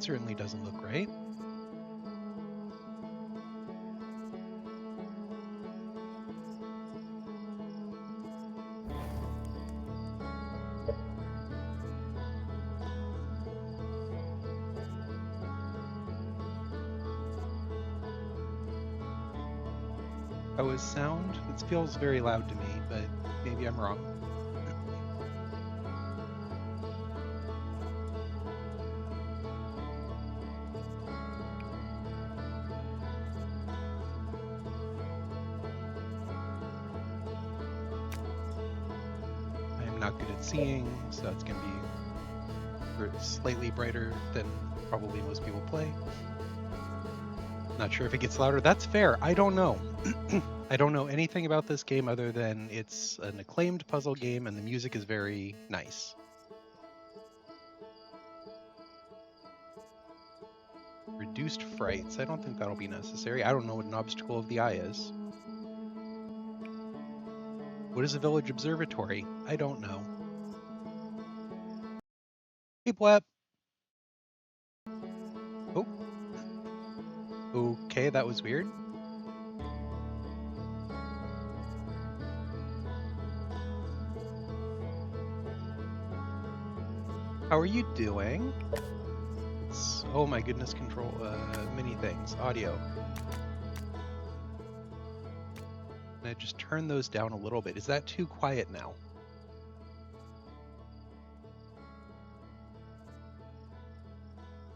That certainly doesn't look right. How is sound? It feels very loud to me, but maybe I'm wrong. I am not good at seeing, so it's going to be slightly brighter than probably most people play. Not sure if it gets louder. That's fair. I don't know. I don't know anything about this game other than it's an acclaimed puzzle game and the music is very nice. Reduced frights. I don't think that'll be necessary. I don't know what an obstacle of the eye is. What is a village observatory? I don't know. Hey, Blep. Oh. Okay, that was weird. How are you doing? Oh my goodness, control, many things. Audio. Can I just turn those down a little bit? Is that too quiet now?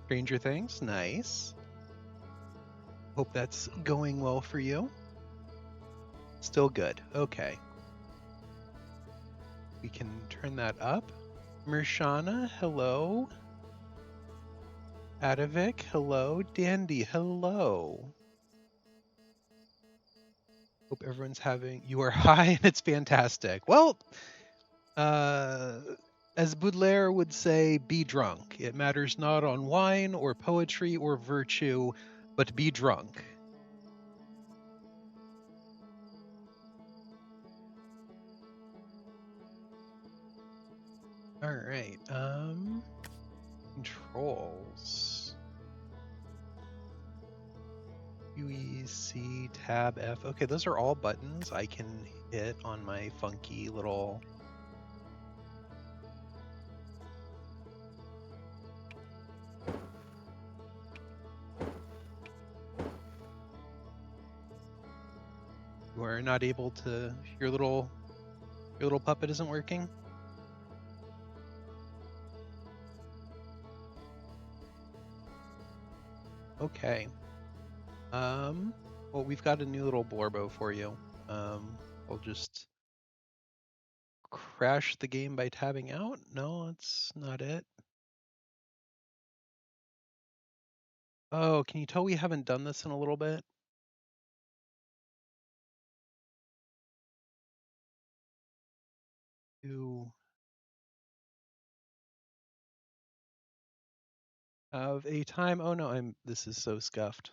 Stranger Things, nice. Hope that's going well for you. Still good, okay. We can turn that up. Mershana, hello. Adavik, hello. Dandy, hello. Hope everyone's you are high and it's fantastic. Well, as Baudelaire would say, be drunk. It matters not on wine or poetry or virtue, but be drunk. All right, controls. UEC, tab, F. Okay, those are all buttons I can hit on my funky little... You are not able to... Your little puppet isn't working? Okay. Well, we've got a new little blorbo for you. I'll just crash the game by tabbing out. No, that's not it. Oh, can you tell we haven't done this in a little bit? Of a time. Oh no, this is so scuffed.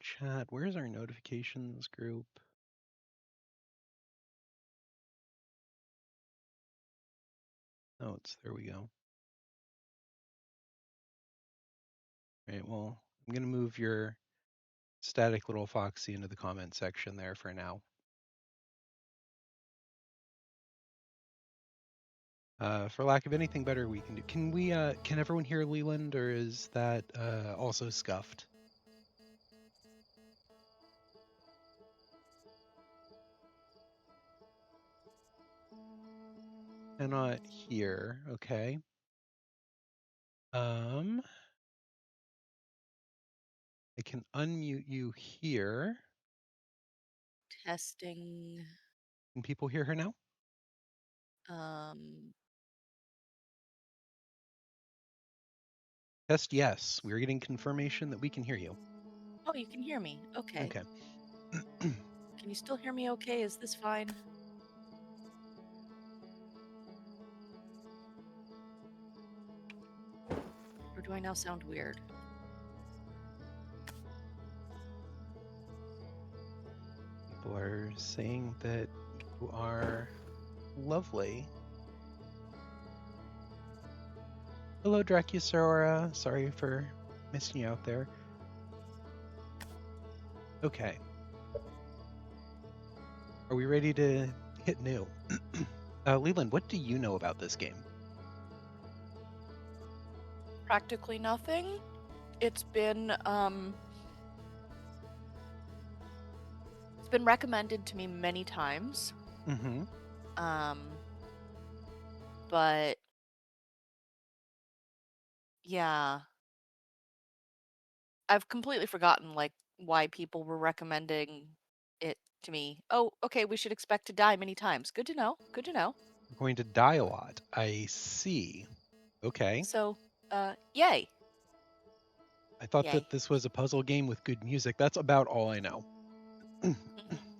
Chat, where's our notifications group? Oh, there we go. All right, well, I'm gonna move your static little foxy into the comment section there for now. For lack of anything better we can do. Can everyone hear Leland, or is that also scuffed? Cannot hear, okay. I can unmute you here. Testing. Can people hear her now? Test yes. We're getting confirmation that we can hear you. Oh, you can hear me. Okay. Okay. Can you still hear me okay? Is this fine? Or do I now sound weird? People are saying that you are Lovely. Hello, Dracusaura. Sorry for missing you out there. Okay. Are we ready to hit new? Leland, what do you know about this game? Practically nothing. It's been recommended to me many times. Mm-hmm. But yeah, I've completely forgotten like why people were recommending it to me. Oh, okay, we should expect to die many times. Good to know. Good to know. We're going to die a lot. I see. Okay. So, yay. I thought Yay. that this was a puzzle game with good music. That's about all I know.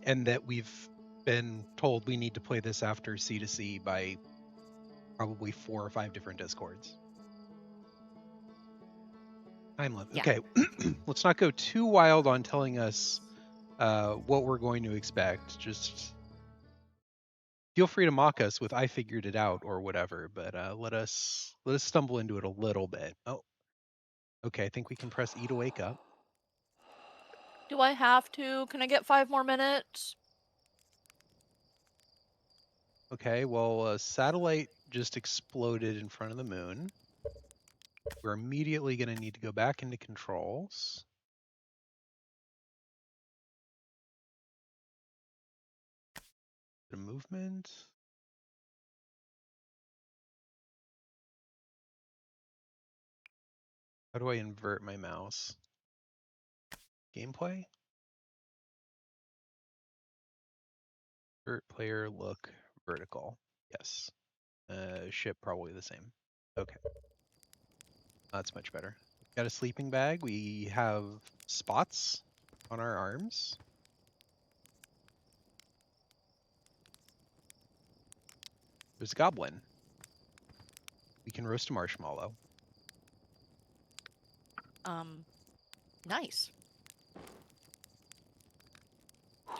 And that we've been told we need to play this after C2C by probably 4 or 5 different Discords. Time limit. Yeah. Okay, let's not go too wild on telling us what we're going to expect. Just feel free to mock us with "I figured it out" or whatever, but let us stumble into it a little bit. Oh, okay. I think we can press E to wake up. Do I have to? Can I get 5 more minutes? Okay, well, a satellite just exploded in front of the moon. We're immediately going to need to go back into controls. The movement. How do I invert my mouse? Gameplay? Invert player look vertical. Yes. Ship probably the same. Okay. That's much better. Got a sleeping bag. We have spots on our arms. There's a goblin. We can roast a marshmallow. Nice.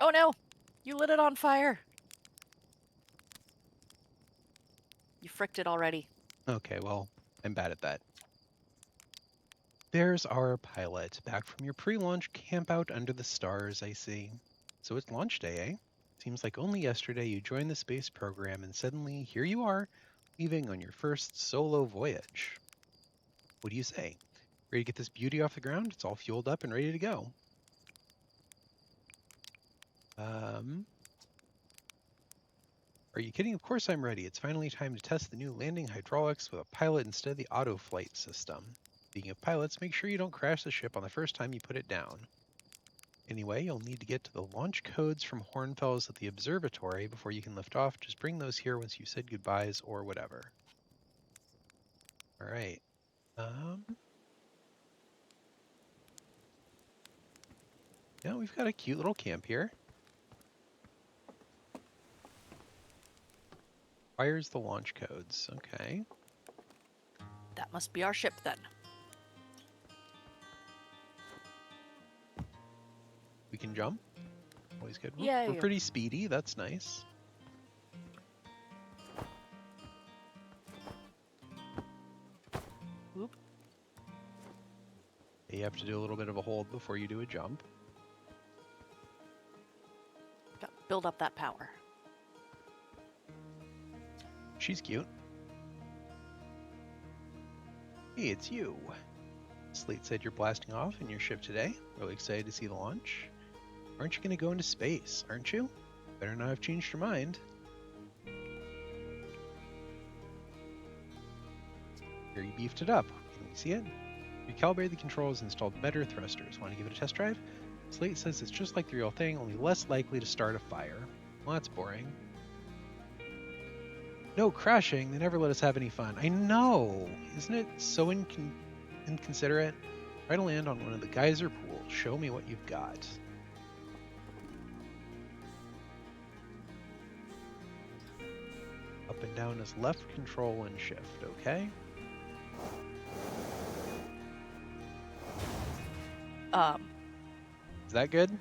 Oh no! You lit it on fire! You fricked it already. Okay, well, I'm bad at that. There's our pilot, back from your pre-launch camp out under the stars, I see. So it's launch day, eh? Seems like only yesterday you joined the space program and suddenly here you are, leaving on your first solo voyage. What do you say? Ready to get this beauty off the ground? It's all fueled up and ready to go. Are you kidding? Of course I'm ready. It's finally time to test the new landing hydraulics with a pilot instead of the auto flight system. Speaking of pilots, make sure you don't crash the ship on the first time you put it down. Anyway, you'll need to get to the launch codes from Hornfels at the observatory before you can lift off. Just bring those here once you've said goodbyes or whatever. All right. Yeah, we've got a cute little camp here. Where's the launch codes? Okay. That must be our ship then. We can jump. Always good. Yay. We're pretty speedy. That's nice. Whoop. You have to do a little bit of a hold before you do a jump. Gotta build up that power. She's cute. Hey, it's you. Slate said you're blasting off in your ship today. Really excited to see the launch. Aren't you going to go into space, aren't you? Better not have changed your mind. Here, you beefed it up. Can we see it? You calibrated the controls and installed better thrusters. Want to give it a test drive? Slate says it's just like the real thing, only less likely to start a fire. Well, that's boring. No, crashing. They never let us have any fun. I know. Isn't it so inconsiderate? Try to land on one of the geyser pools. Show me what you've got. Up and down is left control and shift, okay? Is that good?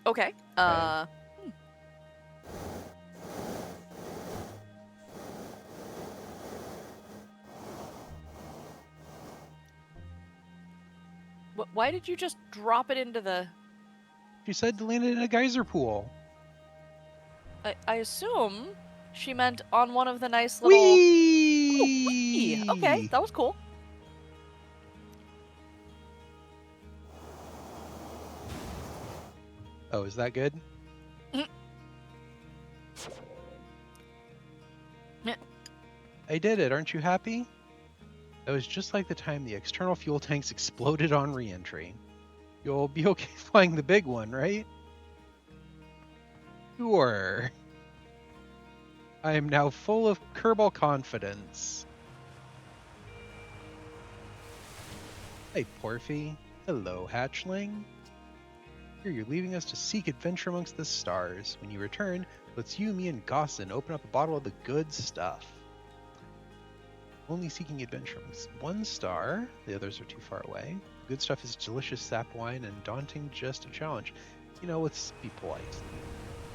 Okay. Uh, why did you just drop it into the... She said to land it in a geyser pool. I assume she meant on one of the nice little... Oh, wee! Okay, Whee! that was cool. Oh, is that good? I did it. Aren't you happy? That was just like the time the external fuel tanks exploded on re-entry. You'll be okay flying the big one, right? Sure. I am now full of Kerbal confidence. Hey, Porphy. Hello, hatchling. Here, you're leaving us to seek adventure amongst the stars. When you return, let's you, me, and Gossin open up a bottle of the good stuff. Only seeking adventure amongst one star. The others are too far away. Good stuff is delicious sap wine and daunting just a challenge. You know, let's be polite.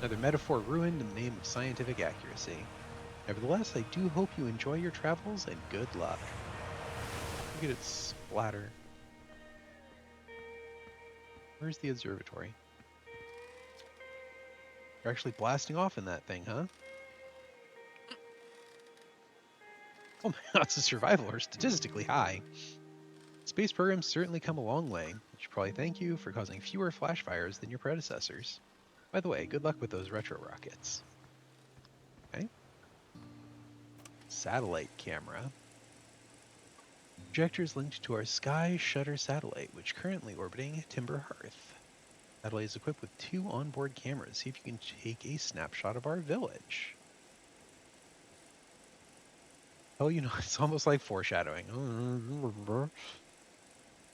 Another metaphor ruined in the name of scientific accuracy. Nevertheless, I do hope you enjoy your travels and good luck. Look at it splatter. Where's the observatory? You're actually blasting off in that thing, huh? Oh my odds of survival are statistically high. Space programs certainly come a long way. I should probably thank you for causing fewer flash fires than your predecessors. By the way, good luck with those retro rockets. Okay. Satellite camera. Projector is linked to our Sky Shutter satellite, which currently orbiting Timber Hearth. Satellite is equipped with 2 onboard cameras. See if you can take a snapshot of our village. Oh, you know, it's almost like foreshadowing.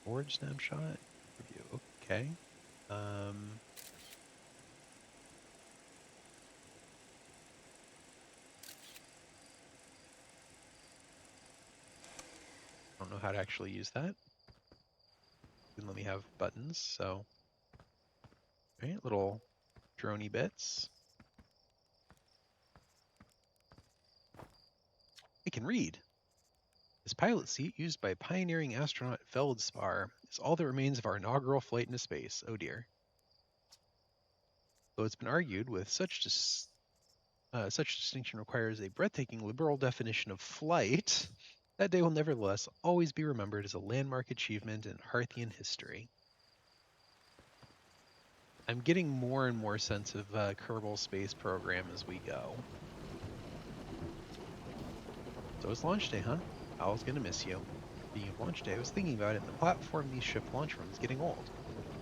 Board snapshot. Review. Okay. I don't know how to actually use that. Didn't let me have buttons, so. Right, little droney bits. I can read. This pilot seat, used by pioneering astronaut Feldspar, is all that remains of our inaugural flight into space. Oh dear. Though it's been argued with such distinction requires a breathtaking liberal definition of flight, that day will nevertheless always be remembered as a landmark achievement in Hearthian history. I'm getting more and more sense of Kerbal Space Program as we go. So it's launch day, huh? Owl's gonna miss you. Being of launch day, I was thinking about it, and the platform these ship launch from is getting old.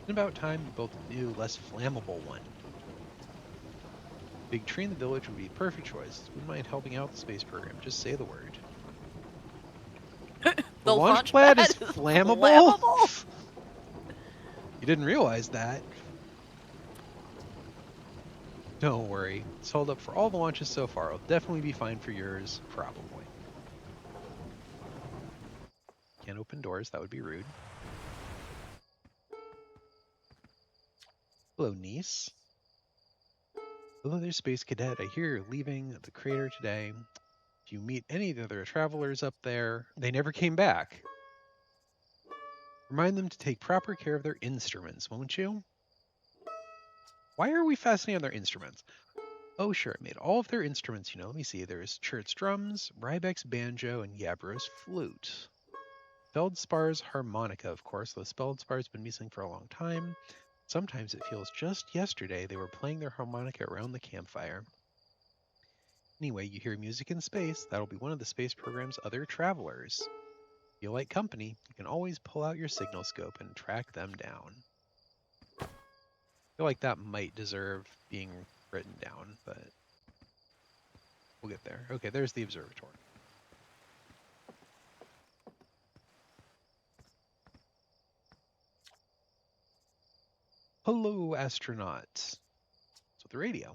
It's about time you built a new, less flammable one. Big tree in the village would be a perfect choice. Wouldn't mind helping out the space program. Just say the word. The launch pad is flammable? flammable? You didn't realize that. Don't worry. It's held up for all the launches so far. It'll definitely be fine for yours, probably. Can't open doors. That would be rude. Hello, niece. Hello there, Space Cadet. I hear you're leaving the crater today. If you meet any of the other travelers up there, they never came back. Remind them to take proper care of their instruments, won't you? Why are we fastening on their instruments? Oh, sure, it made all of their instruments, you know. Let me see. There's Chert's drums, Rybeck's banjo, and Yabro's flute. Feldspar's harmonica, of course, though Feldspar's been missing for a long time. Sometimes it feels just yesterday they were playing their harmonica around the campfire. Anyway, you hear music in space, that'll be one of the space program's other travelers. If you like company, you can always pull out your signal scope and track them down. I feel like that might deserve being written down, but we'll get there. Okay, there's the observatory. Hello, astronaut. So the radio.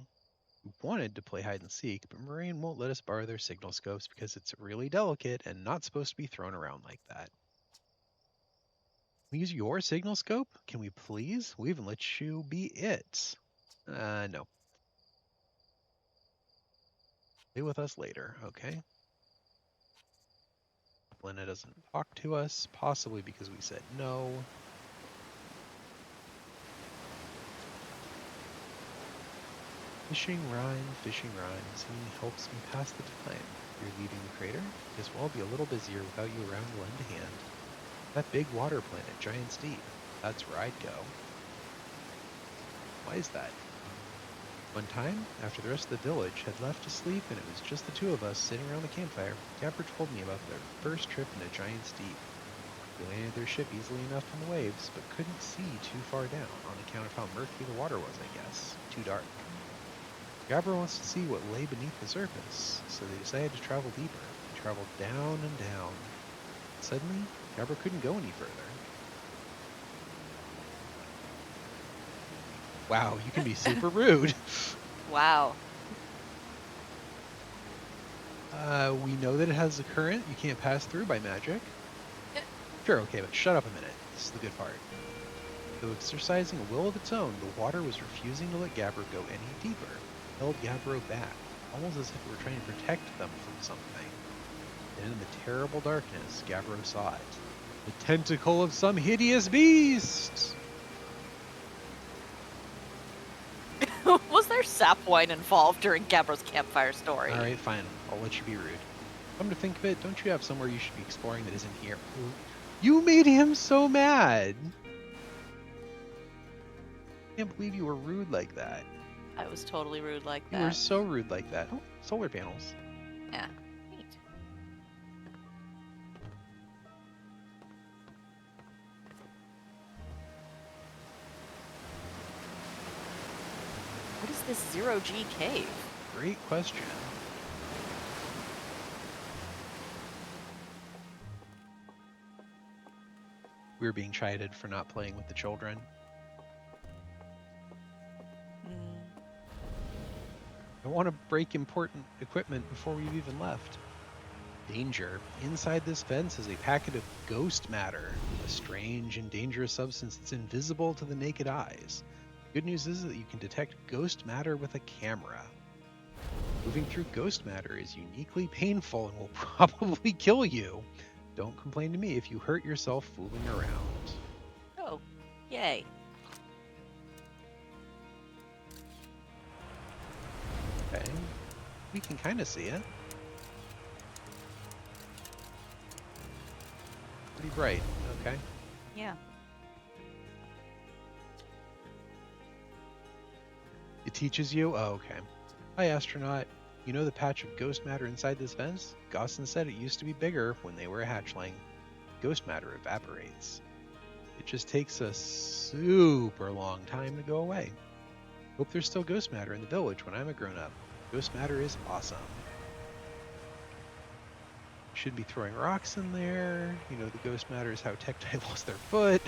We wanted to play hide and seek, but Moraine won't let us borrow their signal scopes because it's really delicate and not supposed to be thrown around like that. We use your signal scope? Can we please? We even let you be it. No. Stay with us later, okay? Lena doesn't talk to us, possibly because we said no. Fishing rhymes. He helps me pass the time. You're leaving the crater? Guess we'll all be a little busier without you around to lend a hand. That big water planet, Giant's Deep. That's where I'd go. Why is that? One time, after the rest of the village had left to sleep and it was just the two of us sitting around the campfire, Gabber told me about their first trip into Giant's Deep. They landed their ship easily enough from the waves, but couldn't see too far down on account of how murky the water was, I guess. Too dark. Gabber wants to see what lay beneath the surface, so they decided to travel deeper. They traveled down and down. Suddenly, Gabber couldn't go any further. Wow, you can be super rude. Wow. We know that it has a current you can't pass through by magic. Sure, okay, but shut up a minute. This is the good part. Though exercising a will of its own, the water was refusing to let Gabber go any deeper. It held Gabbro back, almost as if it were trying to protect them from something. And in the terrible darkness, Gabbro saw it. The tentacle of some hideous beast! Was there sap wine involved during Gabbro's campfire story? Alright, fine. I'll let you be rude. Come to think of it, don't you have somewhere you should be exploring that isn't here? You made him so mad! I can't believe you were rude like that. I was totally rude like You that. were so rude like that. Oh, solar panels. Yeah. Neat. What is this zero-G cave? Great question. We were being chided for not playing with the children. I want to break important equipment before we've even left. Danger. Inside this fence is a packet of ghost matter, a strange and dangerous substance that's invisible to the naked eyes. Good news is that you can detect ghost matter with a camera. Moving through ghost matter is uniquely painful and will probably kill you. Don't complain to me if you hurt yourself fooling around. Oh, yay. Okay. We can kind of see it. Pretty bright. Okay. Yeah. It teaches you? Oh, okay. Hi, astronaut. You know the patch of ghost matter inside this fence? Gosson said it used to be bigger when they were a hatchling. Ghost matter evaporates. It just takes a super long time to go away. Hope there's still ghost matter in the village when I'm a grown-up. Ghost matter is awesome. Should be throwing rocks in there. You know, the ghost matter is how Tectile lost their foot.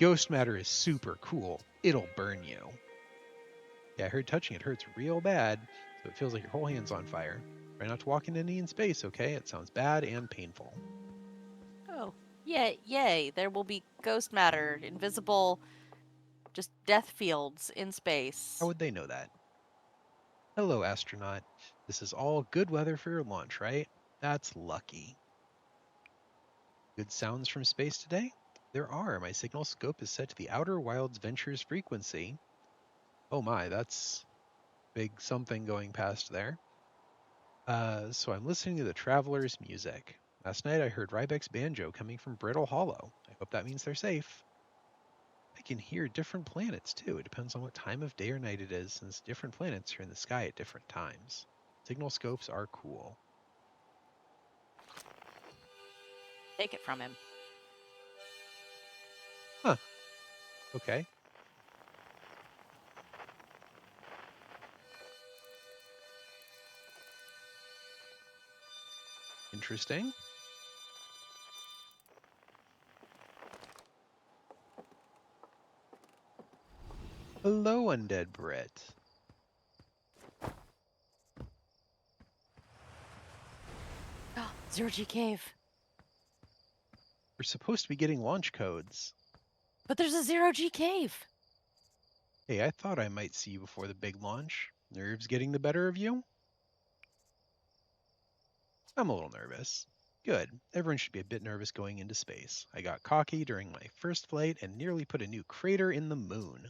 Ghost matter is super cool. It'll burn you. Yeah, I heard touching it hurts real bad, so it feels like your whole hand's on fire. Try not to walk into any in space, okay? It sounds bad and painful. Oh, yay, yay. There will be ghost matter, invisible, just death fields in space. How would they know that? Hello, astronaut. This is all good weather for your launch, right? That's lucky. Good sounds from space today? There are. My signal scope is set to the Outer Wilds Ventures frequency. Oh my, that's big something going past there. So I'm listening to the Traveler's music. Last night I heard Rybeck's banjo coming from Brittle Hollow. I hope that means they're safe. I can hear different planets too. It depends on what time of day or night it is, since different planets are in the sky at different times. Signal scopes are cool. Take it from him. Huh. Okay. Interesting. Hello, Undead Brit. Zero-G cave. We're supposed to be getting launch codes. But there's a zero-G cave. Hey, I thought I might see you before the big launch. Nerves getting the better of you? I'm a little nervous. Good. Everyone should be a bit nervous going into space. I got cocky during my first flight and nearly put a new crater in the moon.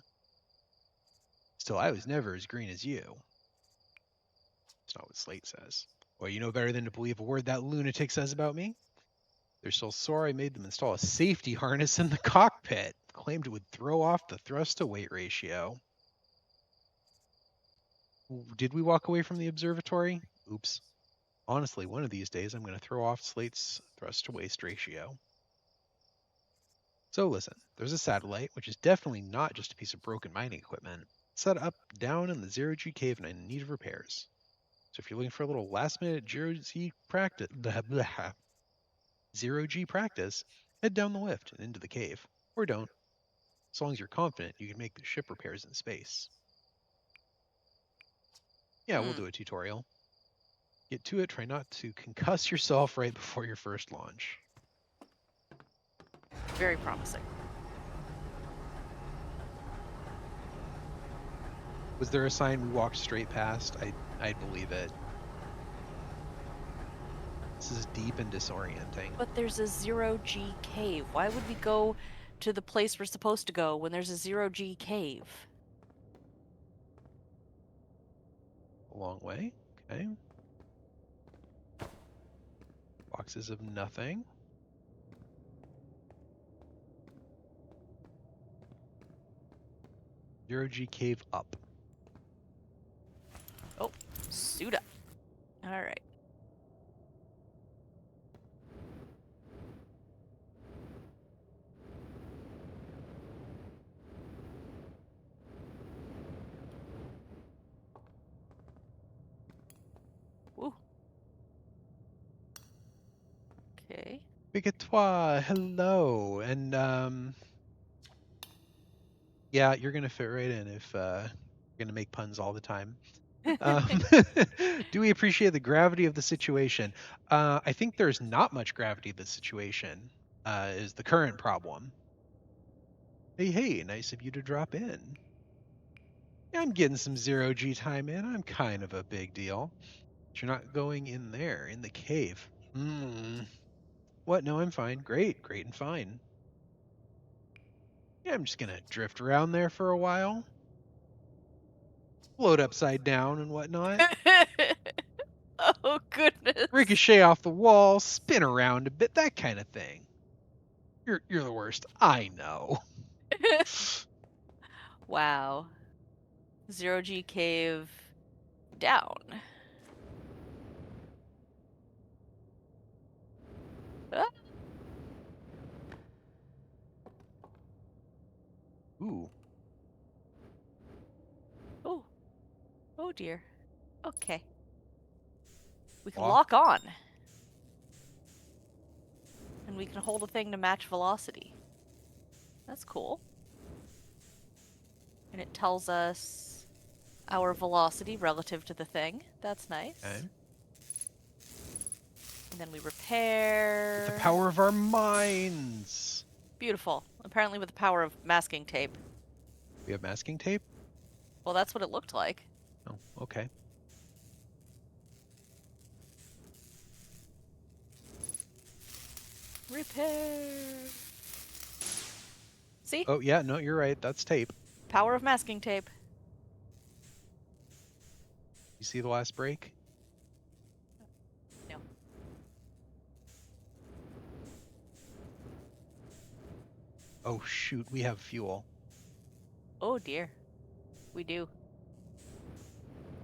Still, I was never as green as you. It's not what Slate says. Well, you know better than to believe a word that lunatic says about me? They're still sore I made them install a safety harness in the cockpit. Claimed it would throw off the thrust to weight ratio. Did we walk away from the observatory? Oops. Honestly, one of these days I'm going to throw off Slate's thrust to waist ratio. So listen, there's a satellite, which is definitely not just a piece of broken mining equipment, set up down in the zero-G cave and in need of repairs. So if you're looking for a little last-minute zero-G practice, zero-G practice, head down the lift and into the cave. Or don't. As long as you're confident you can make the ship repairs in space. Yeah, we'll do a tutorial. Get to it, try not to concuss yourself right before your first launch. Very promising. Was there a sign we walked straight past? I'd believe it. This is deep and disorienting. But there's a zero-G cave. Why would we go to the place we're supposed to go when there's a zero-G cave? A long way. Okay. Boxes of nothing. Zero-G cave up. Oh, suit up. All right. Woo. Okay. Bigatois, hello. And yeah, you're gonna fit right in if you're gonna make puns all the time. Um, do we appreciate the gravity of the situation? I think there's not much gravity of the situation, is the current problem. Hey, nice of you to drop in. Yeah, I'm getting some zero-G time in. I'm kind of a big deal. But you're not going in there, in the cave. What? No, I'm fine. Great and fine. Yeah, I'm just gonna drift around there for a while. Float upside down and whatnot. Oh, goodness. Ricochet off the wall, spin around a bit, that kind of thing. You're the worst. I know. Wow. Zero-G cave down. Ah. Ooh. Oh. Oh, dear. Okay. We can Lock. lock on. And we can hold a thing to match velocity. That's cool. And it tells us our velocity relative to the thing. That's nice. Okay. And then we repair. With the power of our minds. Beautiful. Apparently with the power of masking tape. We have masking tape? Well, that's what it looked like. Oh, okay. Repair. See? Oh, yeah, no, you're right. That's tape. Power of masking tape. You see the last break? No. Oh, shoot, we have fuel. Oh, dear. We do.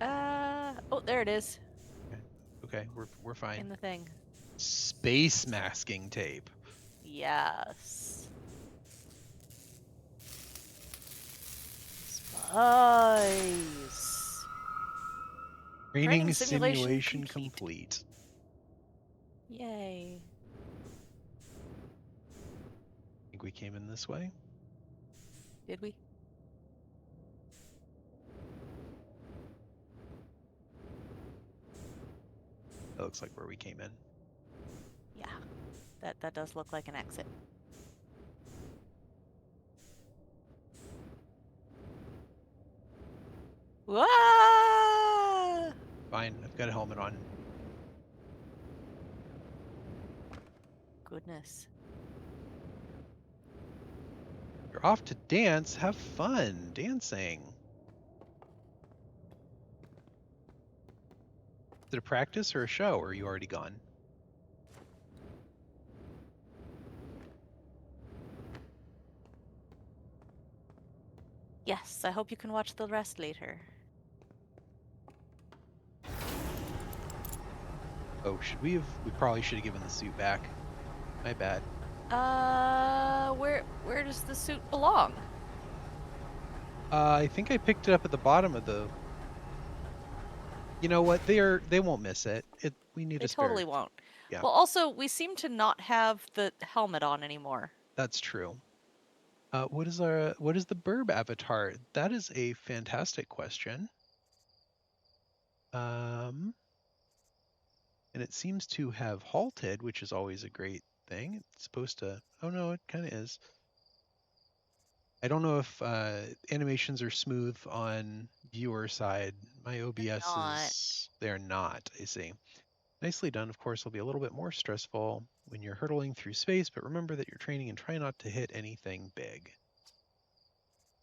Oh, there it is. Okay, we're fine. In the thing. Space masking tape. Yes. Spice. Training simulation simulation complete. complete. Yay. Think we came in this way? Did we? That looks like where we came in. Yeah. That does look like an exit. fine. I've got a helmet on. Goodness. You're off to dance. Have fun dancing. Is it a practice or a show, or are you already gone? Yes, I hope you can watch the rest later. Oh, should we have? We probably should have given the suit back. My bad. Where does the suit belong? I think I picked it up at the bottom of the. You know what? They won't miss it. We need They a spare. totally won't. Yeah, Well, also, we seem to not have the helmet on anymore. that's true. What is the burb avatar? That is a fantastic question. Um, and it seems to have halted, which is always a great thing. It's supposed to. Oh no, it kind of is. I don't know if animations are smooth on viewer side. My They're OBS not. is. They're not. I see. Nicely done. Of course, will be a little bit more stressful when you're hurtling through space, but remember that you're training and try not to hit anything big.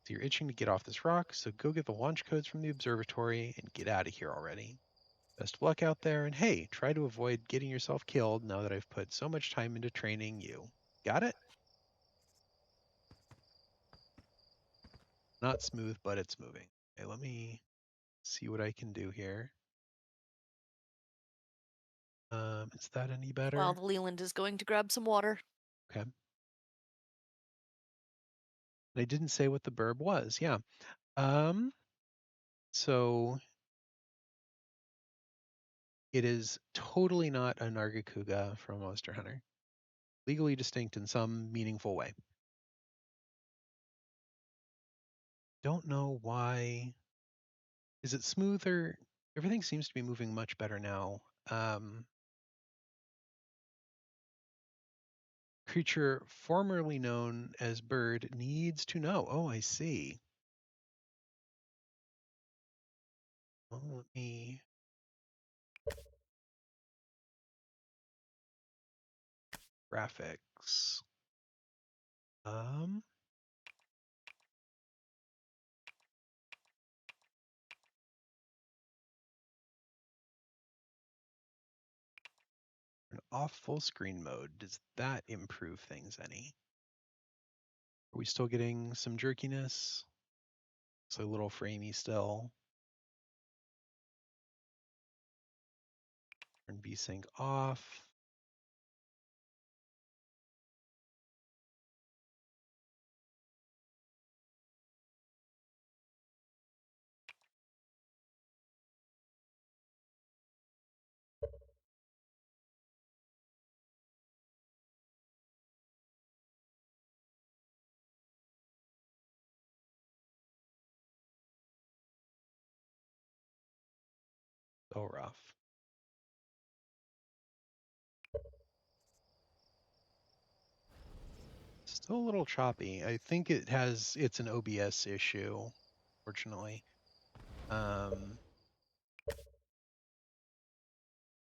So you're itching to get off this rock, so go get the launch codes from the observatory and get out of here already. Best of luck out there, and hey, try to avoid getting yourself killed now that I've put so much time into training you. Got it? Not smooth, but it's moving. Okay, let me see what I can do here. Is that any While better? the Leland is going to grab some water. Okay. I didn't say what the burb was. Yeah. Um, so it is totally not a Nargacuga from Monster Hunter. Legally distinct in some meaningful way. Don't know why. Is it smoother? Everything seems to be moving much better now. Creature formerly known as bird needs to know. Oh, I see. Well, let me graphics. Um, an off full screen mode. Does that improve things any? Are we still getting some jerkiness? It's a little framey still. Turn VSync off. So rough. Still a little choppy. I think it's an OBS issue, fortunately. Um,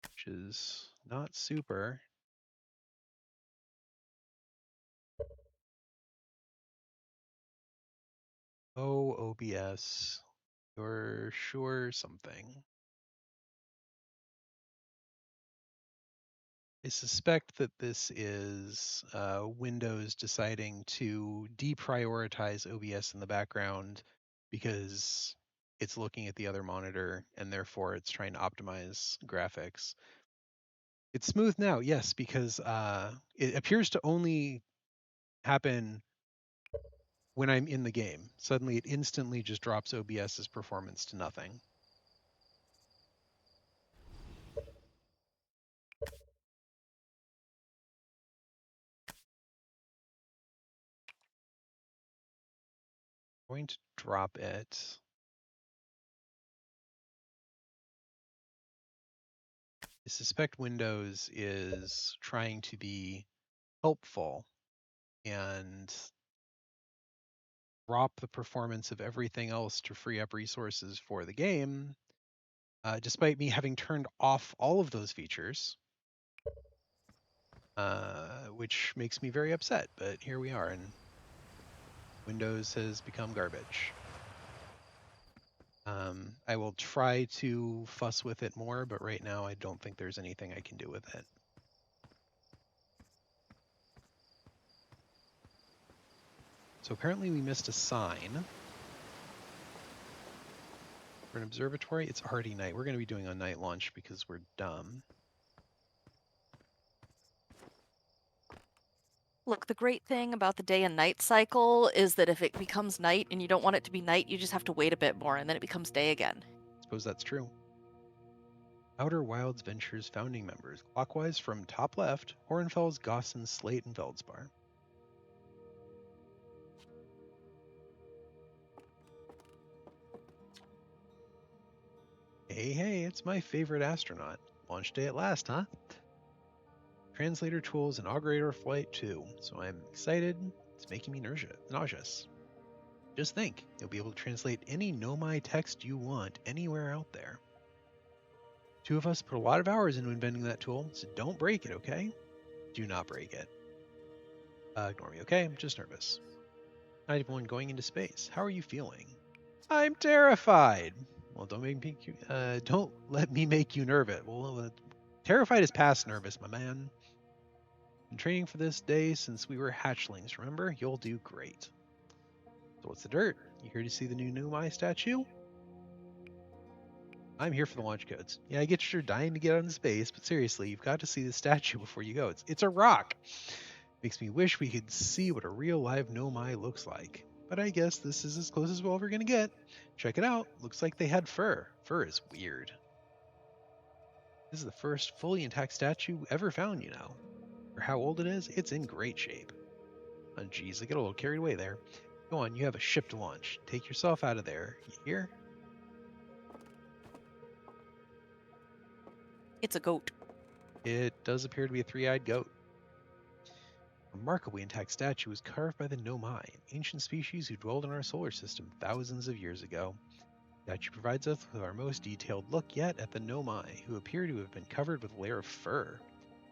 which is not super. Oh, OBS, you're sure something. I suspect that this is Windows deciding to deprioritize OBS in the background because it's looking at the other monitor and therefore it's trying to optimize graphics. It's smooth now, yes, because it appears to only happen when I'm in the game. Suddenly it instantly just drops OBS's performance to nothing. I'm going to drop it. I suspect Windows is trying to be helpful and drop the performance of everything else to free up resources for the game. despite me having turned off all of those features, which makes me very upset. But here we are, and Windows has become garbage. I will try to fuss with it more, but right now I don't think there's anything I can do with it. So apparently we missed a sign for an observatory. It's already night. We're going to be doing a night launch because we're dumb. Look, the great thing about the day and night cycle is that if it becomes night and you don't want it to be night, you just have to wait a bit more and then it becomes day again. Suppose that's true. Outer Wilds Ventures founding members, clockwise from top left, Horenfels, Gossen, Slate, and Feldspar. Hey, it's my favorite astronaut. Launch day at last, huh? Translator tools inaugurator flight 2, so I'm excited. It's making me nauseous. Just think, you'll be able to translate any Nomai text you want anywhere out there. Two of us put a lot of hours into inventing that tool, so don't break it, okay? Do not break it. Ignore me, okay? I'm just nervous. Not even going into space. How are you feeling? I'm terrified. Well, don't let me make you nervous. Well, terrified is past nervous, my man. Been training for this day since we were hatchlings. Remember, you'll do great. So what's the dirt? You here to see the new Numai statue? I'm here for the launch codes. Yeah, I get you're dying to get out into space, but seriously, you've got to see the statue before you go. It's a rock. Makes me wish we could see what a real live Nomai looks like. But I guess this is as close as we're ever going to get. Check it out. Looks like they had fur. Fur is weird. This is the first fully intact statue ever found, you know. For how old it is, it's in great shape. Oh, geez, I get a little carried away there. Go on, you have a ship to launch. Take yourself out of there. You hear? It's a goat. It does appear to be a three-eyed goat. A remarkably intact statue was carved by the Nomai, an ancient species who dwelled in our solar system thousands of years ago. The statue provides us with our most detailed look yet at the Nomai, who appear to have been covered with a layer of fur.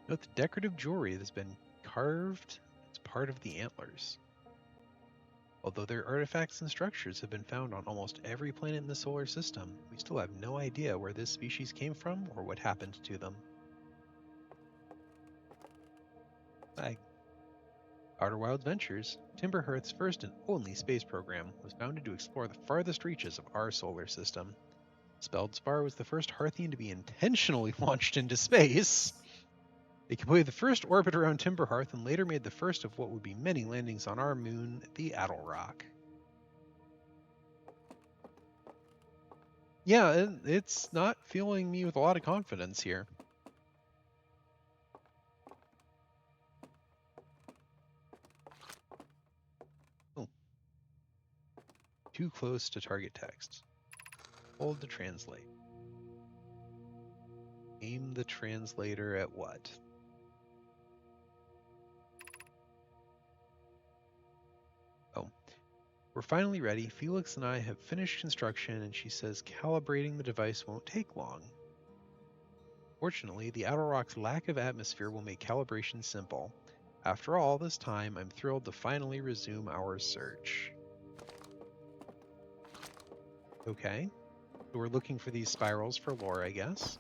Note the decorative jewelry that has been carved as part of the antlers. Although their artifacts and structures have been found on almost every planet in the solar system, we still have no idea where this species came from or what happened to them. Outer Wilds Ventures, Timberhearth's first and only space program, was founded to explore the farthest reaches of our solar system. Speldspar was the first Hearthian to be intentionally launched into space. They completed the first orbit around Timberhearth and later made the first of what would be many landings on our moon, the Addlerock. Yeah, it's not filling me with a lot of confidence here. Oh. Too close to target text. Hold to translate. Aim the translator at what? Oh. We're finally ready. Felix and I have finished construction, and she says calibrating the device won't take long. Fortunately, the Addlerock's lack of atmosphere will make calibration simple. After all this time, I'm thrilled to finally resume our search. Okay, so we're looking for these spirals for lore, I guess.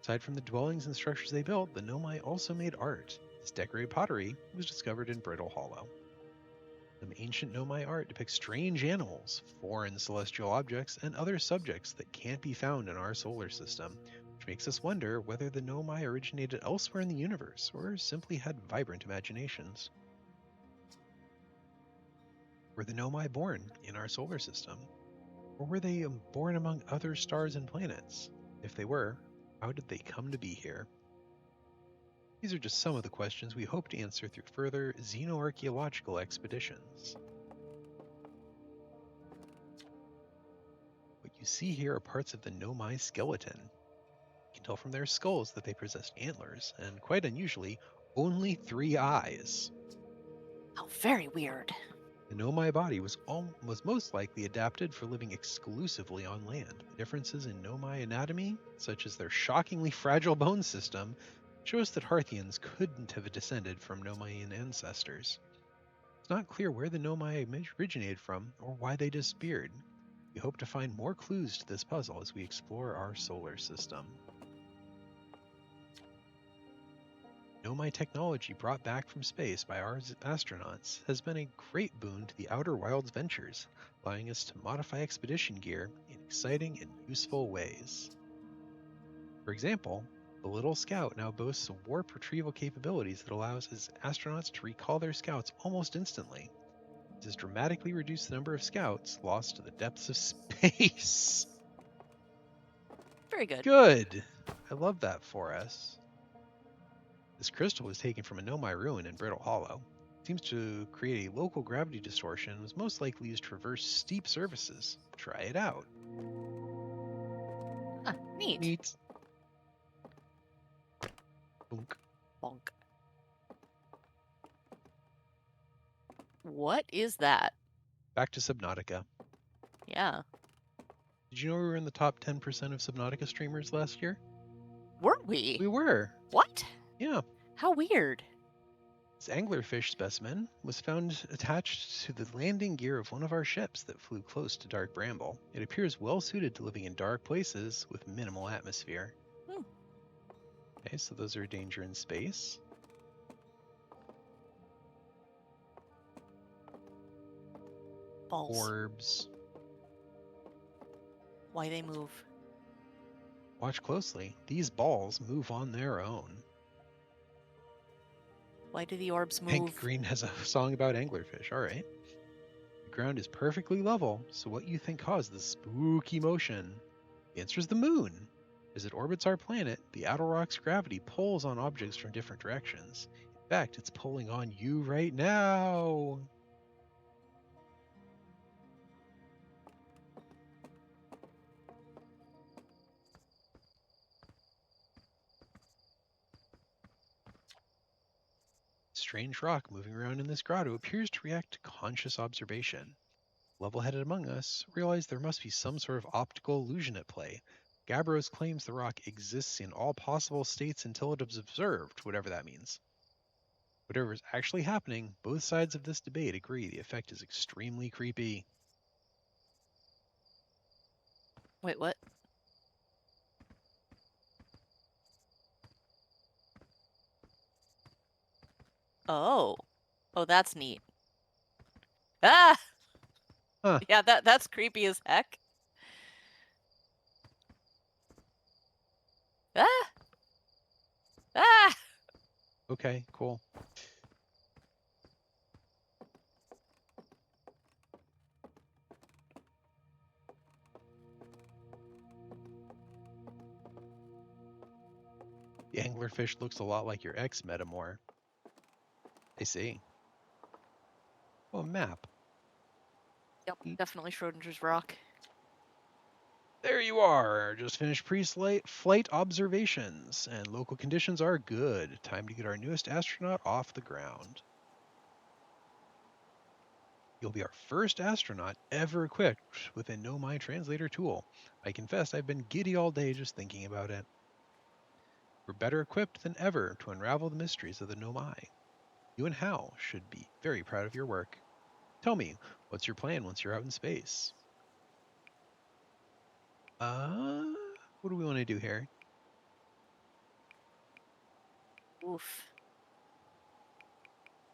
Aside from the dwellings and structures they built, the Nomai also made art. This decorated pottery was discovered in Brittle Hollow. Some ancient Nomai art depicts strange animals, foreign celestial objects, and other subjects that can't be found in our solar system, which makes us wonder whether the Nomai originated elsewhere in the universe or simply had vibrant imaginations. Were the Nomai born in our solar system? Or were they born among other stars and planets? If they were, how did they come to be here? These are just some of the questions we hope to answer through further xenoarchaeological expeditions. What you see here are parts of the Nomai skeleton. You can tell from their skulls that they possessed antlers, and quite unusually, only 3 eyes. How very weird. The Nomai body was most likely adapted for living exclusively on land. The differences in Nomai anatomy, such as their shockingly fragile bone system, show us that Harthians couldn't have descended from Nomaian ancestors. It's not clear where the Nomai originated from or why they disappeared. We hope to find more clues to this puzzle as we explore our solar system. Nomai technology brought back from space by our astronauts has been a great boon to the Outer Wilds ventures, allowing us to modify expedition gear in exciting and useful ways. For example, the Little Scout now boasts warp retrieval capabilities that allows its astronauts to recall their scouts almost instantly. This has dramatically reduced the number of scouts lost to the depths of space. Very good. Good! I love that for us. This crystal was taken from a Nomai ruin in Brittle Hollow. It seems to create a local gravity distortion and was most likely used to reverse steep surfaces. Try it out. Huh, neat. Neat. Boonk. Bonk. What is that? Back to Subnautica. Yeah. Did you know we were in the top 10% of Subnautica streamers last year? Were we? We were. What? Yeah. How weird. This anglerfish specimen was found attached to the landing gear of one of our ships that flew close to Dark Bramble. It appears well suited to living in dark places with minimal atmosphere. Hmm. Okay, so those are danger in space. Balls. Orbs. Why they move. Watch closely. These balls move on their own. Why do the orbs move? Hank Green has a song about anglerfish. All right. The ground is perfectly level, so what you think caused this spooky motion? The answer is the moon. As it orbits our planet, the outer rock's gravity pulls on objects from different directions. In fact, it's pulling on you right now. Strange rock moving around in this grotto appears to react to conscious observation. Level-headed among us realize there must be some sort of optical illusion at play. Gabros claims the rock exists in all possible states until it is observed, whatever that means. Whatever is actually happening, both sides of this debate agree the effect is extremely creepy. Wait, what? Oh. Oh, that's neat. Ah! Huh. Yeah, that's creepy as heck. Ah! Ah! Okay, cool. The anglerfish looks a lot like your ex-metamor. I see. Oh, a map. Yep, definitely Schrodinger's rock. There you are. Just finished pre-flight observations, and local conditions are good. Time to get our newest astronaut off the ground. You'll be our first astronaut ever equipped with a Nomai translator tool. I confess I've been giddy all day just thinking about it. We're better equipped than ever to unravel the mysteries of the Nomai. You and Hal should be very proud of your work. Tell me, what's your plan once you're out in space? What do we want to do here? Oof.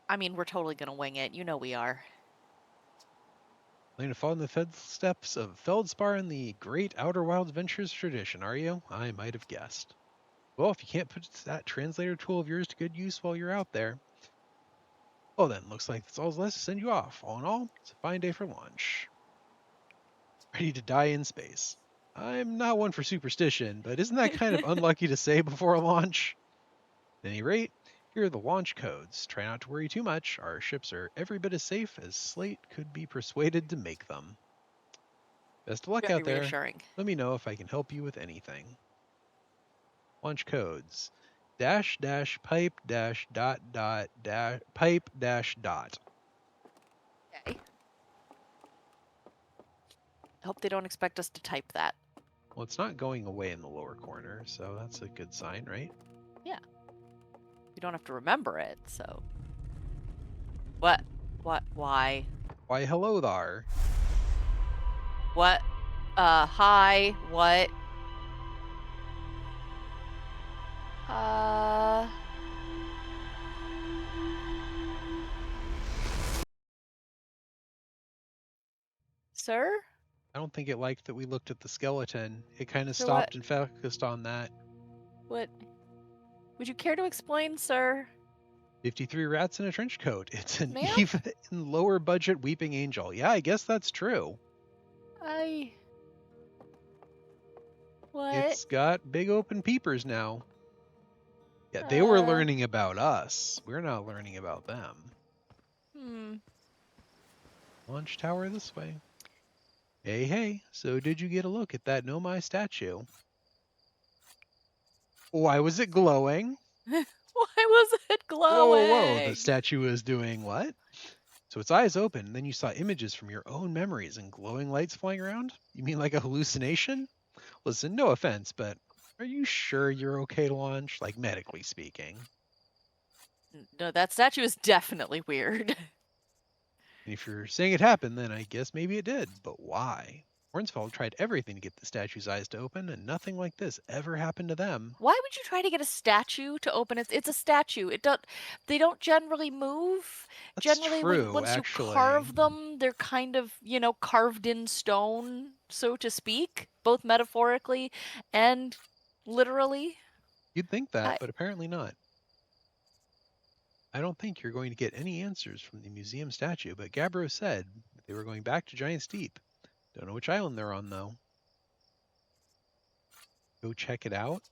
I mean, we're totally gonna wing it. You know we are. Planning to follow in the footsteps of Feldspar in the great Outer Wilds Ventures tradition, are you? I might have guessed. Well, if you can't put that translator tool of yours to good use while you're out there, well then, looks like that's all that's left to send you off. All in all, it's a fine day for launch. Ready to die in space. I'm not one for superstition, but isn't that kind of unlucky to say before a launch? At any rate, here are the launch codes. Try not to worry too much. Our ships are every bit as safe as Slate could be persuaded to make them. Best of luck Very out there. reassuring. Let me know if I can help you with anything. Launch codes. Dash dash pipe dash dot dot dash pipe dash dot. Okay. hope they don't expect us to type that. Well, it's not going away in the lower corner, so that's a good sign, right? Yeah. We don't have to remember it, so. What? What? Why? Why, hello there. What? Hi? What? Uh. Sir? I don't think it liked that we looked at the skeleton. It kind of Sir, what? stopped and focused on that. What? Would you care to explain, sir? 53 rats in a trench coat. It's an Ma'am? even lower budget weeping angel. Yeah, I guess that's true. What? It's got big open peepers now. Yeah, they were Uh. learning about us. We're not learning about them. Hmm. Launch tower this way. Hey, hey, so did you get a look at that Nomai statue? Why was it glowing? Why was it Whoa, whoa, whoa, glowing? the statue was doing what? So its eyes open, then you saw images from your own memories and glowing lights flying around? You mean like a hallucination? Listen, no offense, but are you sure you're okay to launch, like medically speaking? No, that statue is definitely weird. And if you're saying it happened, then I guess maybe it did. But why? Hornsfeld tried everything to get the statue's eyes to open, and nothing like this ever happened to them. Why would you try to get a statue to open it? It's a statue. They don't generally move. That's Generally when true, once you actually. carve them, they're kind of, carved in stone, so to speak, both metaphorically and literally. You'd think that, I but apparently not. I don't think you're going to get any answers from the museum statue, but Gabbro said they were going back to Giant's Deep. Don't know which island they're on, though. Go check it out.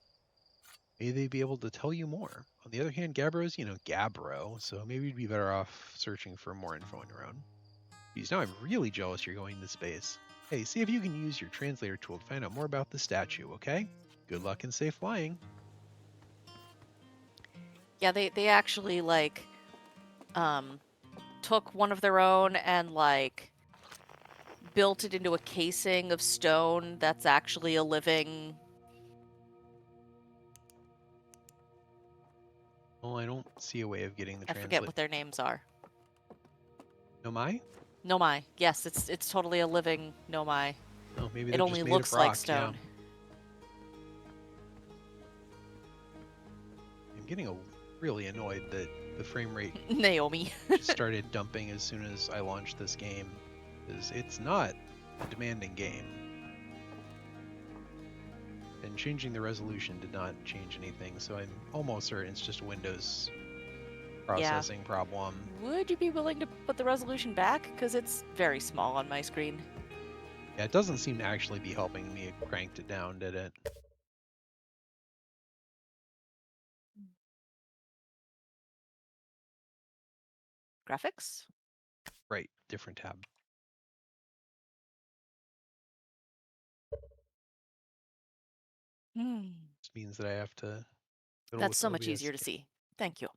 Maybe they'd be able to tell you more. On the other hand, Gabbro's, Gabbro, so maybe you'd be better off searching for more info on your own. Geez, now I'm really jealous you're going into space. Hey, see if you can use your translator tool to find out more about the statue, okay? Good luck and safe flying. Yeah, they actually um took one of their own and built it into a casing of stone that's actually a living. Well, I don't see a way of getting the I forget translate. what their names are. Nomai? Nomai. Yes, it's totally a living Nomai. Oh, maybe It they're only just made of looks like rock, yeah. stone. I'm getting really annoyed that the frame rate Naomi. just started dumping as soon as I launched this game. Because it's not a demanding game. And changing the resolution did not change anything, so I'm almost certain it's just a Windows processing problem. Would you be willing to put the resolution back? Because it's very small on my screen. Yeah, it doesn't seem to actually be helping me. It cranked it down, did it? Graphics? Right, different tab. This means that I have to fiddle That's with so much OBS. easier to see. Thank you.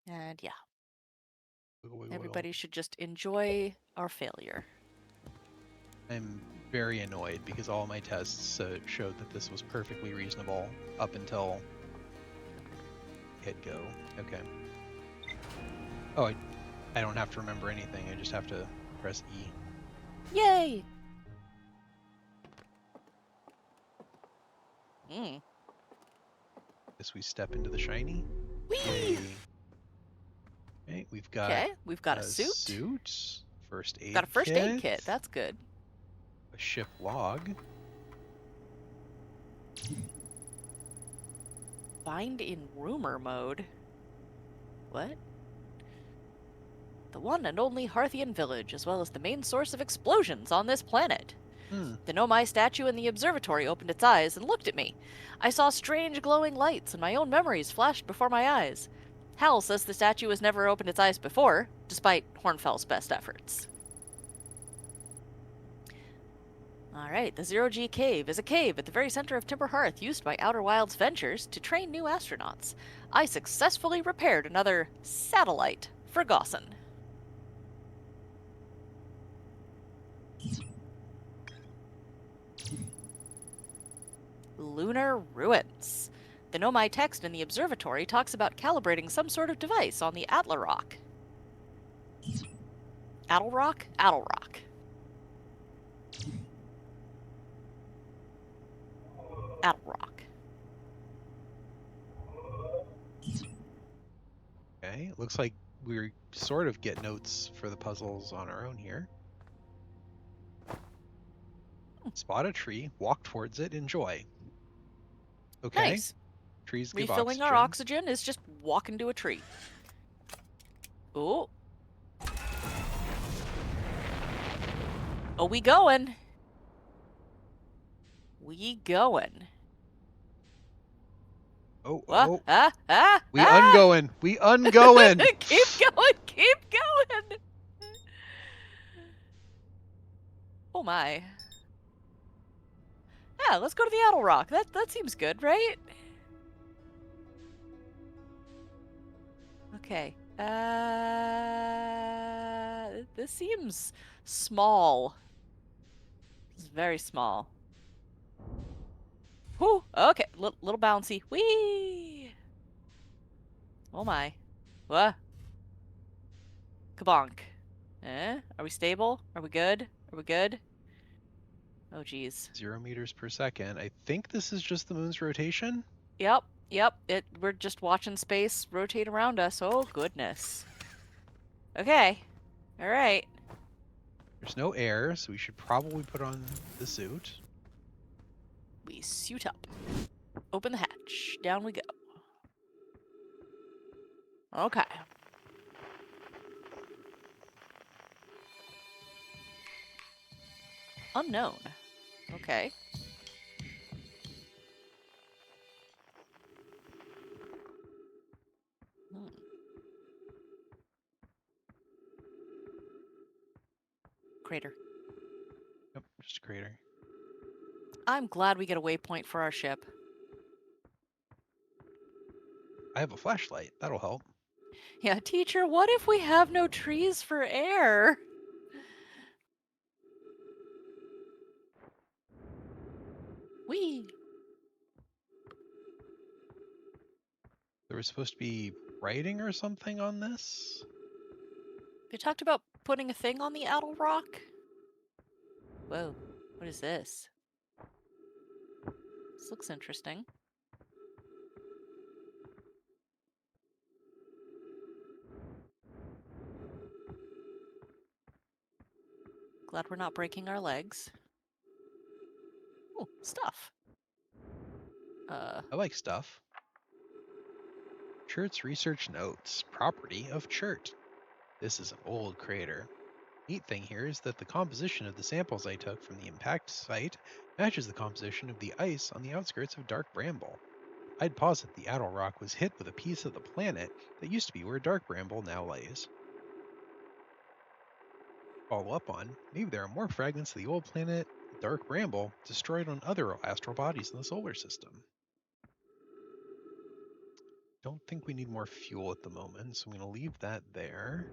And yeah, Wiggle, wiggle, wiggle. everybody should just enjoy our failure. I'm very annoyed because all my tests showed that this was perfectly reasonable up until hit go. Okay. Oh, I don't have to remember anything. I just have to press E. Yay! Mm. Guess we step into the shiny. Whee! Yay. Okay, we've got Okay, we've got a suit. First aid Got a first kit, aid kit. That's good. a ship log. Bind in rumor mode. What? The one and only Harthian village, as well as the main source of explosions on this planet. The Nomai statue in the observatory opened its eyes and looked at me. I saw strange glowing lights, and my own memories flashed before my eyes. Hal says the statue has never opened its eyes before, despite Hornfell's best efforts. Alright, the Zero-G Cave is a cave at the very center of Timber Hearth used by Outer Wilds Ventures to train new astronauts. I successfully repaired another satellite for Gaussen. Lunar Ruins. The Nomai text in the observatory talks about calibrating some sort of device on the Atlarock. Adelrock? Adelrock. Adelrock. Okay, looks like we sort of get notes for the puzzles on our own here. Spot a tree, walk towards it, enjoy. Okay, Nice. trees give Refilling our oxygen. oxygen is just walking to a tree. Oh. Oh, we going. We going. Oh, What? oh, Ah, ah, we ah! ungoing. We ungoing. Keep going, keep going! Oh my. Yeah, let's go to the Adelrock. That seems good, right? Okay. This seems small. This is very small. Whew, okay, little bouncy. Whee! Oh my. What? Kabonk. Eh? Are we stable? Are we good? Are we good? Oh geez. 0 meters per second. I think this is just the moon's rotation. Yep, yep. We're just watching space rotate around us. Oh goodness. Okay. All right. There's no air, so we should probably put on the suit. We suit up. Open the hatch. Down we go. Okay. Unknown. Okay. Hmm. Crater. Yep, just a crater. I'm glad we get a waypoint for our ship. I have a flashlight. That'll help. Yeah, teacher, what if we have no trees for air? Whee! There was supposed to be writing or something on this. They talked about putting a thing on the Addle Rock. Whoa, what is this? This looks interesting. Glad we're not breaking our legs. Oh, stuff. I like stuff. Chert's research notes. Property of Chert. This is an old crater. Neat thing here is that the composition of the samples I took from the impact site matches the composition of the ice on the outskirts of Dark Bramble. I'd posit the Addle Rock was hit with a piece of the planet that used to be where Dark Bramble now lays. Follow up on, maybe there are more fragments of the old planet, Dark Bramble, destroyed on other astral bodies in the solar system. Don't think we need more fuel at the moment, so I'm going to leave that there.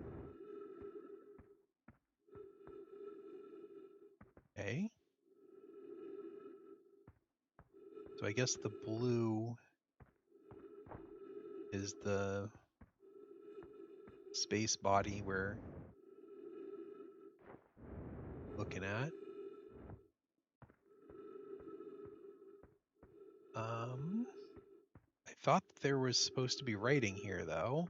Okay. So I guess the blue is the space body we're looking at. I thought there was supposed to be writing here, though.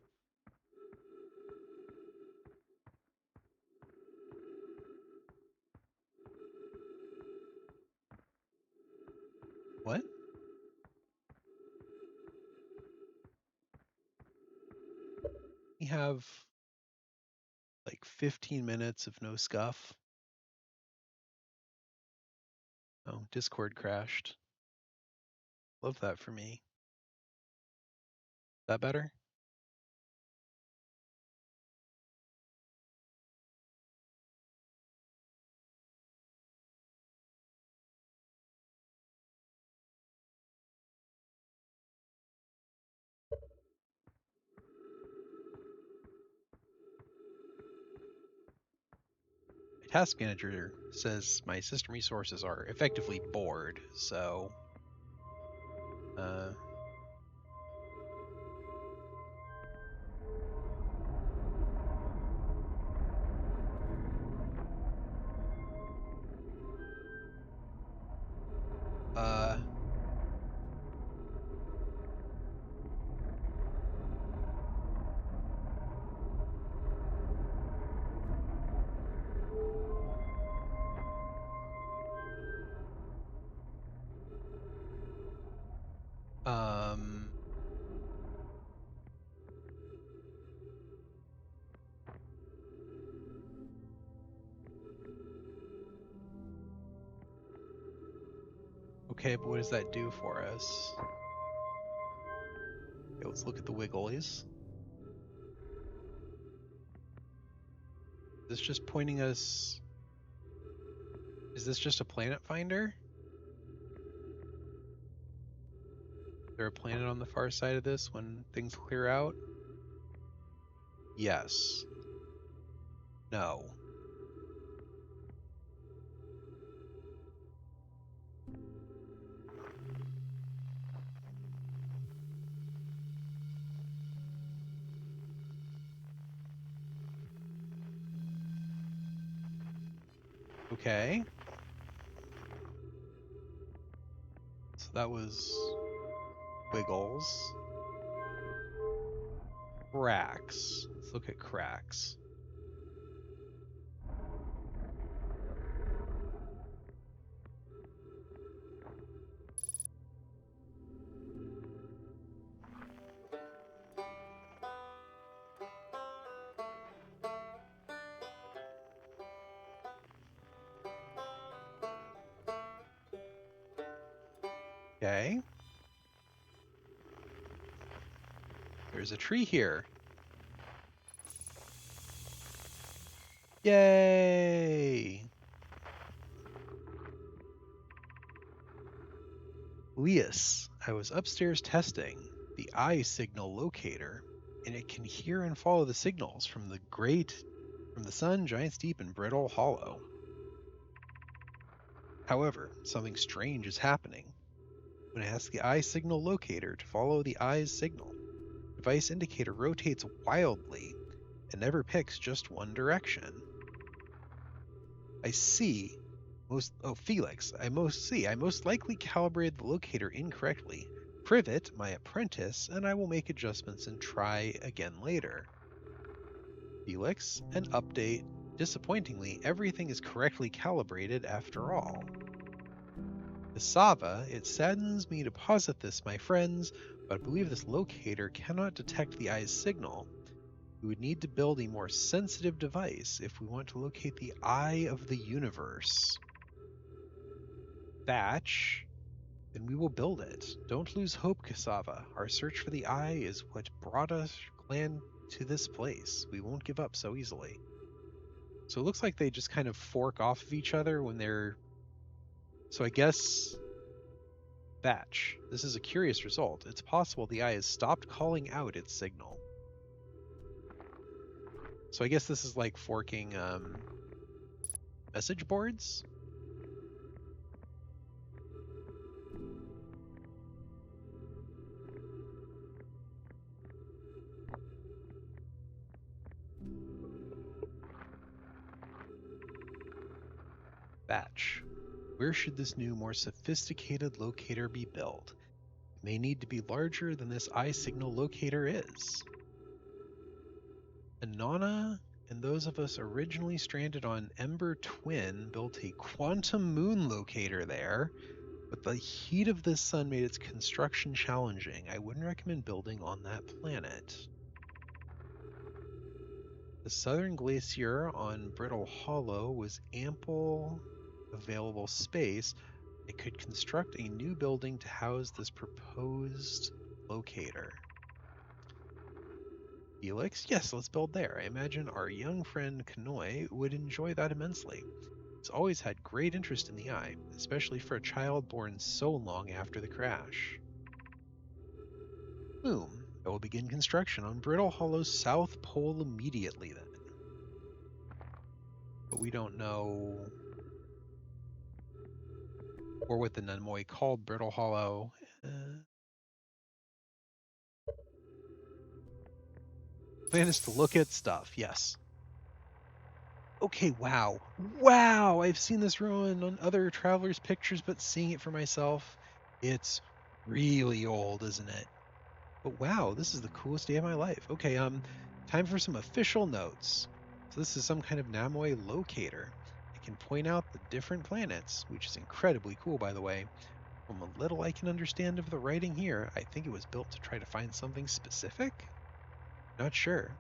What? We have like 15 minutes of no scuff. Oh, Discord crashed. Love that for me. Is that better? task manager says my system resources are effectively bored, so um okay, but what does that do for us? Okay, let's look at the wigglies. Is this just pointing us? Is this just a planet finder? Is there a planet on the far side of this when things clear out? Yes. No. Okay. So that was wiggles. Cracks. Let's look at cracks. Okay. There's a tree here. Yay! Leas, I was upstairs testing the eye signal locator, and it can hear and follow the signals from the sun, Giant's Deep, and Brittle Hollow. However, something strange is happening. When I ask the eye signal locator to follow the eye's signal, the device indicator rotates wildly and never picks just one direction. I see. Felix, I most likely calibrated the locator incorrectly. Privet, my apprentice, and I will make adjustments and try again later. Felix, an update. Disappointingly, everything is correctly calibrated after all. Cassava, it saddens me to posit this, my friends, but I believe this locator cannot detect the eye's signal. We would need to build a more sensitive device if we want to locate the eye of the universe. Thatch, then we will build it. Don't lose hope, Cassava. Our search for the eye is what brought us clan to this place. We won't give up so easily. So it looks like they just kind of fork off of each other when they're... So I guess... Thatch. This is a curious result. It's possible the eye has stopped calling out its signal. So I guess this is like forking message boards? Batch. Where should this new, more sophisticated locator be built? It may need to be larger than this eye signal locator is. Anana and those of us originally stranded on Ember Twin built a quantum moon locator there, but the heat of the sun made its construction challenging. I wouldn't recommend building on that planet. The southern glacier on Brittle Hollow was ample available space. I could construct a new building to house this proposed locator. Felix, yes, let's build there. I imagine our young friend Kanoi would enjoy that immensely. He's always had great interest in the eye, especially for a child born so long after the crash. Boom. I will begin construction on Brittle Hollow's south pole immediately then. but we don't know, or what the Nemoi called Brittle Hollow. Plan is to look at stuff, yes. Okay, wow. Wow, I've seen this ruin on other travelers' pictures, but seeing it for myself, it's really old, isn't it? But wow, this is the coolest day of my life. Okay, time for some official notes. So this is some kind of Namoi locator. It can point out the different planets, which is incredibly cool, by the way. From a little I can understand of the writing here, I think it was built to try to find something specific? Not sure.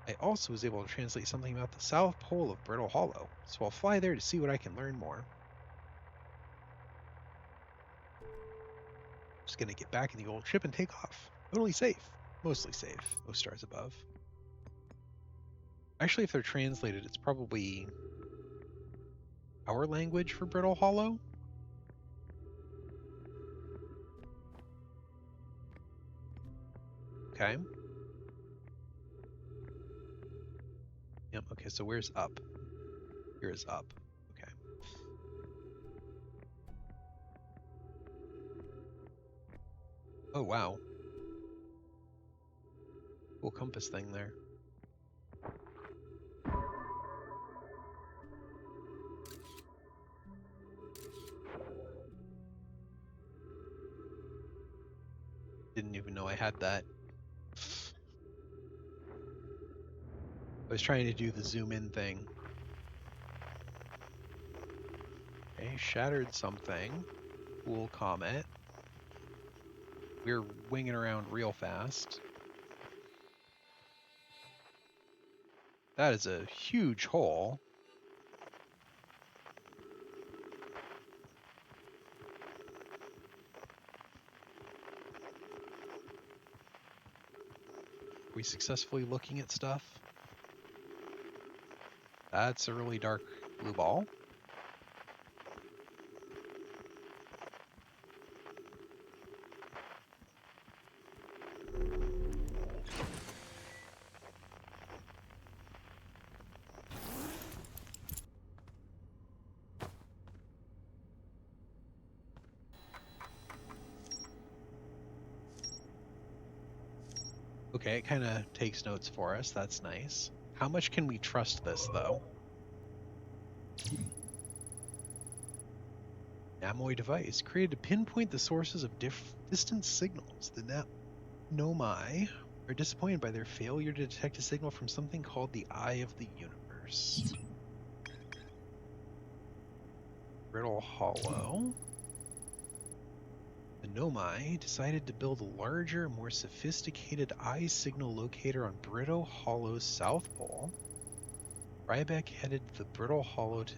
I also was able to translate something about the South Pole of Brittle Hollow, so I'll fly there to see what I can learn more. Just gonna get back in the old ship and take off. Totally safe. Mostly safe. No stars above. Actually, if they're translated, it's probably our language for Brittle Hollow. Okay. Yep, okay, so where's up? Here is up. Okay. Oh, wow. Cool compass thing there. Didn't even know I had that. I was trying to do the zoom in thing. Okay, shattered something. Cool comet. We're winging around real fast. That is a huge hole. Are we successfully looking at stuff? That's a really dark blue ball. Okay, it kind of takes notes for us. That's nice. How much can we trust this, though? Namoi device created to pinpoint the sources of distant signals. The Nomai are disappointed by their failure to detect a signal from something called the Eye of the Universe. Brittle Hollow. The Nomai decided to build a larger, more sophisticated eye signal locator on Brittle Hollow's south pole. Ryback headed to the Brittle Hollow to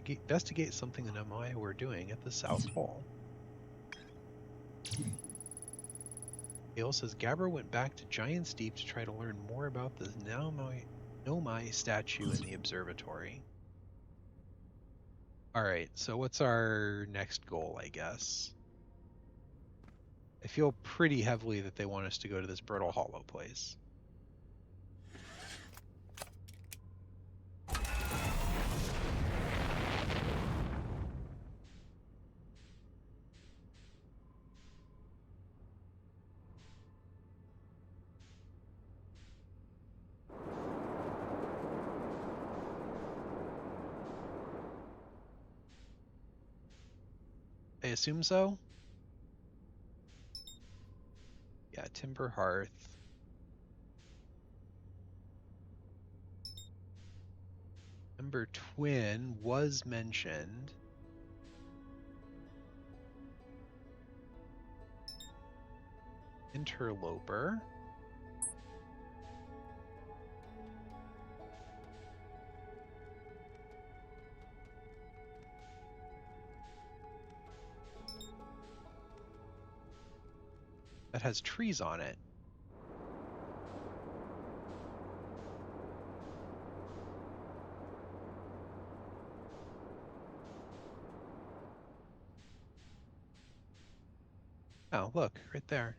investigate something the Nomai were doing at the South Pole. Hale says Gabra went back to Giant's Deep to try to learn more about the Nomai statue in the observatory. Alright, so what's our next goal, I guess? I feel pretty heavily that they want us to go to this Brittle Hollow place. I assume so? Yeah, Timber Hearth. Number Twin was mentioned. Interloper. That has trees on it. Oh, look, right there.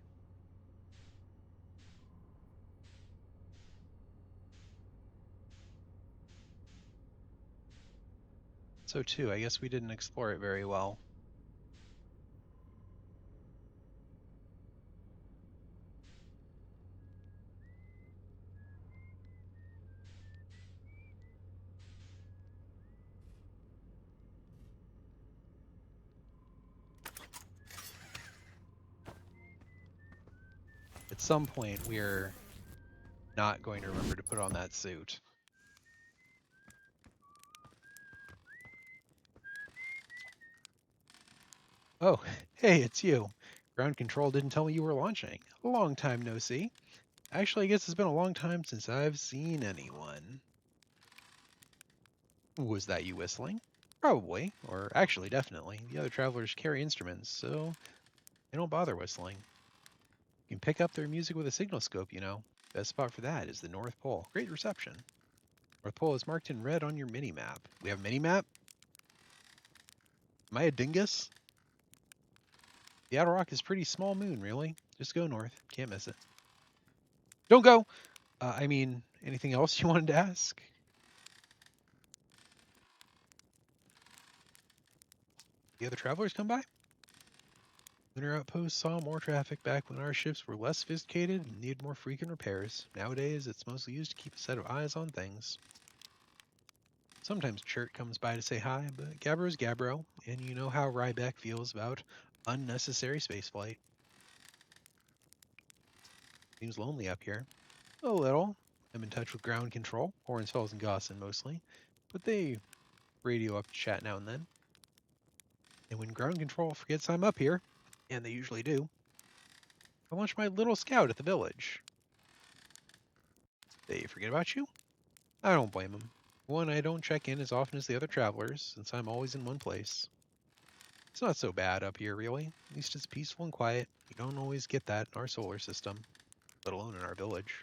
so too. I guess we didn't explore it very well. At some point, we're not going to remember to put on that suit. Oh, hey, it's you. Ground control didn't tell me you were launching. A long time no see. Actually, I guess it's been a long time since I've seen anyone. Was that you whistling? Probably, or actually, definitely. The other travelers carry instruments, so they don't bother whistling. You can pick up their music with a signal scope, you know. Best spot for that is the North Pole. Great reception. North Pole is marked in red on your mini-map. We have a mini-map? Am I a dingus? The Outer Rock is pretty small moon, really. Just go north. Can't miss it. Don't go! I mean, anything else you wanted to ask? The other travelers come by? Lunar Outpost saw more traffic back when our ships were less sophisticated and needed more frequent repairs. Nowadays, it's mostly used to keep a set of eyes on things. Sometimes Chert comes by to say hi, but Gabbro's Gabbro, and you know how Ryback feels about unnecessary spaceflight. Seems lonely up here. A little. I'm in touch with ground control, Hornsfells and Gosson mostly, but they radio up to chat now and then. And when ground control forgets I'm up here, and they usually do, I launch my little scout at the village. They forget about you? I don't blame them. One, I don't check in as often as the other travelers, since I'm always in one place. It's not so bad up here, really. At least it's peaceful and quiet. You don't always get that in our solar system, let alone in our village.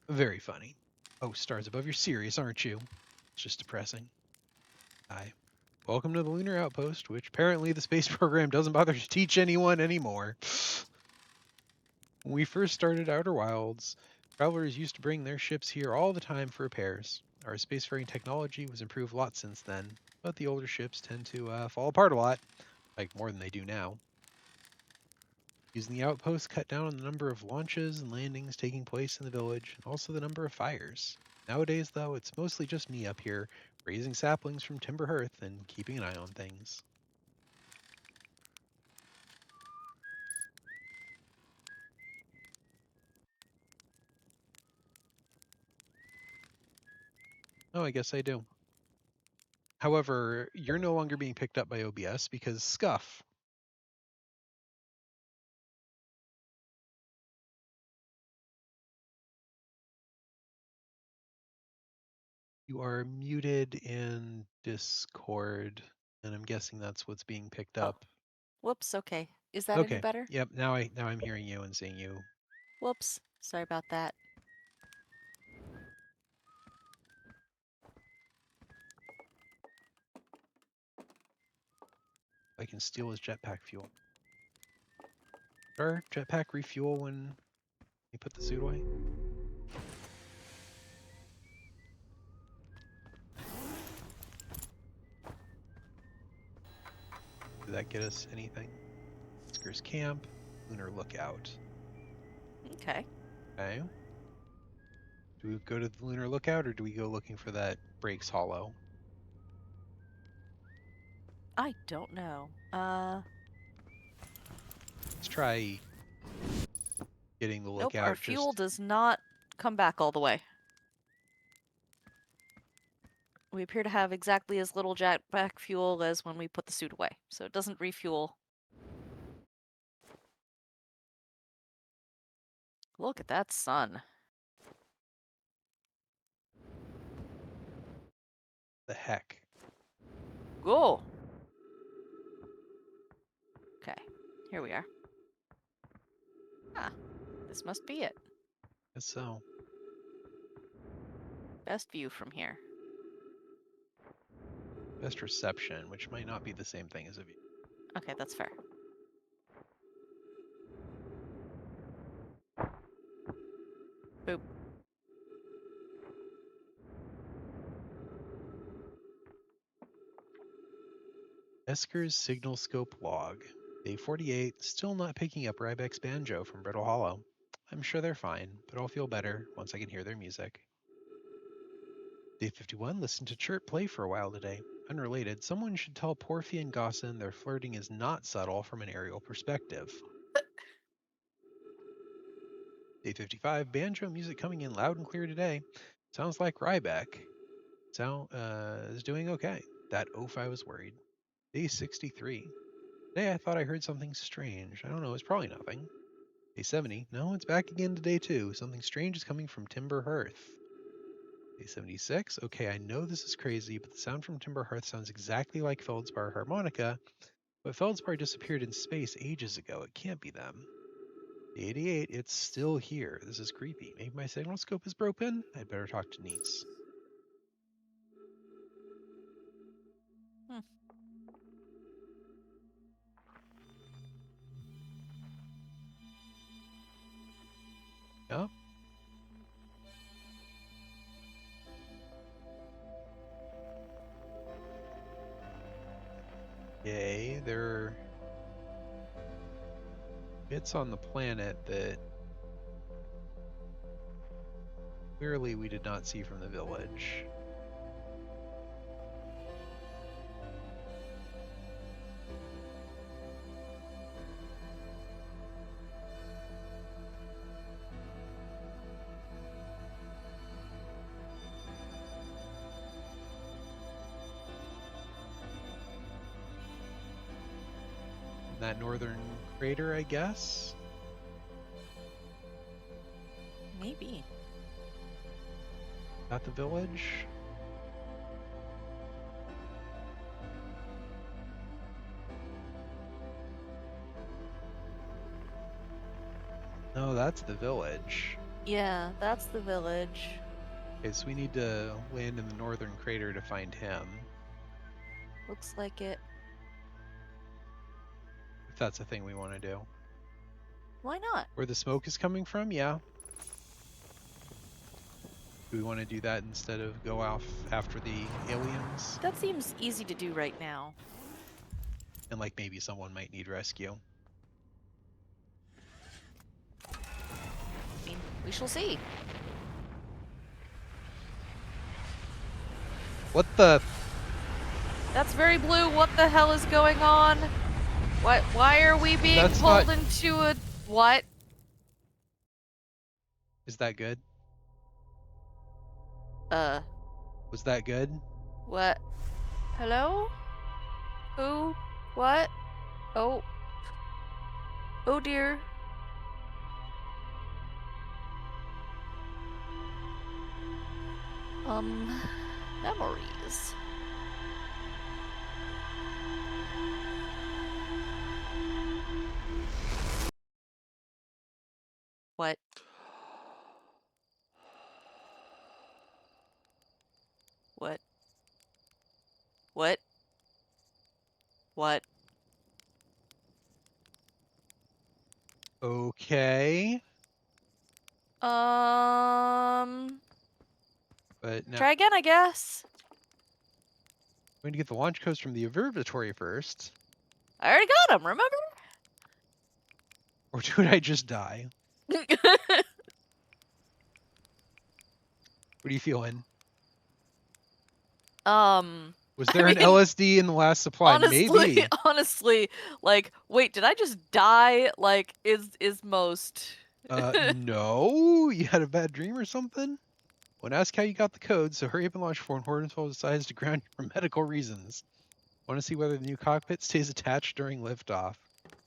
Very funny. Oh, stars above, you're serious, aren't you? It's just depressing. Hi. Welcome to the Lunar Outpost, which apparently the space program doesn't bother to teach anyone anymore. When we first started Outer Wilds, travelers used to bring their ships here all the time for repairs. Our spacefaring technology was improved a lot since then, but the older ships tend to fall apart a lot, like more than they do now. Using the outpost cut down on the number of launches and landings taking place in the village, and also the number of fires. Nowadays, though, it's mostly just me up here, raising saplings from Timber Hearth and keeping an eye on things. Oh, I guess I do. However, you're no longer being picked up by OBS because Scuff. You are muted in Discord, and I'm guessing that's what's being picked Oh, up. whoops. Okay. Is that any Okay. better? Yep. Now I'm hearing you and seeing you. Whoops. Sorry about that. I can steal his jetpack fuel. Sure, jetpack refuel when you put the suit away. Did that get us anything? Skir's Camp, Lunar Lookout. Okay. Okay. Do we go to the Lunar Lookout or do we go looking for that Breaks Hollow? I don't know. Let's try getting the Nope. Our lookout fuel just. does not come back all the way. We appear to have exactly as little jetpack fuel as when we put the suit away, so it doesn't refuel. Look at that sun. The heck? Go! Okay, here we are. Ah, this must be it. Guess so. Best view from here. Best reception, which might not be the same thing as a view. Okay, that's fair. Boop. Esker's signal scope log. Day 48, still not picking up Rybeck's banjo from Brittle Hollow. I'm sure they're fine, but I'll feel better once I can hear their music. Day 51, listen to Chirp play for a while today. Unrelated, someone should tell Porphy and Gossin their flirting is not subtle from an aerial perspective. Day 55, banjo music coming in loud and clear today. Sounds like Rybeck. Is doing okay. That oaf I was worried. Day 63. Today I thought I heard something strange. I don't know, it's probably nothing. Day 70. No, it's back again today too. Something strange is coming from Timber Hearth. Day 76. Okay, I know this is crazy, but the sound from Timber Hearth sounds exactly like Feldspar harmonica, but Feldspar disappeared in space ages ago. It can't be them. Day 88. It's still here. This is creepy. Maybe my signal scope is broken? I'd better talk to Niece. Yep. Yay, there are bits on the planet that clearly we did not see from the village. In that northern crater, I guess? Maybe. At the village? No, that's the village. Yeah, that's the village. Okay, so we need to land in the northern crater to find him. Looks like it. If that's a thing we want to do. Why not? Where the smoke is coming from? Yeah. Do we want to do that instead of go off after the aliens? That seems easy to do right now. And like maybe someone might need rescue. I mean, we shall see. What the? That's very blue. What the hell is going on? Why are we being That's pulled not... into a what? Is that good? Was that good? What? Hello? Who? What? Oh. Oh dear. Memories. What? What? What? What? Okay. But now Try again, I guess. I'm going to get the launch codes from the observatory first. I already got them, remember? Or did I just die? What are you feeling? Was there I an mean, LSD in the last supply? Maybe. honestly, like, wait, did I just die? Like, is most... No. You had a bad dream or something? Won't ask how you got the code, so hurry up and launch before Hornswell decides to ground you for medical reasons. Want to see whether the new cockpit stays attached during liftoff.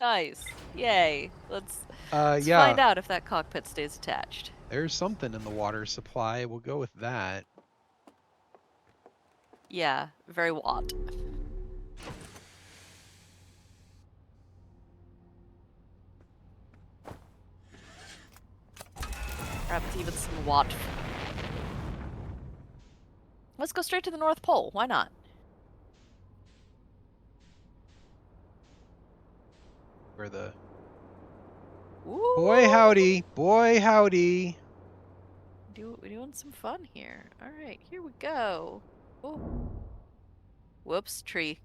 Nice. Yay. Let's yeah. find out if that cockpit stays attached. There's something in the water supply. We'll go with that. Yeah, very Watt. Perhaps even some Watt. Let's go straight to the North Pole. Why not? Where the... Ooh. Boy howdy. Boy howdy. We're doing some fun here. Alright, here we go. Oh. Whoops, tree.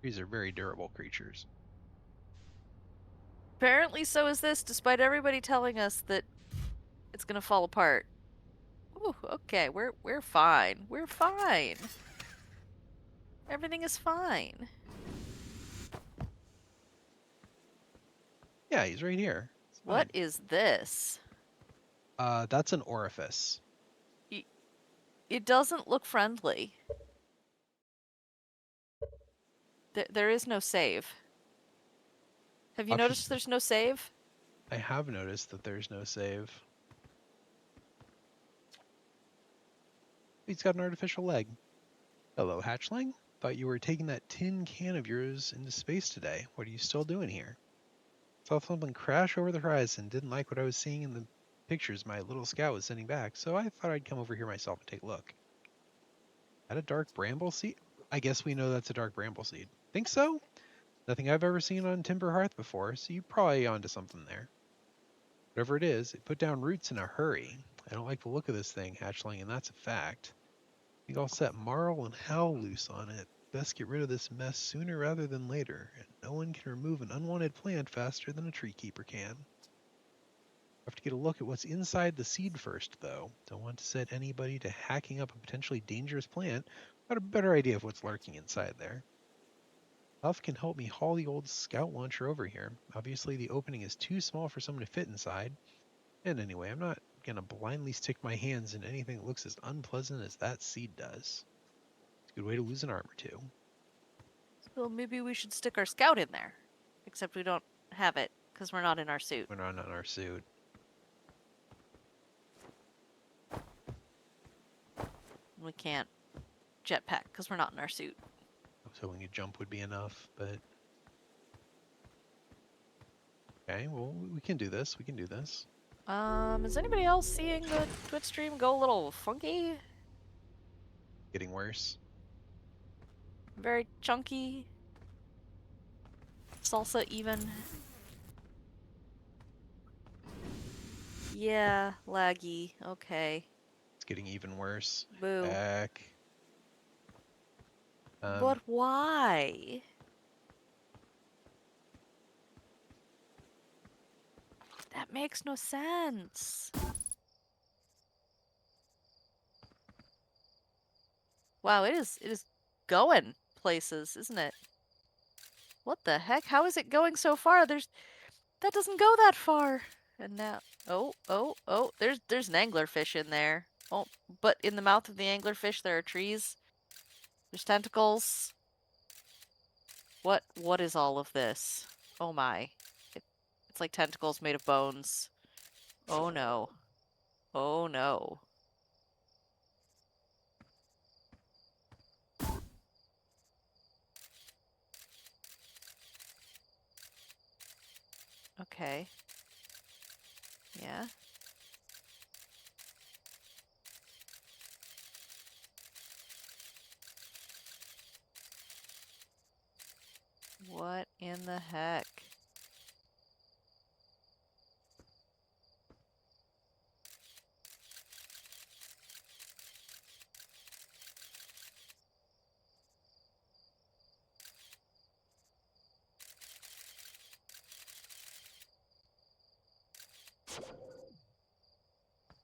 These are very durable creatures. Apparently, so is this, despite everybody telling us that it's gonna fall apart. Ooh, okay, we're fine. We're fine. Everything is fine. Yeah, he's right here. It's What fine. is this? That's an orifice. It doesn't look friendly. There is no save. Have you Option. noticed there's no save? I have noticed that there's no save. He's got an artificial leg. Hello, hatchling. Thought you were taking that tin can of yours into space today. What are you still doing here? Saw something crash over the horizon. Didn't like what I was seeing in the pictures my little scout was sending back, so I thought I'd come over here myself and take a look. That a dark bramble seed? I guess we know that's a dark bramble seed. Think so? Nothing I've ever seen on Timber Hearth before, so you probably onto something there. Whatever it is, it put down roots in a hurry. I don't like the look of this thing, hatchling, and that's a fact. I think I'll set Marl and Hal loose on it. Best get rid of this mess sooner rather than later, and no one can remove an unwanted plant faster than a tree keeper can. Have to get a look at what's inside the seed first, though. Don't want to set anybody to hacking up a potentially dangerous plant without a better idea of what's lurking inside there. Huff can help me haul the old scout launcher over here. Obviously, the opening is too small for someone to fit inside. And anyway, I'm not gonna blindly stick my hands in anything that looks as unpleasant as that seed does. It's a good way to lose an arm or two. Well, maybe we should stick our scout in there. Except we don't have it, because we're not in our suit. We're not on our suit. We can't jetpack, because we're not in our suit. I was hoping a jump would be enough, but okay, well, we can do this. We can do this. Is anybody else seeing the Twitch stream go a little funky? Getting worse. Very chunky? Salsa even? Yeah, laggy. Okay. It's getting even worse. Boo. Back. But why? That makes no sense. Wow, it is going places, isn't it? What the heck? How is it going so far? That doesn't go that far. And now, oh, there's an anglerfish in there. Oh, but in the mouth of the anglerfish there are trees. There's tentacles. What is all of this? Oh my. It's like tentacles made of bones. Oh no. Oh no. Okay. Yeah. What in the heck?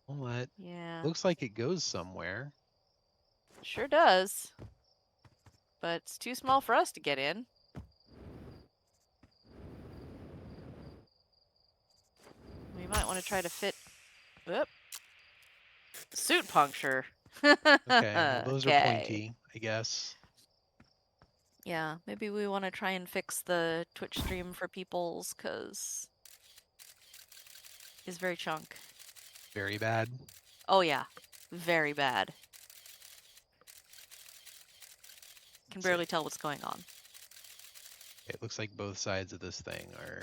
Well, that Yeah. looks like it goes somewhere. Sure does. But it's too small for us to get in. We might want to try to fit. Whoop. Suit puncture. Okay, well, those are Okay. pointy, I guess. Yeah, maybe we want to try and fix the Twitch stream for people's, because it's very chunk. Very bad. Oh yeah, very bad. Can Let's see. barely tell what's going on. It looks like both sides of this thing are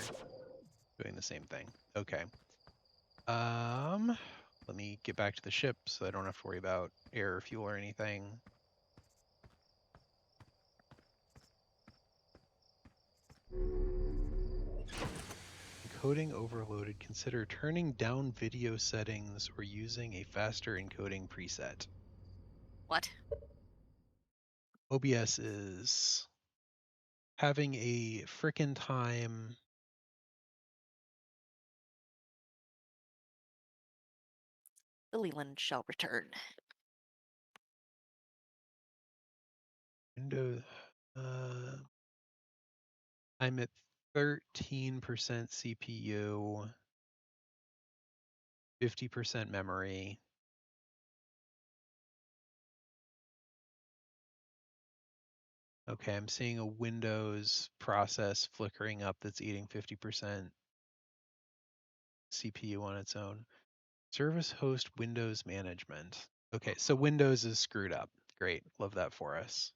doing the same thing. Okay. Let me get back to the ship so I don't have to worry about air or fuel or anything. Encoding overloaded. Consider turning down video settings or using a faster encoding preset. What? OBS is having a frickin' time. The Leland shall return. Windows. I'm at 13% CPU, 50% memory. Okay, I'm seeing a Windows process flickering up that's eating 50% CPU on its own. Service host Windows management. Okay, so Windows is screwed up. Great, love that for us.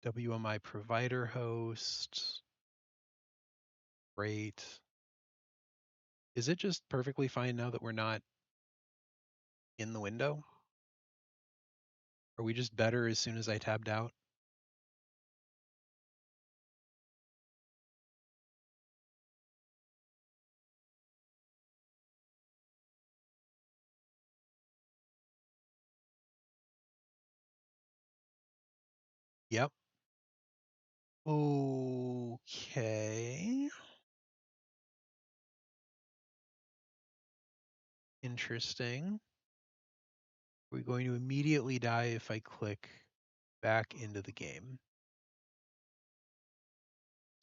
WMI provider host. Great. Is it just perfectly fine now that we're not in the window? Are we just better as soon as I tabbed out? Yep. Okay. Interesting. We're going to immediately die if I click back into the game.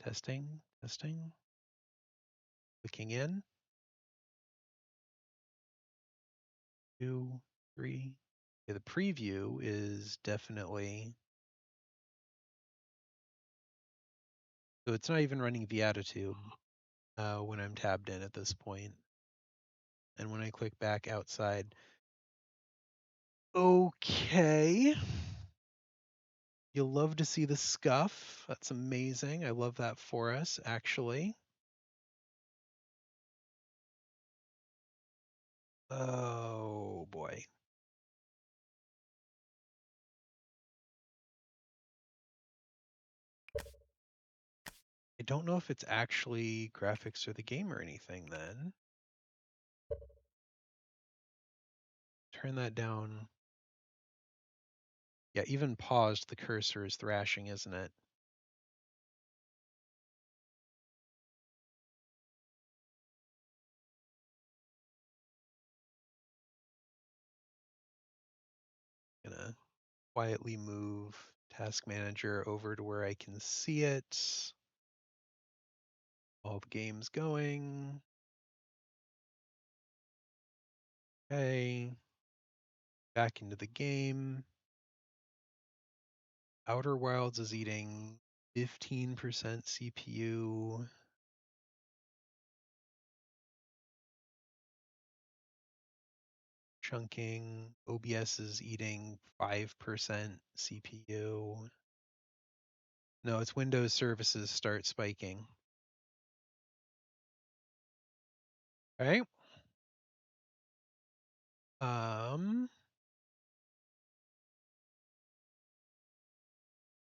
Testing, testing. Clicking in. 2, 3. Okay, the preview is definitely. So it's not even running the attitude when I'm tabbed in at this point. And when I click back outside. Okay. You'll love to see the scuff. That's amazing. I love that for us, actually. Oh boy. I don't know if it's actually graphics or the game or anything then. Turn that down. Yeah, even paused, the cursor is thrashing, isn't it? Gonna quietly move task manager over to where I can see it. All the game's going. Okay. Back into the game. Outer Wilds is eating 15% CPU. Chunking. OBS is eating 5% CPU. No, it's Windows services start spiking. All right.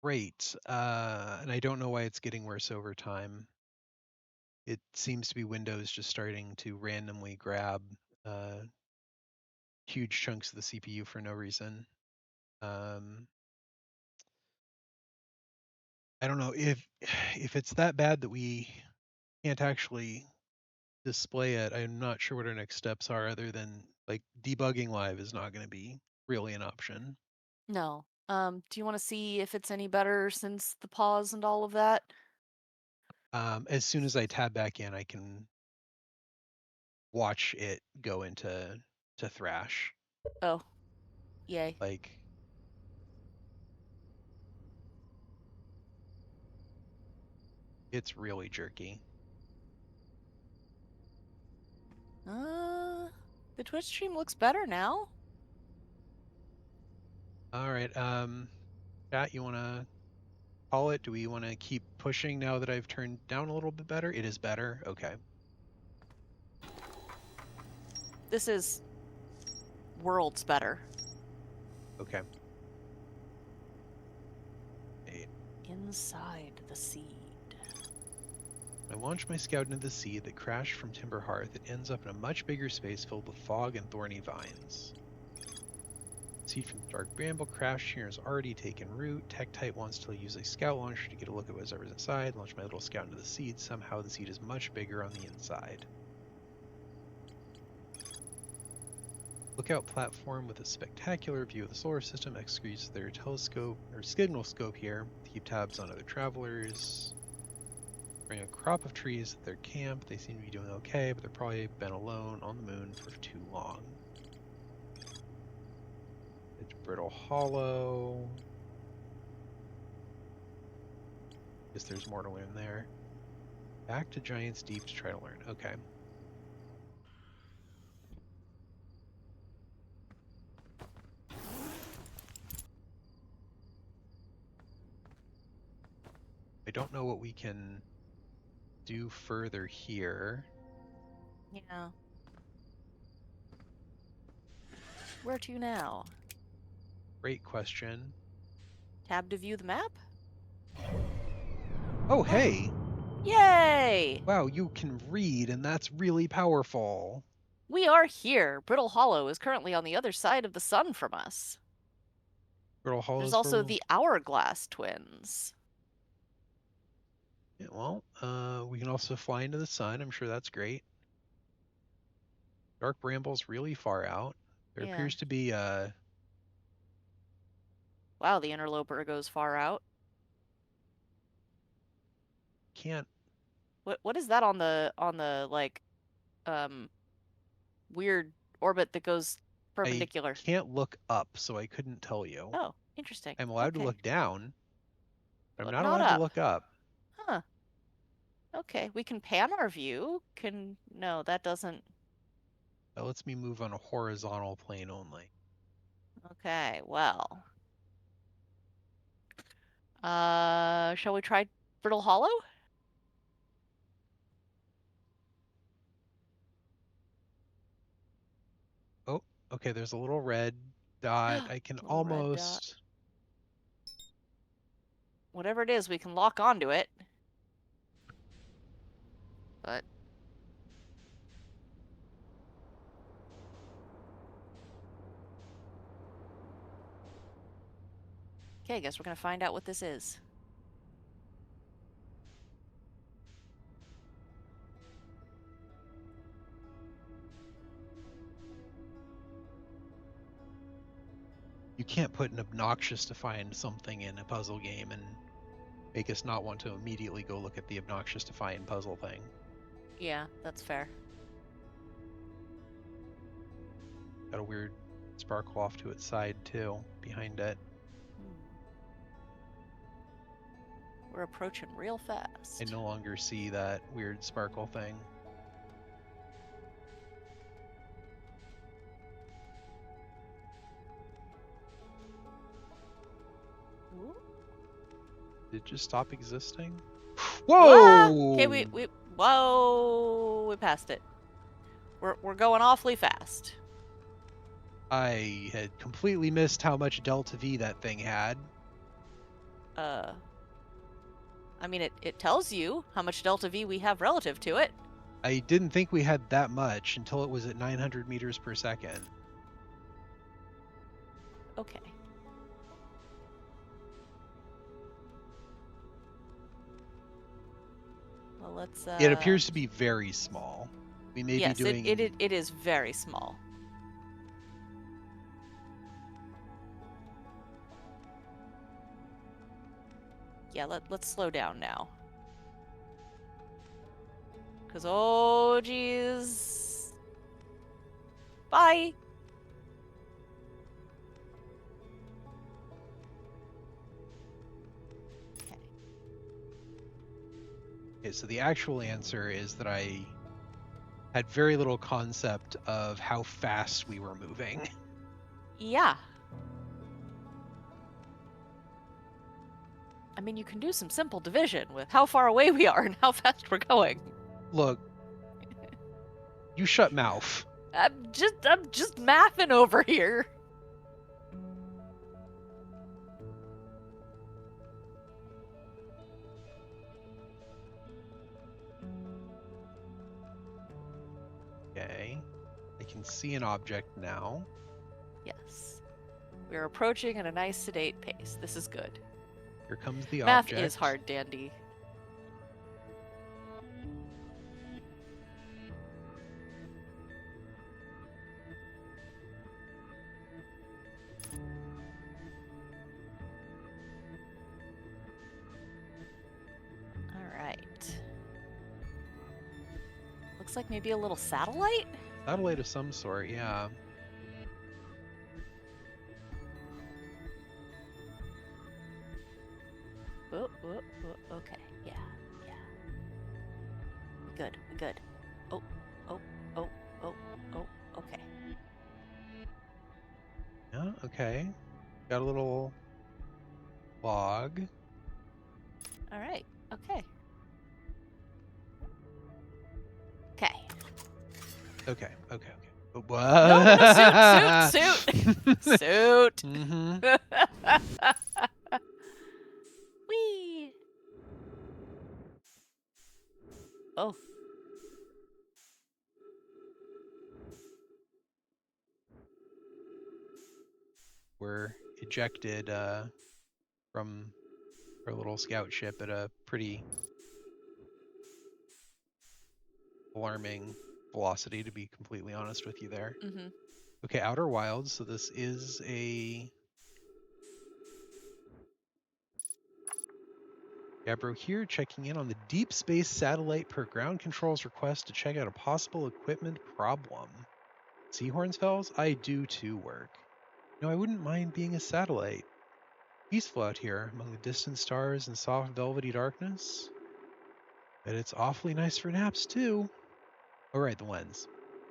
Great. And I don't know why it's getting worse over time. It seems to be Windows just starting to randomly grab huge chunks of the CPU for no reason. I don't know if it's that bad that we can't actually display it. I'm not sure what our next steps are other than like debugging live is not going to be really an option. No. Do you want to see if it's any better since the pause and all of that? As soon as I tab back in, I can watch it go into thrash. Oh, yay. Like it's really jerky. The Twitch stream looks better now. All right. Chat, you want to call it? Do we want to keep pushing now that I've turned down a little bit better? It is better. Okay. This is worlds better. Okay. 8. Inside the seed. When I launch my scout into the seed that crashed from Timber Hearth, it ends up in a much bigger space filled with fog and thorny vines. Seed from the Dark Bramble crash here has already taken root. Tektite wants to use a scout launcher to get a look at whatever's inside. Launch my little scout into the seed. Somehow the seed is much bigger on the inside. Lookout platform with a spectacular view of the solar system executes their telescope or signal scope here to keep tabs on other travelers. Bring a crop of trees at their camp. They seem to be doing okay, but they've probably been alone on the moon for too long. It's Brittle Hollow. Guess there's more to learn there. Back to Giant's Deep to try to learn. Okay. I don't know what we can do further here. Yeah. Where to now? Great question. Tab to view the map? Oh, hey! Yay! Wow, you can read, and that's really powerful. We are here. Brittle Hollow is currently on the other side of the sun from us. Brittle There's Hollow's also for... the Hourglass twins. Yeah, well, we can also fly into the sun. I'm sure that's great. Dark Bramble's really far out. There Yeah. appears to be Wow, the interloper goes far out. can't What is that on the like weird orbit that goes I perpendicular? can't look up, so I couldn't tell you. Oh, interesting. I'm allowed to Okay. look down, but I'm But not not allowed to up. look up. Huh. Okay, we can pan our view. No, that doesn't. That lets me move on a horizontal plane only. Okay, well. Shall we try Brittle Hollow? Oh, okay, there's a little red dot. I can Little red dot. almost... Whatever it is, we can lock onto it. But okay, I guess we're gonna find out what this is. You can't put an obnoxious to find something in a puzzle game and make us not want to immediately go look at the obnoxious to find puzzle thing. Yeah, that's fair. Got a weird sparkle off to its side too, behind it. We're approaching real fast. I no longer see that weird sparkle thing. Ooh. Did it just stop existing? Ah! Whoa! Okay, we passed it. We're going awfully fast. I had completely missed how much delta V that thing had. I mean, it tells you how much delta V we have relative to it. I didn't think we had that much until it was at 900 meters per second. Okay. Well, let's. It appears to be very small. We may yes, be doing. it is very small. Yeah, let's slow down now. Cause oh geez. Bye. Okay, so the actual answer is that I had very little concept of how fast we were moving. Yeah. I mean, you can do some simple division with how far away we are and how fast we're going. Look, you shut mouth. I'm just mathing over here. Okay, I can see an object now. Yes. We're approaching at a nice sedate pace. This is good. Here comes the Math object. is hard, Dandy. Alright. Looks like maybe a little satellite? Satellite of some sort, yeah. Okay. Yeah. Good. Oh. Okay. Yeah, okay. Got a little log. Alright. Okay. Oh, no, suit. Mm-hmm. Whee! Oh. We're ejected from our little scout ship at a pretty alarming velocity, to be completely honest with you there. Mm-hmm. Okay, Outer Wilds. So this is a Gabbro here, checking in on the Deep Space Satellite per ground control's request to check out a possible equipment problem. Seahornsfells? I do too work. No, I wouldn't mind being a satellite. Peaceful out here among the distant stars and soft velvety darkness. But it's awfully nice for naps too. Alright, the lens.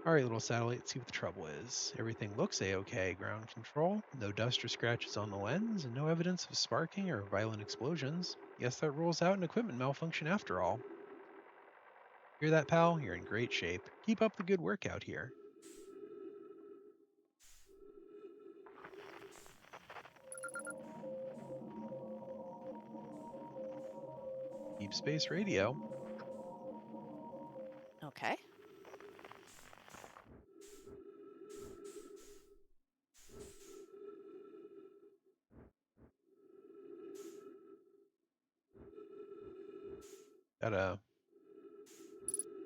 Alright, little satellite, let's see what the trouble is. Everything looks a-okay. Ground control. No dust or scratches on the lens, and no evidence of sparking or violent explosions. Guess that rules out an equipment malfunction after all. Hear that, pal? You're in great shape. Keep up the good work out here. Deep Space Radio. Okay. Got a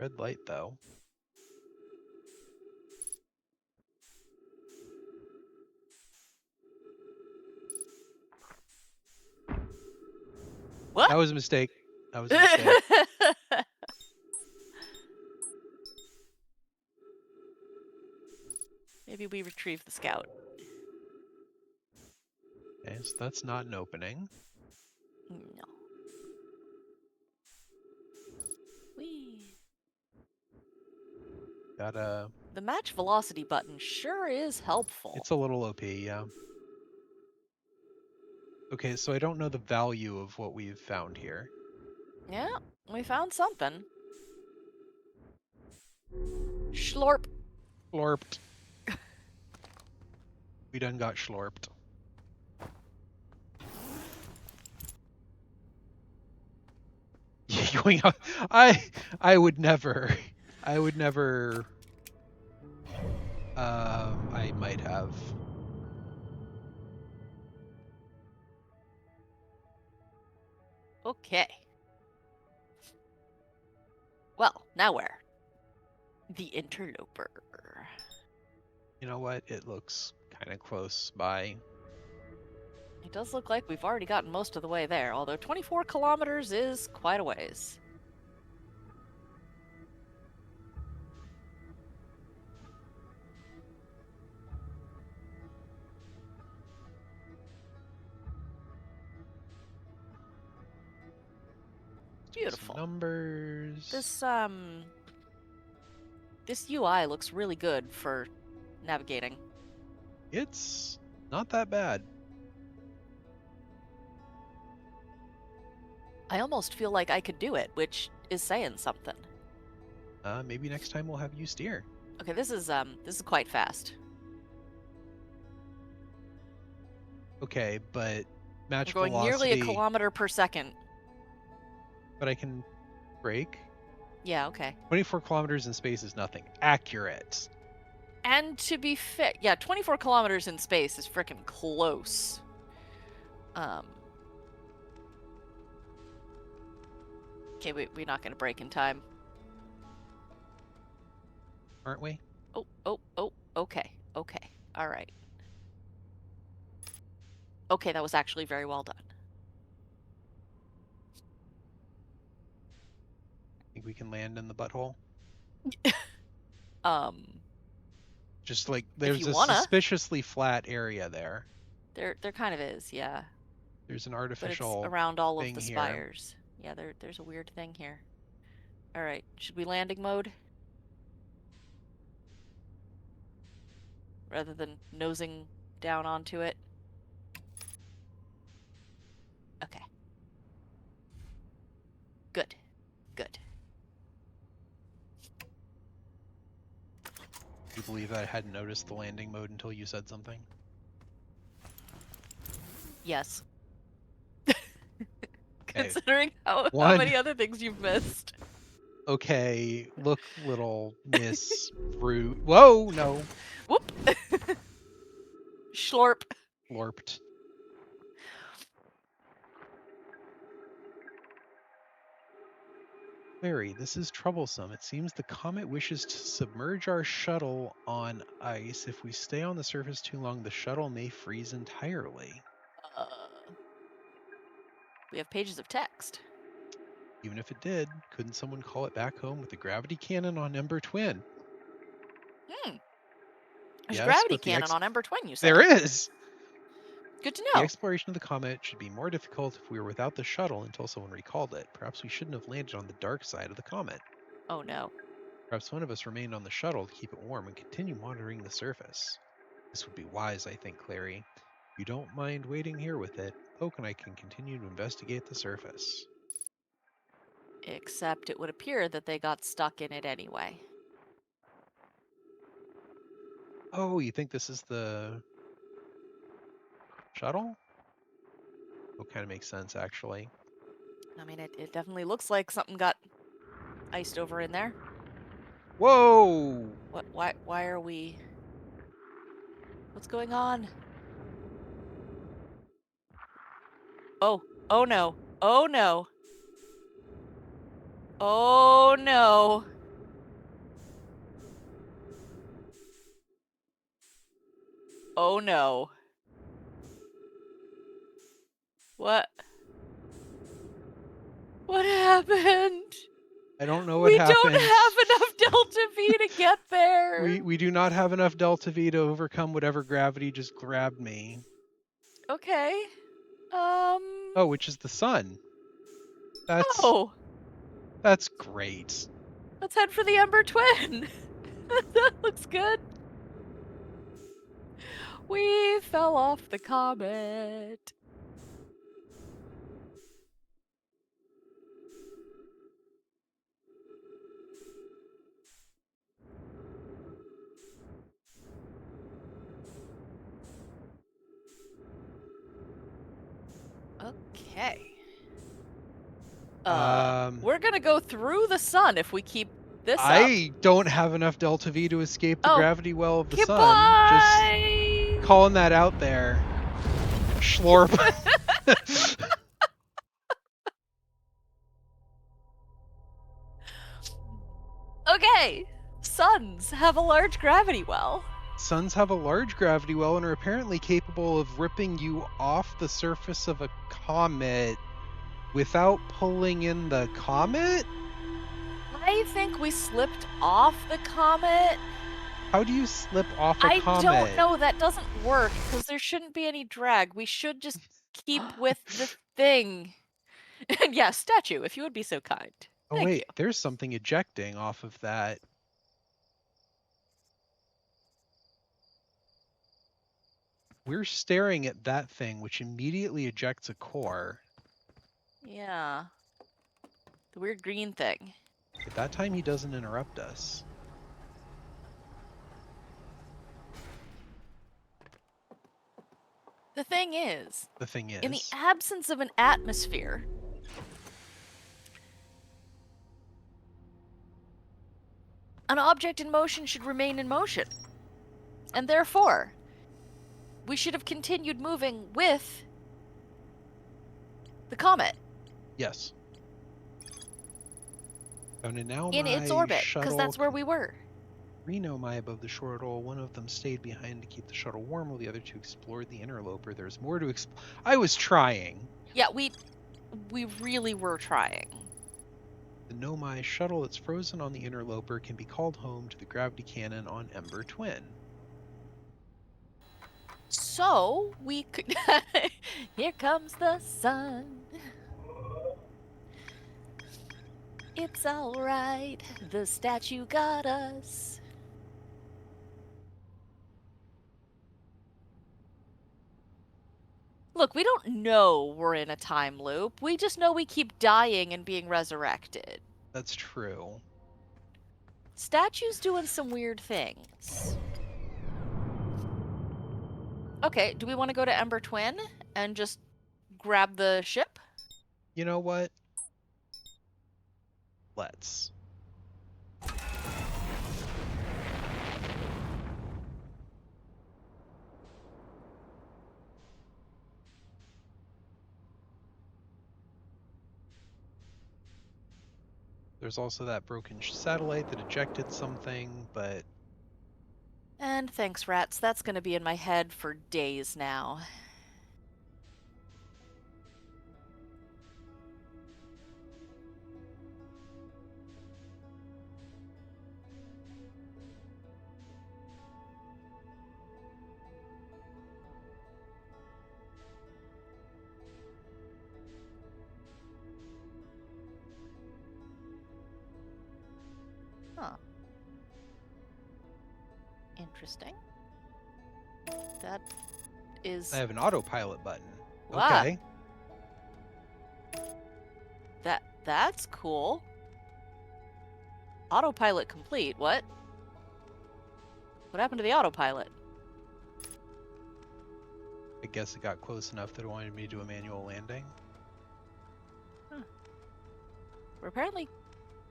red light, though. What? That was a mistake. That was a mistake. Maybe we retrieve the scout. Okay, so that's not an opening. No. Whee. Got a... The match velocity button sure is helpful. It's a little OP, yeah. Okay, so I don't know the value of what we've found here. Yeah, we found something. Schlorp. Schlorped. We done got schlorped. Going out. I would never. I might have. Okay. Well, now where? The interloper. You know what? It looks kind of close by. It does look like we've already gotten most of the way there, although 24 kilometers is quite a ways. Beautiful. Some numbers. This UI looks really good for navigating. It's not that bad. I almost feel like I could do it, which is saying something. Maybe next time we'll have you steer. Okay, this is quite fast. Okay, but match We're going velocity. nearly a kilometer per second. But I can brake. Yeah, okay. 24 kilometers in space is nothing. Accurate. And to be fair, yeah, 24 kilometers in space is frickin' close. Okay, we're not gonna break in time. Aren't we? Oh, okay, alright. Okay, that was actually very well done. Think we can land in the butthole? Just like, If there's you a wanna. suspiciously flat area there. There kind of is, yeah. There's an But it's artificial around all of thing the here. spires. Yeah, there's a weird thing here. Alright, should we landing mode? Rather than nosing down onto it? Okay. Good. Good. You believe I hadn't noticed the landing mode until you said something? Yes. Okay. Considering how One. many other things you've missed. Okay, look, little Miss Fruit. Whoa, no. Whoop! Schlorp. Lorped. Larry, this is troublesome. It seems the comet wishes to submerge our shuttle on ice. If we stay on the surface too long, the shuttle may freeze entirely. We have pages of text. Even if it did, couldn't someone call it back home with the gravity cannon on Ember Twin? There's a Yes, gravity but cannon on Ember Twin, you said. there is! Good to The know. exploration of the comet should be more difficult if we were without the shuttle until someone recalled it. Perhaps we shouldn't have landed on the dark side of the comet. Oh no. Perhaps one of us remained on the shuttle to keep it warm and continue monitoring the surface. This would be wise, I think, Clary. If you don't mind waiting here with it, Oak and I can continue to investigate the surface. Except it would appear that they got stuck in it anyway. Oh, you think this is the shuttle? Oh, kind of makes sense, actually. I mean, it definitely looks like something got iced over in there. Whoa! What? Why are we... What's going on? Oh no. Oh no. Oh no. Oh no. What? What happened? I don't know what We happened. don't have enough Delta V to get there. We do not have enough Delta V to overcome whatever gravity just grabbed me. Okay. Oh, which is the sun. That's great. Let's head for the Ember Twin. That looks good. We fell off the comet. Okay. We're gonna go through the sun if we keep this up. I don't have enough Delta V to escape the gravity well of the sun. Just calling that out there. Schlorp. Okay. Suns have a large gravity well. Suns have a large gravity well and are apparently capable of ripping you off the surface of a comet without pulling in the comet? I think we slipped off the comet. How do you slip off a comet? I don't know. That doesn't work because there shouldn't be any drag. We should just keep with the thing. And yeah, statue, if you would be so kind. Oh, Thank wait, you. there's something ejecting off of that. We're staring at that thing, which immediately ejects a core. Yeah. The weird green thing. At that time, he doesn't interrupt us. The thing is, in the is, absence of an atmosphere, an object in motion should remain in motion. And therefore, we should have continued moving with the comet. Yes. And now in its my orbit, because shuttle that's where we were. Renomai above the shuttle. One of them stayed behind to keep the shuttle warm, while the other two explored the interloper. There's more to explore. I was trying. Yeah, we really were trying. The Nomai shuttle that's frozen on the interloper can be called home to the gravity cannon on Ember Twin. So we could. Here comes the sun. It's alright. The statue got us. Look, we don't know we're in a time loop. We just know we keep dying and being resurrected. That's true. Statue's doing some weird things. Okay, do we want to go to Ember Twin and just grab the ship? You know what? Let's. There's also that broken satellite that ejected something, but... And thanks, rats. That's going to be in my head for days now. Huh. Interesting. That is... I have an autopilot button. Wow. Okay. That's cool. Autopilot complete. What? What happened to the autopilot? I guess it got close enough that it wanted me to do a manual landing. Huh. We're apparently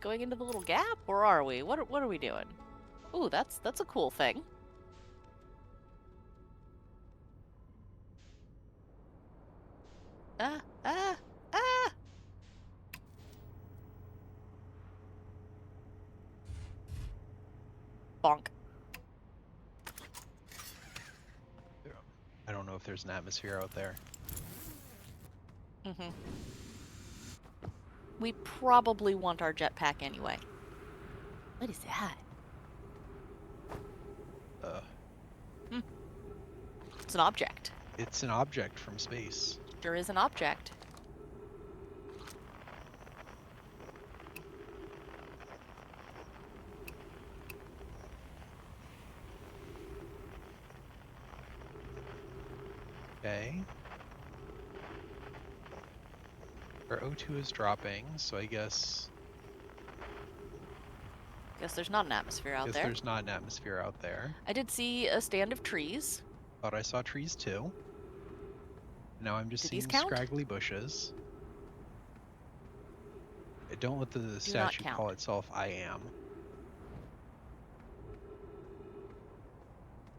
going into the little gap, or are we? What are we doing? Ooh, that's a cool thing. Ah, ah, ah! Bonk. I don't know if there's an atmosphere out there. Mm-hmm. We probably want our jetpack anyway. What is that? It's an object. It's an object from space. Sure is an object. Okay. Our O2 is dropping, so I guess Guess there's not an atmosphere out there. there's not an atmosphere out there. I did see a stand of trees. Thought I saw trees too. Now I'm just seeing scraggly bushes. Don't let the statue call itself I am.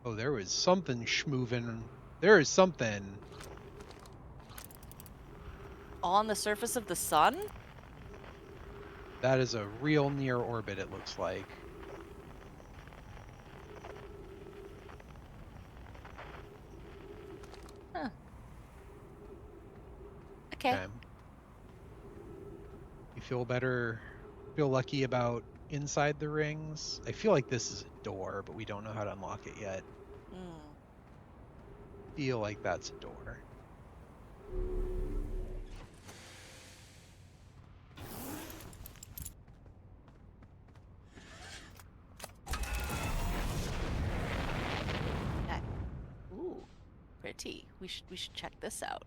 Oh, there was something schmoving. There is something. On the surface of the sun? That is a real near orbit, it looks like. Huh. Okay. You feel better, feel lucky about inside the rings? I feel like this is a door, but we don't know how to unlock it yet. Feel like that's a door. Okay. Ooh, pretty. We should check this out.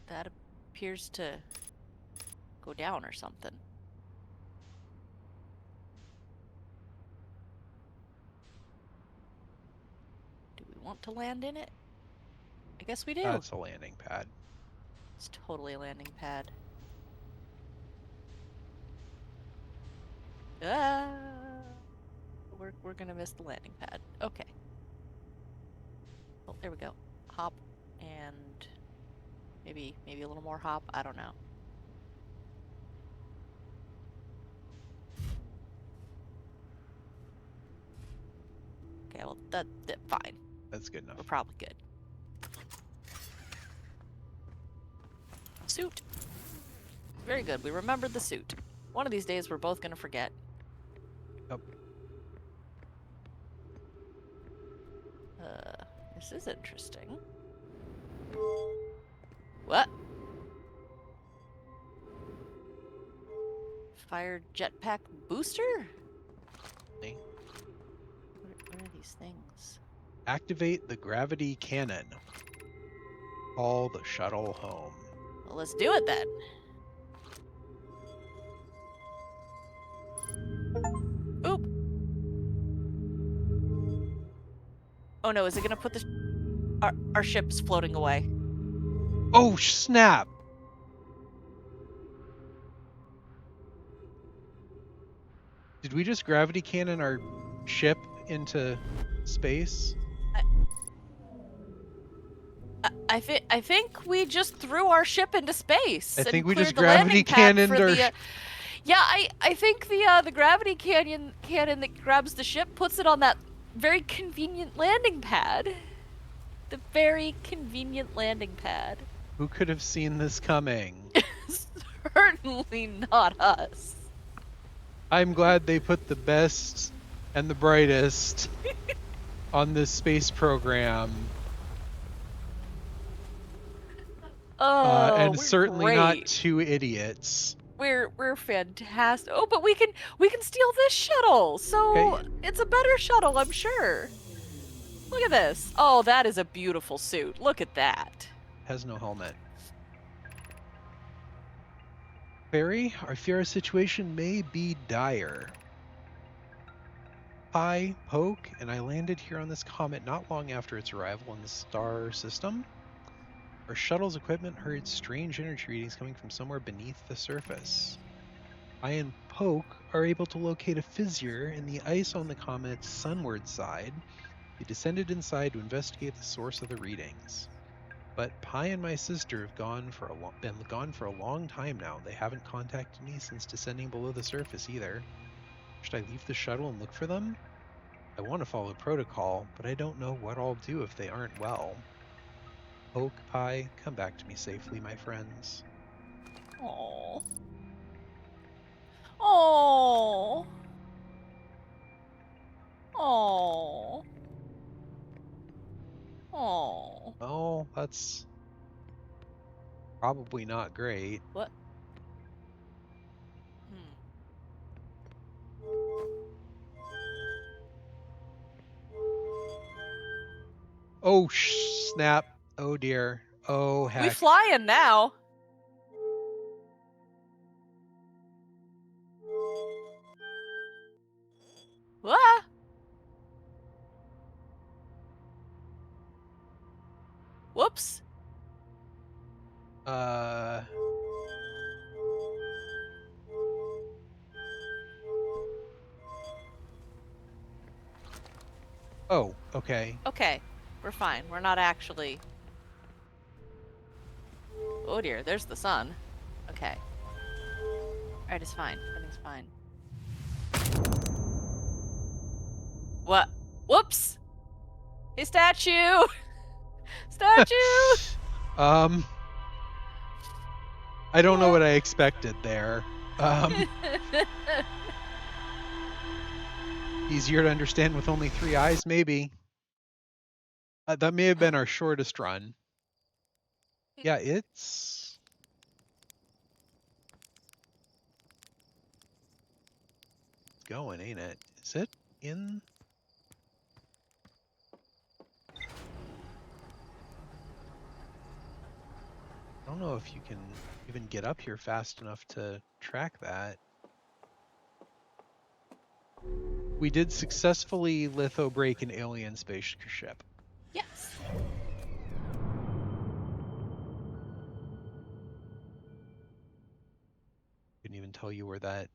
That appears to go down or something. Do we want to land in it? I guess we do. That's a landing pad. It's totally a landing pad. we're gonna miss the landing pad. Okay. Oh, there we go. Hop and maybe a little more hop. I don't know. Okay, well that fine. That's good enough. We're probably good. Suit. Very good. We remembered the suit. One of these days we're both gonna forget. Yep. This is interesting. What? Fire jetpack booster? Okay. What are these things? Activate the gravity cannon. Call the shuttle home. Well, let's do it then. Oop. Oh no, is it gonna put our ship's floating away? Oh, snap! Did we just gravity cannon our ship into space? I think we just threw our ship into space I and think we cleared just the landing gravity pad cannoned for our the. Yeah, I think the gravity cannon that grabs the ship puts it on that very convenient landing pad. The very convenient landing pad. Who could have seen this coming? Certainly not us. I'm glad they put the best and the brightest on this space program. Oh, and we're certainly great. not two idiots. We're fantastic. Oh, but we can steal this shuttle. So Okay. it's a better shuttle, I'm sure. Look at this. Oh, that is a beautiful suit. Look at that. Has no helmet. Barry, I fear our situation may be dire. I, Poke, and I landed here on this comet not long after its arrival in the star system. Our shuttle's equipment heard strange energy readings coming from somewhere beneath the surface. I and Poke are able to locate a fissure in the ice on the comet's sunward side. We descended inside to investigate the source of the readings. But Pi and my sister have been gone for a long time now. They haven't contacted me since descending below the surface either. Should I leave the shuttle and look for them? I want to follow protocol, but I don't know what I'll do if they aren't well. Poke, Pi, come back to me safely, my friends. Oh. Oh. Oh. Oh. Oh, that's probably not great. What? Hmm. Oh, snap. Oh, dear. Oh, We heck. flying now. What? Whoops. Uh... Oh, okay. Okay. We're fine. We're not actually. Oh dear, there's the sun. Okay. Alright, it's fine. Everything's fine. What? Whoops! Hey, statue! Statue! I don't know what I expected there. Easier to understand with only 3 eyes, maybe. That may have been our shortest run. Yeah, it's going, ain't it? Is it in? I don't know if you can even get up here fast enough to track that. We did successfully litho break an alien spaceship. Yes. Couldn't even tell you where that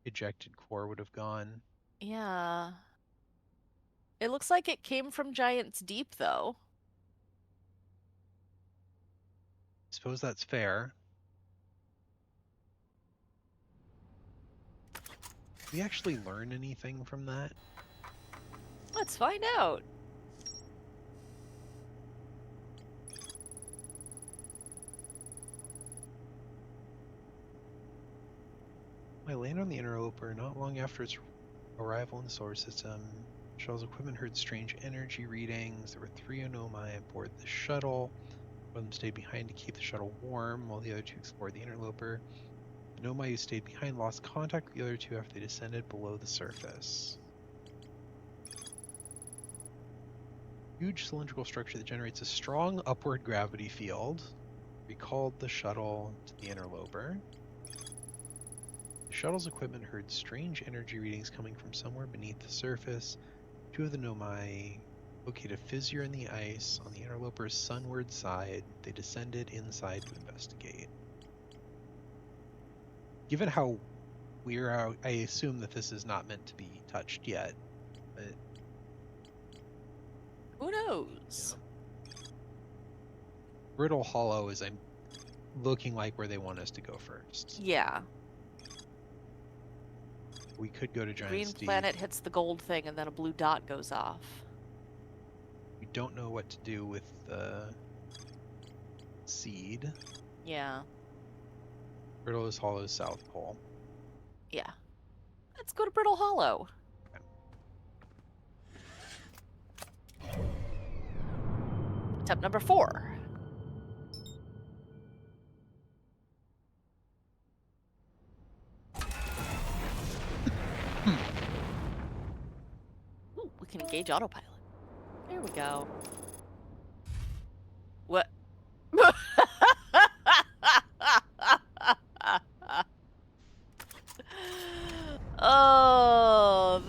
ejected core would have gone. Yeah. It looks like it came from Giant's Deep, though. Suppose that's fair. We actually learn anything from that? Let's find out. I land on the interloper not long after its arrival in the solar system. Shuttle's equipment heard strange energy readings. There were 3 Onomai aboard the shuttle. One of them stayed behind to keep the shuttle warm, while the other 2 explored the interloper. The Onomai who stayed behind lost contact with the other 2 after they descended below the surface. Huge cylindrical structure that generates a strong upward gravity field recalled the shuttle to the interloper. The shuttle's equipment heard strange energy readings coming from somewhere beneath the surface. 2 of the Nomai located a fissure in the ice on the interloper's sunward side. They descended inside to investigate. Given how we're out, I assume that this is not meant to be touched yet. But Who knows? yeah. Brittle Hollow is looking like where they want us to go first. Yeah. We could go to Giant's Green Deep. planet hits the gold thing, and then a blue dot goes off. We don't know what to do with the seed. Yeah. Brittle is Hollow's South Pole. Yeah. Let's go to Brittle Hollow. Okay. Step number 4. Ooh, we can engage autopilot. There we go. What? Oh,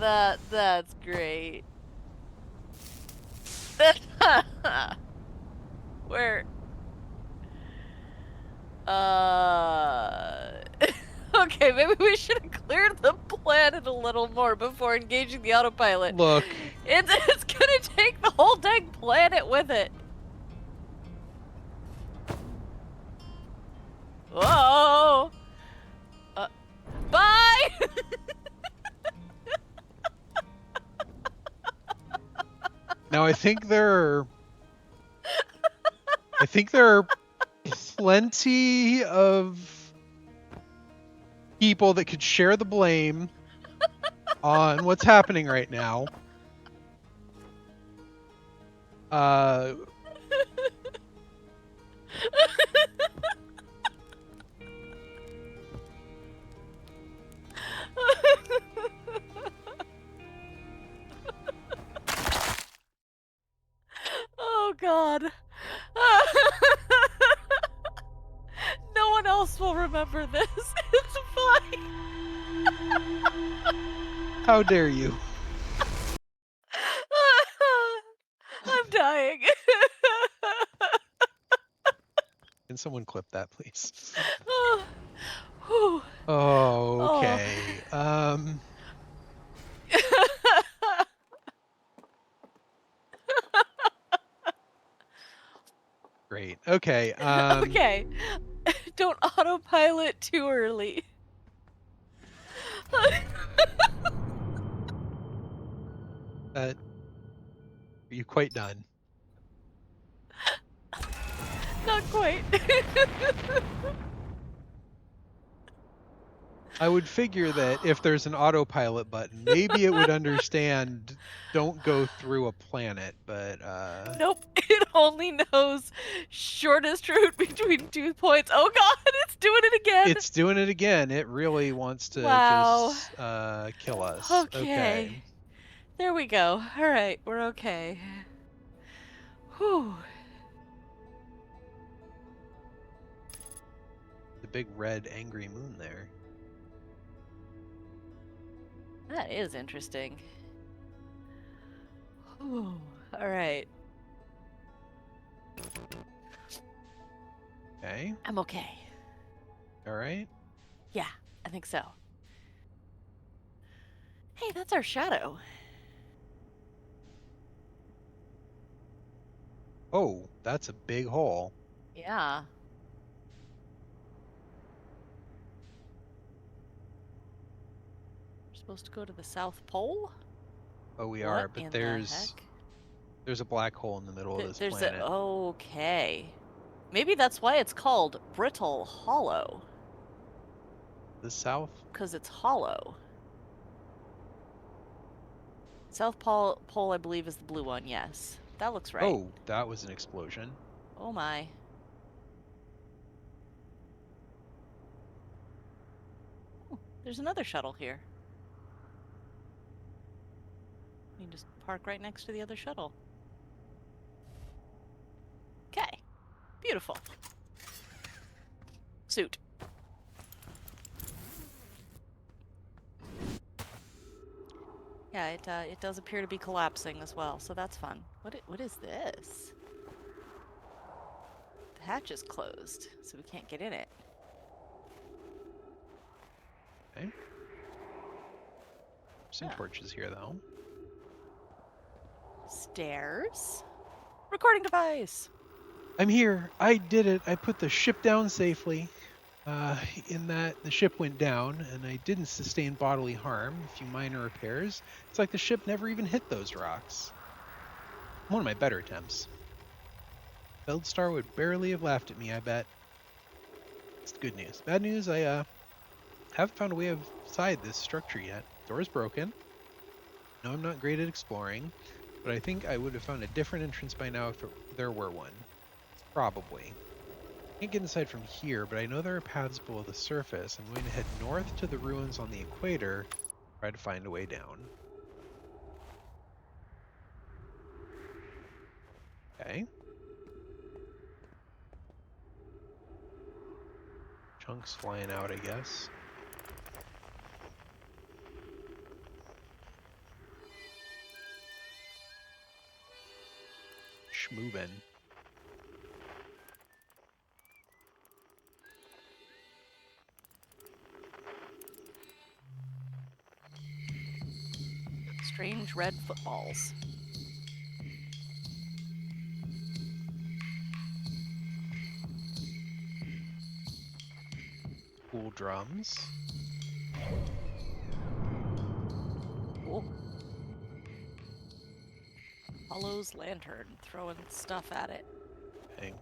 that's great. Where? Okay, maybe we should have cleared the planet a little more before engaging the autopilot. Look. It's gonna take the whole dang planet with it. Whoa! Bye! Now I think there are plenty of people that could share the blame on what's happening right now. Oh god. No one else will remember this. It's fine. How dare you? I'm dying. Can someone clip that, please? Whew. Oh, okay. Great. Okay. Okay. Don't autopilot too early. Are you quite done? Not quite. I would figure that if there's an autopilot button, maybe it would understand don't go through a planet, but Nope. It only knows shortest route between 2 points. Oh god, it's doing it again. it's doing it again. It really wants to Wow. just kill us. Okay. There we go. All right, we're okay. Whew. The big red angry moon there. That is interesting. Whew. All right. Okay. I'm okay. All right. Yeah, I think so. Hey, that's our shadow. Oh, that's a big hole. Yeah. We're supposed to go to the South Pole? Oh, we What are, but in the heck? there's a black hole in the middle of this There's a... planet. Okay. Maybe that's why it's called Brittle Hollow. The south? Because it's hollow. Pole, I believe, is the blue one, yes. That looks right. Oh, that was an explosion. Oh my. Oh, there's another shuttle here. You can just park right next to the other shuttle. Okay. Beautiful. Suit. Yeah, it does appear to be collapsing as well, so that's fun. What is this? The hatch is closed, so we can't get in it. Okay. Some torches here, though. Stairs. Recording device. I'm here. I did it. I put the ship down safely. In that the ship went down, and I didn't sustain bodily harm. A few minor repairs. It's like the ship never even hit those rocks. One of my better attempts. Feldstar would barely have laughed at me, I bet. It's good news. Bad news, I haven't found a way outside this structure yet. Door's broken. No, I'm not great at exploring, but I think I would have found a different entrance by now if there were one. Probably. Can't get inside from here, but I know there are paths below the surface. I'm going to head north to the ruins on the equator, try to find a way down. Okay. Chunks flying out, I guess. Schmoovin'. Strange red footballs. Cool drums. Cool. Hollow's lantern, throwing stuff at it. Okay.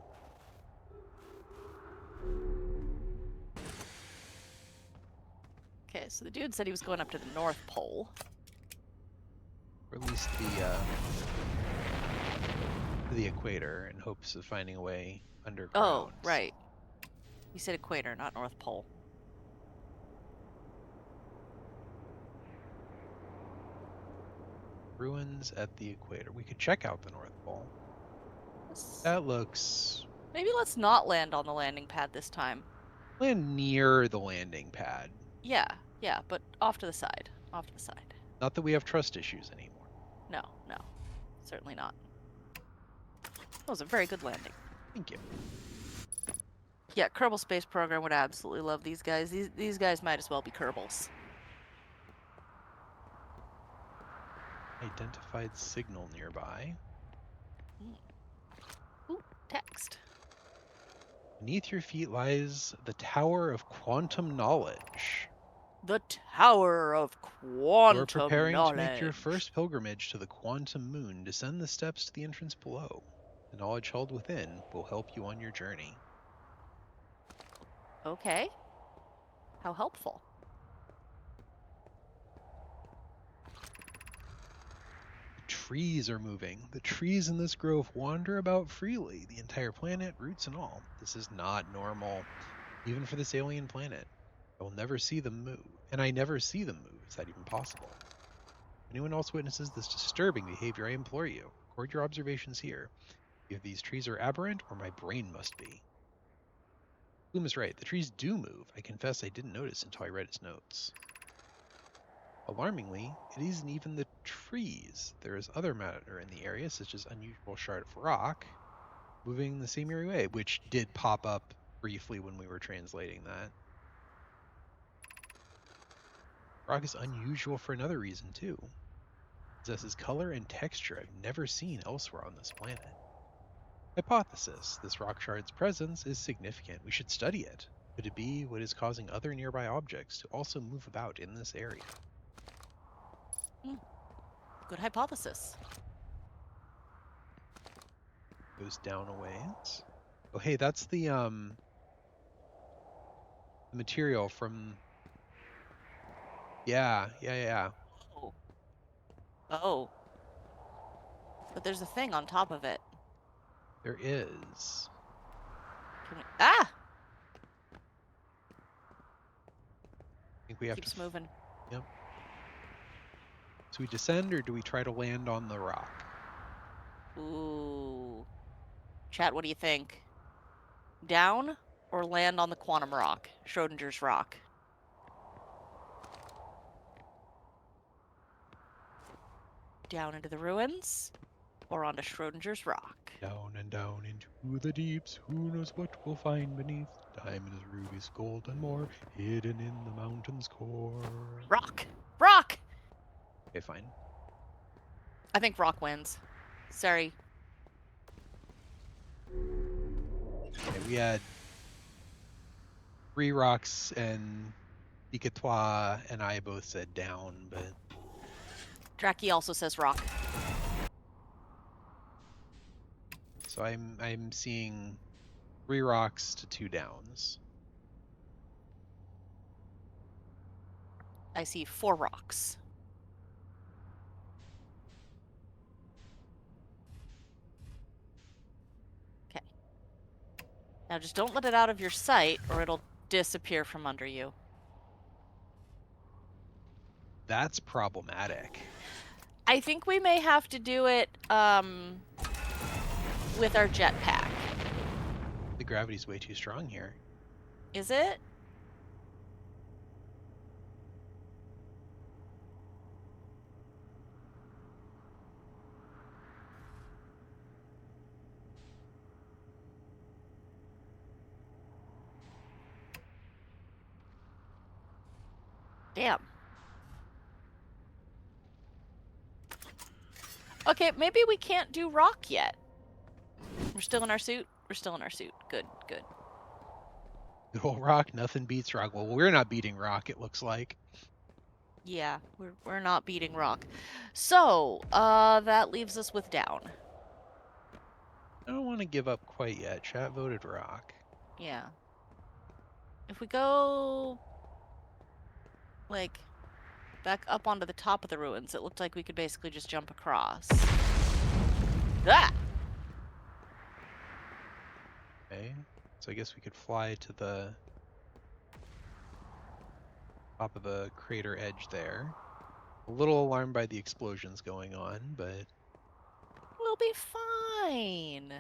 Okay, so the dude said he was going up to the North Pole. Or at least the equator in hopes of finding a way underground. Oh, right. You said equator, not North Pole. Ruins at the equator. We could check out the North Pole. Let's... That looks... Maybe let's not land on the landing pad this time. Land near the landing pad. Yeah, but off to the side. Off to the side. Not that we have trust issues anymore. No, certainly not. That was a very good landing. Thank you. Yeah, Kerbal Space Program would absolutely love these guys. These guys might as well be Kerbals. Identified signal nearby. Ooh, text. Beneath your feet lies the Tower of Quantum Knowledge. The Tower of Quantum You're preparing Knowledge. to make your first pilgrimage to the quantum moon. Descend the steps to the entrance below. The knowledge held within will help you on your journey. Okay. How helpful. The trees are moving. The trees in this grove wander about freely, the entire planet, roots and all. This is not normal, even for this alien planet. I will never see them move, and I never see them move. Is that even possible? If anyone else witnesses this disturbing behavior, I implore you, record your observations here. Either these trees are aberrant, or my brain must be. Bloom is right. The trees do move. I confess I didn't notice until I read his notes. Alarmingly, it isn't even the trees. There is other matter in the area, such as unusual shard of rock, moving the same way, which did pop up briefly when we were translating that. Rock is unusual for another reason, too. It possesses color and texture I've never seen elsewhere on this planet. Hypothesis. This rock shard's presence is significant. We should study it. Could it be what is causing other nearby objects to also move about in this area? Good hypothesis. Goes down a ways. Oh, hey, that's the material from. Yeah. Oh. Oh. But there's a thing on top of it. There is. Can we... Ah! I think we have Keeps to. moving. Yep. So we descend, or do we try to land on the rock? Ooh. Chat, what do you think? Down or land on the quantum rock? Schrodinger's rock. Down into the ruins or onto Schrodinger's rock? Down and down into the deeps, who knows what we'll find beneath? Diamonds, rubies, gold, and more, hidden in the mountain's core. Rock! Rock! Okay, fine. I think rock wins. Sorry. Okay, we had 3 rocks, and Ikatois and I both said down, but Draki also says rock. so I'm seeing 3 rocks to 2 downs. I see 4 rocks. Okay. Now just don't let it out of your sight or it'll disappear from under you. That's problematic. I think we may have to do it with our jetpack. The gravity's way too strong here. Is it? Damn. Okay, maybe we can't do rock yet. We're still in our suit? We're still in our suit. Good, good. Good old rock, nothing beats rock. Well, we're not beating rock, it looks like. Yeah, we're not beating rock. So, that leaves us with down. I don't want to give up quite yet. Chat voted rock. Yeah. If we go, like, back up onto the top of the ruins, it looked like we could basically just jump across. Ah! Okay, so I guess we could fly to the top of the crater edge there. A little alarmed by the explosions going on, but We'll be fine.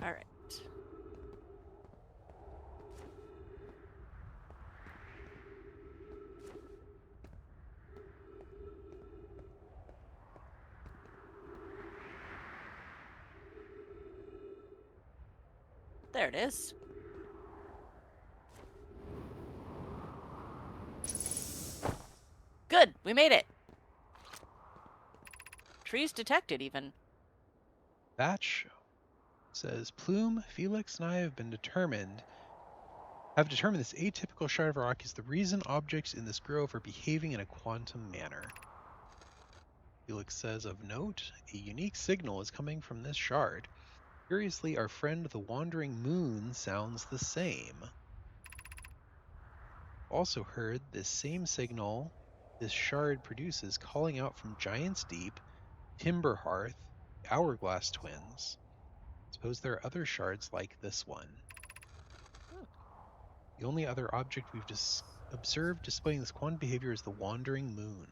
All right. There it is. Good, we made it. Trees detected, even. Thatch says Plume, Felix, and I have determined this atypical shard of rock is the reason objects in this grove are behaving in a quantum manner. Felix says, of note, a unique signal is coming from this shard. Curiously, our friend the Wandering Moon sounds the same. Also heard this same signal this shard produces calling out from Giant's Deep, Timber Hearth, Hourglass Twins. Suppose there are other shards like this one. The only other object we've observed displaying this quantum behavior is the Wandering Moon.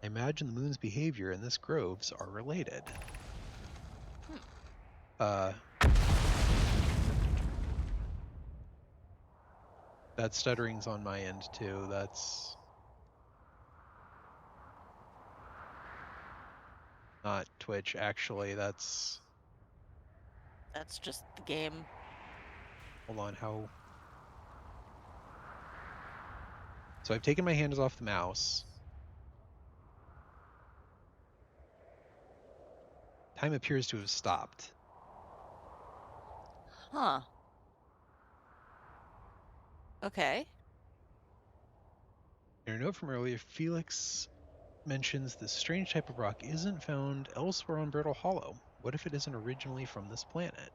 I imagine the moon's behavior and this groves are related. That stuttering's on my end too. That's not Twitch, actually. That's just the game. hold on, how? So I've taken my hands off the mouse. Time appears to have stopped. Huh. Okay. In a note from earlier, Felix mentions this strange type of rock isn't found elsewhere on Brittle Hollow. What if it isn't originally from this planet?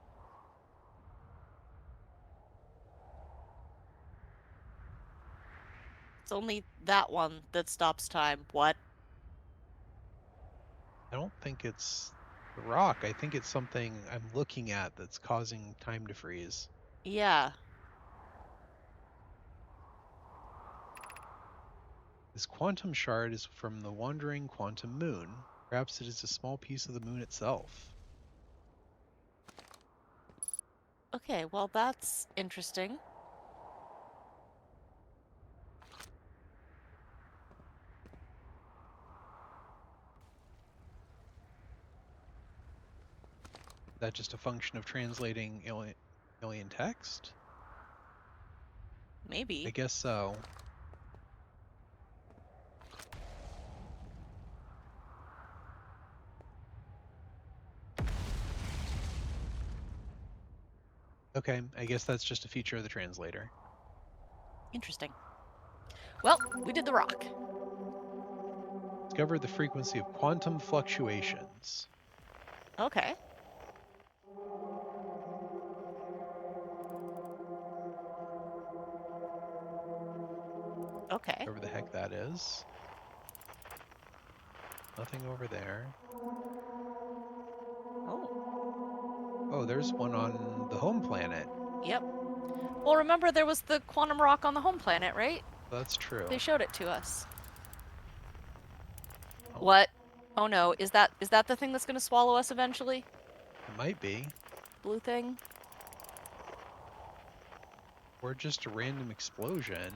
It's only that one that stops time. What? I don't think it's the rock. I think it's something I'm looking at that's causing time to freeze. Yeah. This quantum shard is from the wandering quantum moon. Perhaps it is a small piece of the moon itself. Okay, well, that's interesting. Is that just a function of translating alien text? Maybe. I guess so. Okay, I guess that's just a feature of the translator. Interesting. Well, we did the rock. Discovered the frequency of quantum fluctuations. Okay. Okay. Whatever the heck that is. Nothing over there. Oh. Oh, there's one on the home planet. Yep. Well, remember there was the quantum rock on the home planet, right? That's true. They showed it to us. Oh, What? Oh no, is that the thing that's gonna swallow us eventually? it might be. Blue thing? Or just a random explosion.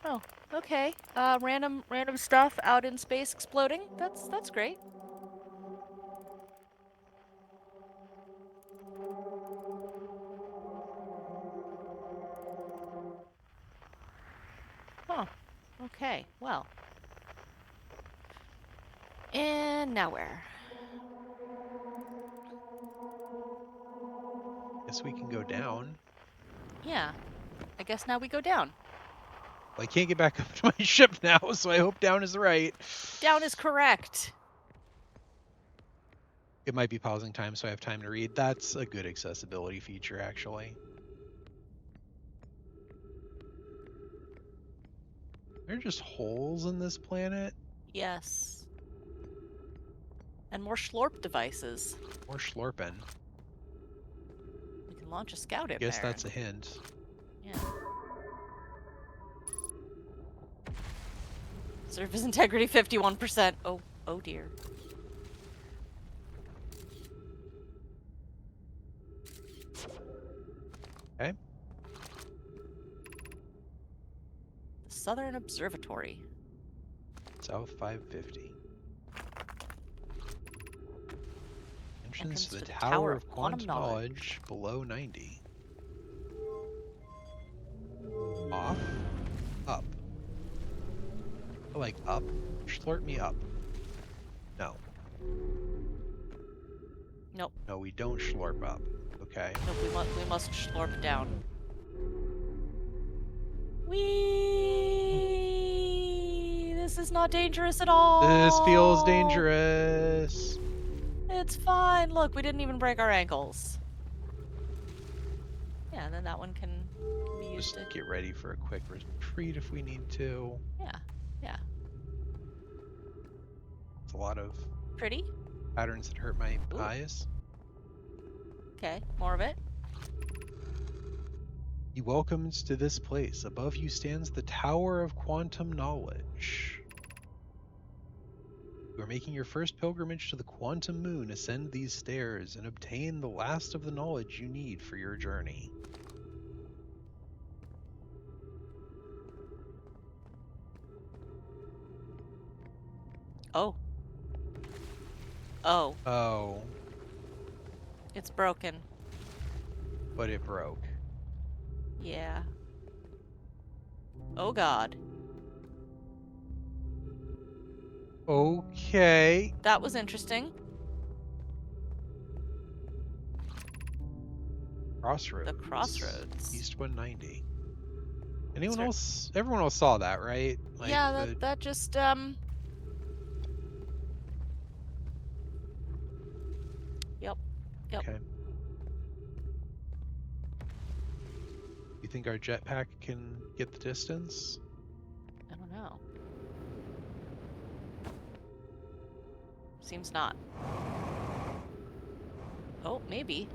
Oh, okay. Random stuff out in space exploding. That's great. Huh. Okay, well. And now where? Guess we can go down. Yeah. I guess now we go down. Well, I can't get back up to my ship now, so I hope down is right. Down is correct. It might be pausing time, so I have time to read. That's a good accessibility feature, actually. There are just holes in this planet. Yes. And more Schlorp devices. More slurping. We can launch a scout in Guess there. that's a hint. Yeah. Surface integrity 51%. Oh dear. Okay. The Southern Observatory. South 550. Entrance to the Tower of Quantum Knowledge below 90. Off. Up. I like up. Schlurt me up. No. Nope. No, we don't schlorp up. Okay. Nope, we must Schlorp down. Whee! This is not dangerous at all. This feels dangerous. It's fine. Look, we didn't even break our ankles. Yeah, and then that one can be used Just to... get ready for a quick retreat if we need to. Yeah, yeah. It's a lot of Pretty. patterns that hurt my Ooh. eyes. Okay, more of it. Be welcomed to this place. Above you stands the Tower of Quantum Knowledge. You are making your first pilgrimage to the quantum moon. Ascend these stairs and obtain the last of the knowledge you need for your journey. Oh. Oh. Oh, It's broken. but it broke. Yeah. Oh god. Okay. That was interesting. Crossroads. The crossroads. East 190. Is Anyone there... else? Everyone else saw that, right? Like Yeah, the. that just, Yep. Yep. Okay. You think our jetpack can get the distance? I don't know. Seems not. Oh, maybe.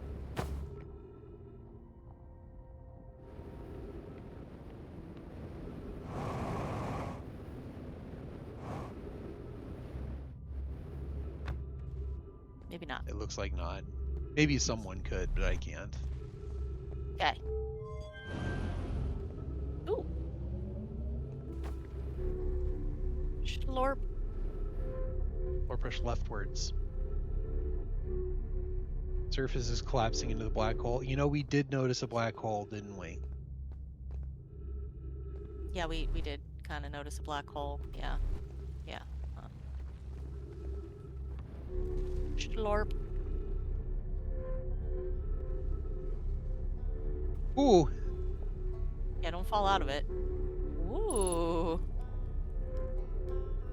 Maybe not. It looks like not. Maybe someone could, but I can't. Okay. Ooh. Schlorp. Or push leftwards. Surface is collapsing into the black hole. You know, we did notice a black hole, didn't we? Yeah, we did kind of notice a black hole. Yeah. Yeah. Schlorp. Ooh, Yeah, don't fall out of it. Ooh.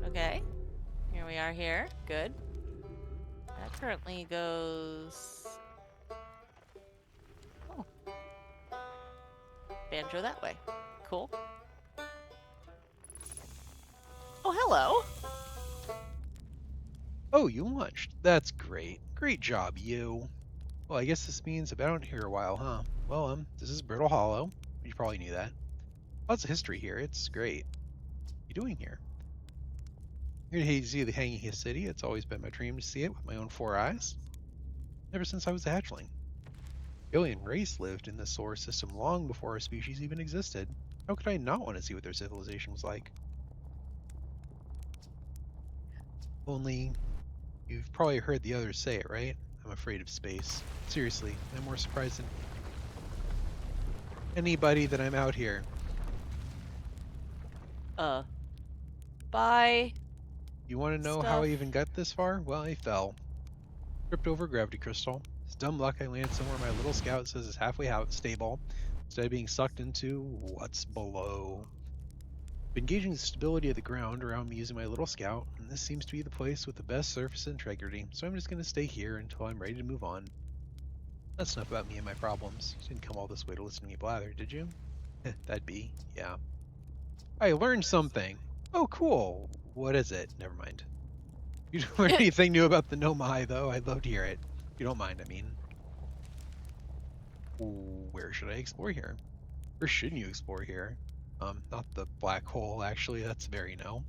Okay. Here we are here. Good. That currently goes... Oh. Banjo that way. Cool. Oh, hello. oh, you launched. That's great. Great job, you. Well, I guess this means I've been out here a while, huh? Well, this is Brittle Hollow. You probably knew that. Lots of history here. It's great. What are you doing here? Here to see the Hanging City. It's always been my dream to see it with my own 4 eyes. Ever since I was a hatchling. The alien race lived in this solar system long before our species even existed. How could I not want to see what their civilization was like? Only, you've probably heard the others say it, right? I'm afraid of space. Seriously, I'm more surprised than anybody that I'm out here. Bye. You want to know how I Stuff. even got this far? Well, I fell. Tripped over a gravity crystal. It's dumb luck I landed somewhere my little scout says is halfway out stable, instead of being sucked into what's below. Been gauging the stability of the ground around me using my little scout, and this seems to be the place with the best surface integrity, so I'm just going to stay here until I'm ready to move on. That's enough about me and my problems. You didn't come all this way to listen to me blather, did you? That'd be, yeah. I learned something. Oh, cool. What is it? Never mind. You don't learn anything new about the Nomai, though. I'd love to hear it. If you don't mind, I mean. Ooh, where should I explore here? Where shouldn't you explore here? Not the black hole, actually. That's very no.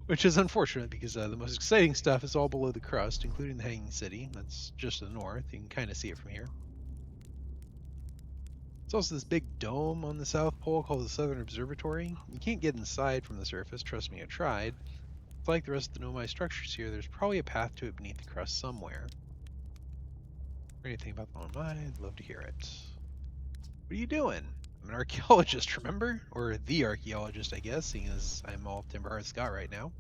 Which is unfortunate because the most exciting stuff is all below the crust, including the Hanging City. That's just to the north. You can kind of see it from here. There's also this big dome on the South Pole called the Southern Observatory. You can't get inside from the surface, trust me, I tried. It's like the rest of the Nomai structures here, there's probably a path to it beneath the crust somewhere. Anything about the Nomai, I'd love to hear it. What are you doing? I'm an archaeologist, remember? Or the archaeologist, I guess, seeing as I'm all Timberhearth Scott right now.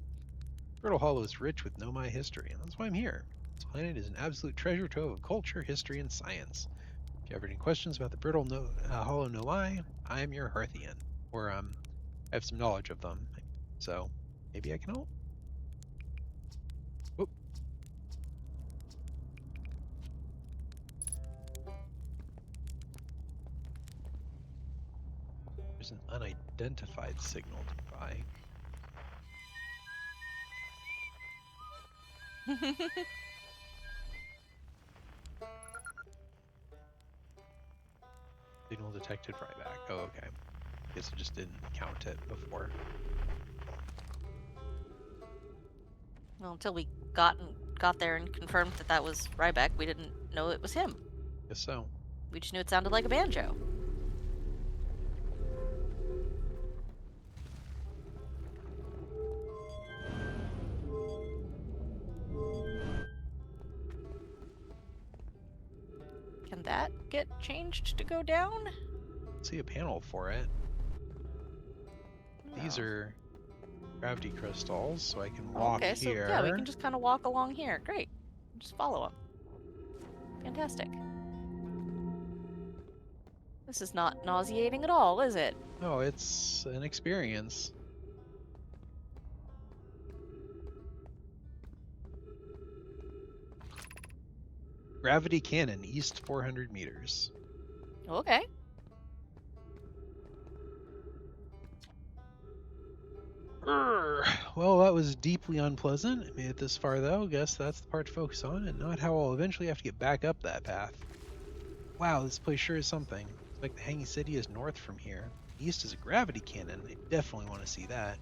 Brittle Hollow is rich with Nomai history, and that's why I'm here. This planet is an absolute treasure trove of culture, history, and science. If you have any questions about the Brittle Hollow Nomai, I'm your Hearthian. Or, I have some knowledge of them, so maybe I can help? Oop. There's an unidentified signal nearby. Signal detected right back. Oh, okay. Guess it just didn't count it before. Well, until we got there and confirmed that that was Ryback, we didn't know it was him. Guess so. We just knew it sounded like a banjo. that get changed to go down? See a panel for it. These Oh. are gravity crystals, so I can walk Okay, so here. yeah, we can just kind of walk along here. Great. Just follow them. Fantastic. This is not nauseating at all, is it? Oh, it's an experience. Gravity cannon, east 400 meters. Okay. Well, that was deeply unpleasant. I made it this far, though. Guess that's the part to focus on, and not how I'll eventually have to get back up that path. Wow, this place sure is something. Looks like the Hanging City is north from here. East is a gravity cannon. I definitely want to see that.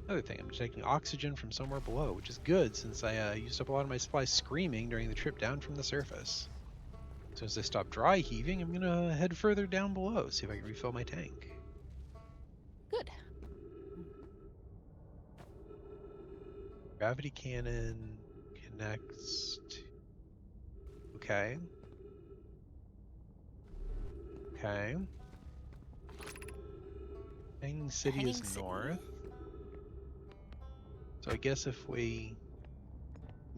Another thing, I'm detecting oxygen from somewhere below, which is good since I used up a lot of my supplies screaming during the trip down from the surface. As soon as I stop dry heaving, I'm gonna head further down below, see if I can refill my tank. Good. Gravity cannon connects to... Okay. Okay. Hanging City Hanging is City. north. So I guess if we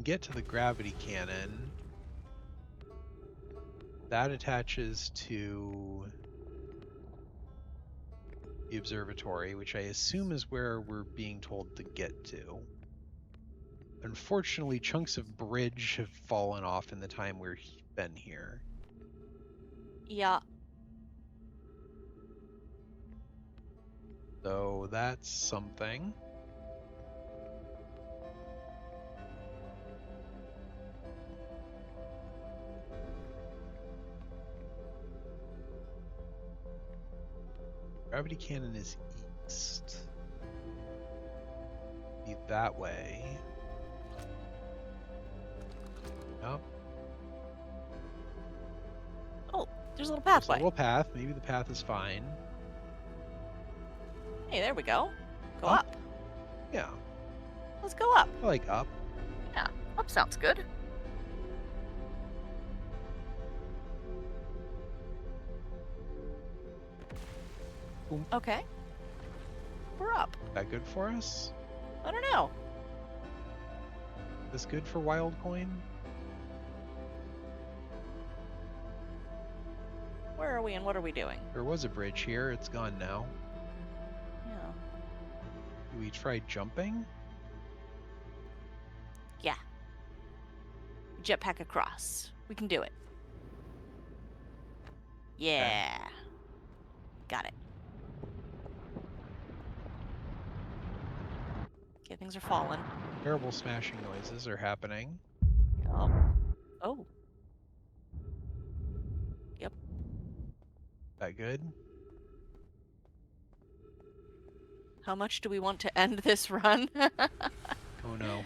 get to the gravity cannon, that attaches to the observatory, which I assume is where we're being told to get to. Unfortunately, chunks of bridge have fallen off in the time we've been here. Yeah. So that's something. Gravity cannon is east. Be that way. Yep. Oh, there's a little There's a pathway. little path. Maybe the path is fine. Hey, there we go. Go Up? up. Yeah. Let's go up. I like up. Yeah, up sounds good. Boom. Okay. We're up. Is that good for us? I don't know. Is this good for wild coin? Where are we and what are we doing? There was a bridge here. It's gone now. Yeah. Do we try jumping? Yeah. Jetpack across. We can do it. Yeah. Got it. Okay, things are falling. Terrible smashing noises are happening. Oh. Oh. Yep. That good? How much do we want to end this run? Oh no.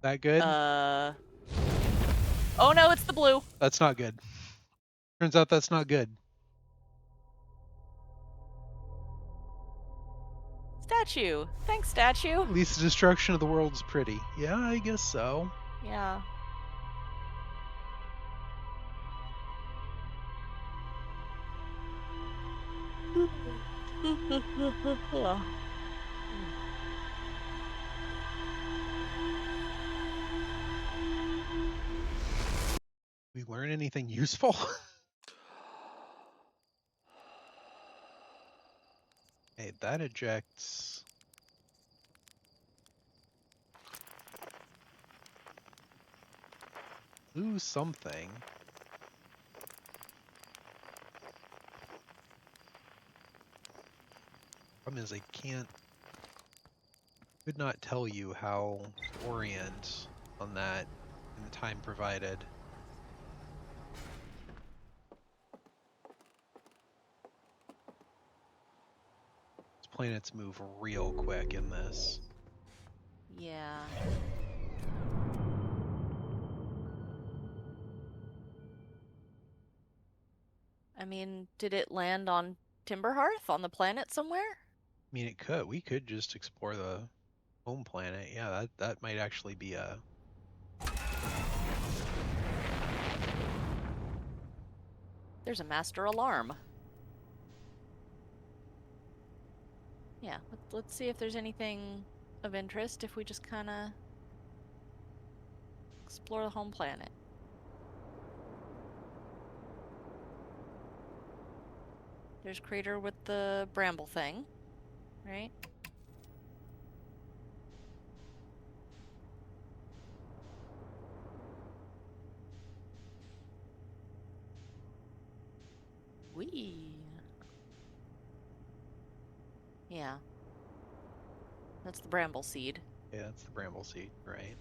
That good? Oh no, it's the blue. That's not good. Turns out that's not good. Statue. Thanks, statue. At least the destruction of the world is pretty. Yeah, I guess so. Yeah. We learn anything useful? Hey, that ejects. Lose something. Problem is I could not tell you how to orient on that in the time provided. Planets move real quick in this. Yeah. I mean, did it land on Timberhearth on the planet somewhere? I mean, we could just explore the home planet. Yeah, that might actually be a There's a master alarm. Yeah, let's see if there's anything of interest if we just kind of explore the home planet. There's crater with the bramble thing, right? Whee! Yeah. That's the bramble seed. Yeah, that's the bramble seed, right?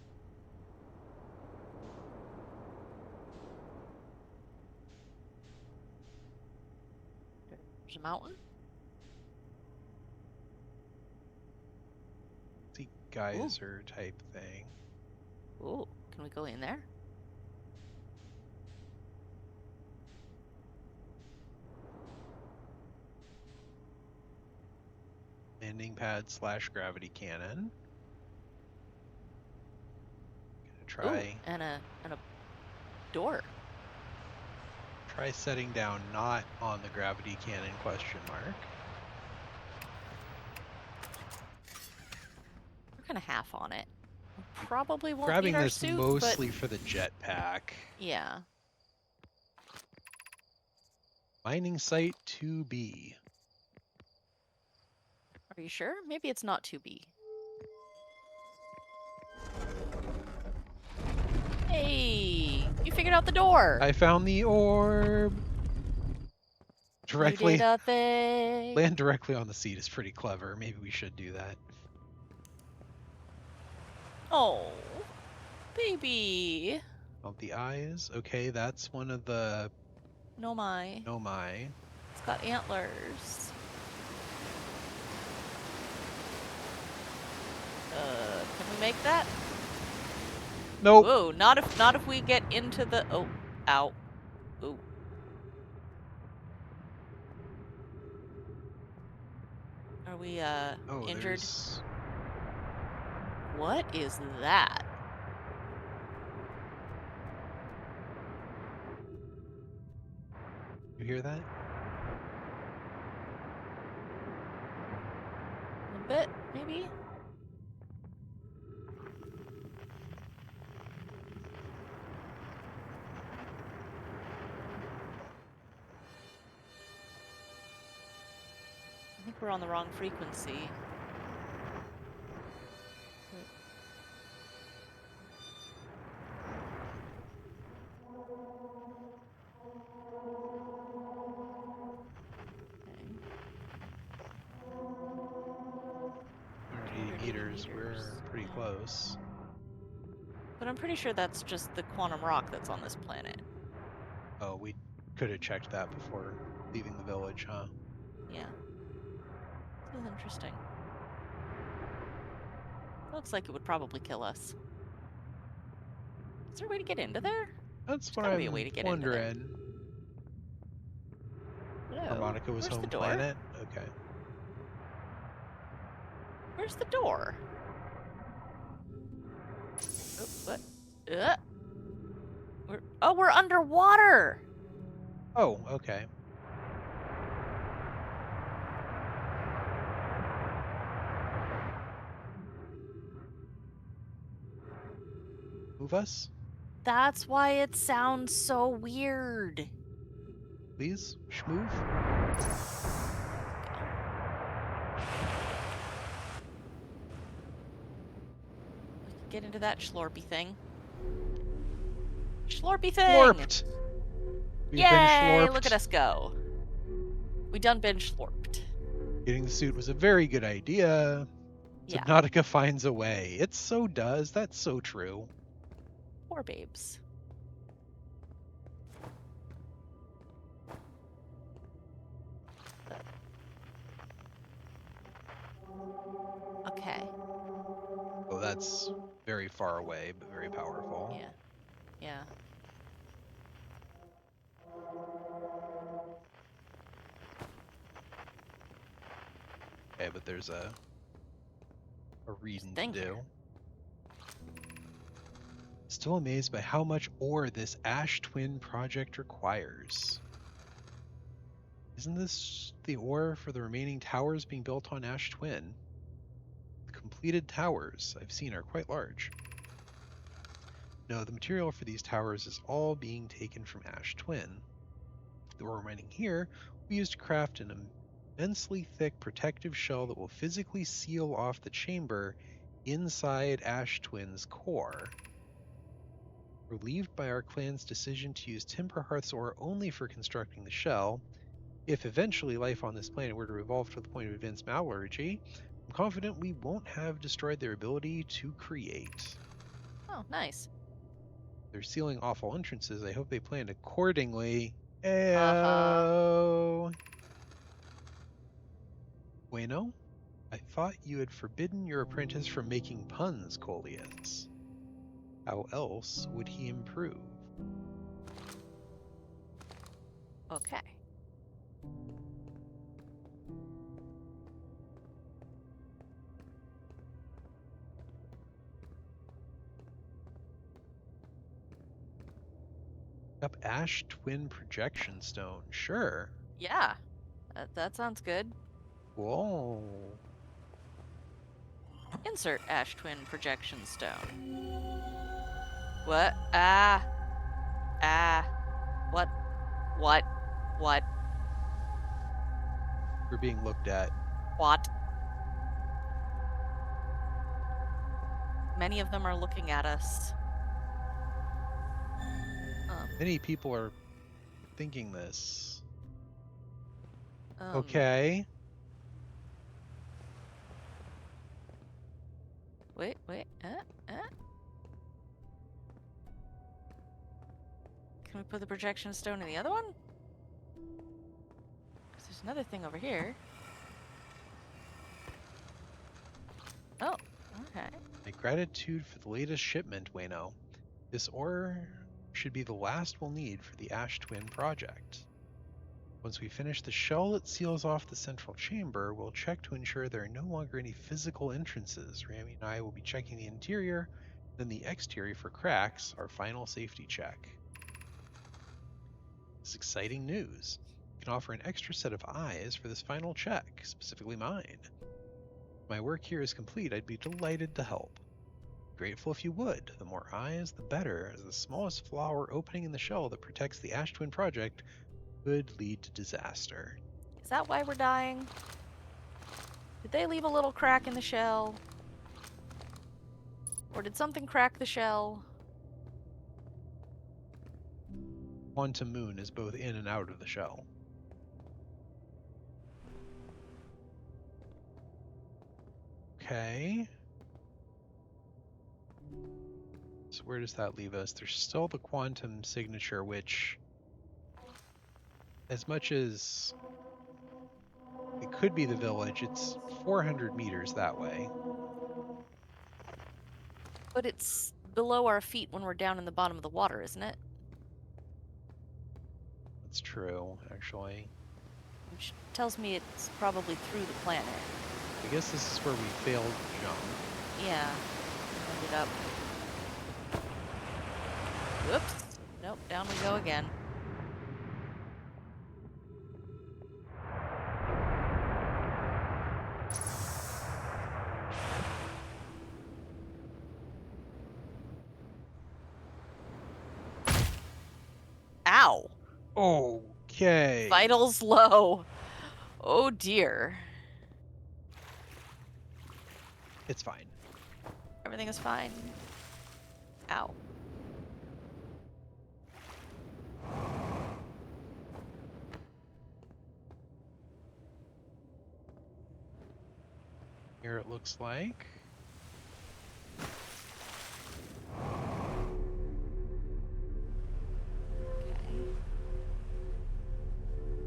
There's a mountain. The geyser type thing. Ooh, can we go in there? Landing pad / gravity cannon. Gonna try. Ooh, and a door. Try setting down not on the gravity cannon ? We're kind of half on it. Probably won't Grabbing need our this suit, mostly but for the jetpack. yeah. Mining site 2B. Are you sure? Maybe it's not 2B. Hey, you figured out the door. I found the orb. Directly. You did a thing. Land directly on the seat is pretty clever. Maybe we should do that. Oh, baby. Of the eyes. Okay, that's one of the Nomai. Nomai. It's got antlers. Can we make that? Nope. Whoa, not if we get into the ow. Ooh. Are we injured? There's... What is that? You hear that? A bit, maybe? I think we're on the wrong frequency. We're pretty close. But I'm pretty sure that's just the quantum rock that's on this planet. Oh, we could have checked that before leaving the village, huh? Yeah. This is interesting. Looks like it would probably kill us. Is there a way to get into there? That's There's what gotta I'm be a way to get wondering. Where's Harmonica was home the door? planet? Okay. Where's the door? Oh, what? We're underwater! Oh, okay. Move us? That's why it sounds so weird. Please? Schmove? We can get into that schlorpy thing. Schlorpy thing! Slorped! We've Yay! been schlorped. Look at us go. We done been schlorped. Getting the suit was a very good idea. Yeah. Subnautica finds a way. It so does. That's so true. Poor babes. Okay. Oh, that's very far away, but very powerful. Yeah. Yeah. Okay, but there's a reason to do. Here. Still amazed by how much ore this Ash Twin project requires. Isn't this the ore for the remaining towers being built on Ash Twin? The completed towers I've seen are quite large. No, the material for these towers is all being taken from Ash Twin. The ore mining here we used to craft an immensely thick protective shell that will physically seal off the chamber inside Ash Twin's core. Relieved by our clan's decision to use Timberhearth's ore only for constructing the shell, if eventually life on this planet were to evolve to the point of advanced metallurgy, I'm confident we won't have destroyed their ability to create. Oh, nice. They're sealing awful entrances. I hope they planned accordingly. Uh-huh. Ayo. Bueno, I thought you had forbidden your apprentice from making puns, Coleus. How else would he improve? Okay. Up Ash Twin Projection Stone. Sure. Yeah, that sounds good. Whoa. Insert Ash Twin Projection Stone. What? Ah. Ah. What? What? What? We're being looked at. What? Many of them are looking at us. Many people are thinking this. Um, Okay. Wait. Can we put the projection stone in the other one? 'Cause there's another thing over here. Oh, okay. My gratitude for the latest shipment, Wayno. This ore should be the last we'll need for the Ash Twin project. Once we finish the shell that seals off the central chamber, we'll check to ensure there are no longer any physical entrances. Rami and I will be checking the interior, then the exterior for cracks, our final safety check. This is exciting news. We can offer an extra set of eyes for this final check, specifically mine. If my work here is complete, I'd be delighted to help. Grateful if you would. The more eyes, the better, as the smallest flower opening in the shell that protects the Ash Twin project could lead to disaster. Is that why we're dying? Did they leave a little crack in the shell? Or did something crack the shell? Quantum Moon is both in and out of the shell. Okay. So where does that leave us? There's still the quantum signature, which, as much as it could be the village, it's 400 meters that way. But it's below our feet when we're down in the bottom of the water, isn't it? That's true, actually. Which tells me it's probably through the planet. I guess this is where we failed to jump. Yeah. Ended up. Whoops. Nope, down we go again. Ow! Okay. Vitals low. Oh dear. It's fine. Everything is fine. Ow. Here it looks like.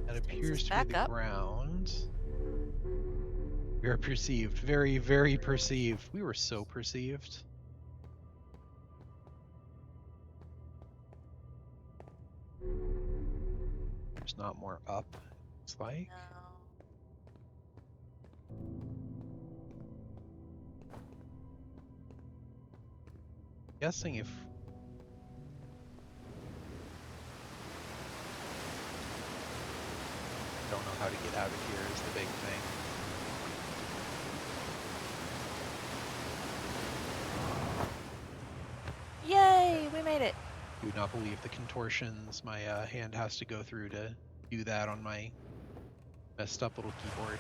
That appears to be the ground. We are perceived. Very, very perceived. We were so perceived. There's not more up, it's like. Guessing if Don't know how to get out of here is the big thing. Yay! We made it. Do not believe the contortions my hand has to go through to do that on my messed up little keyboard.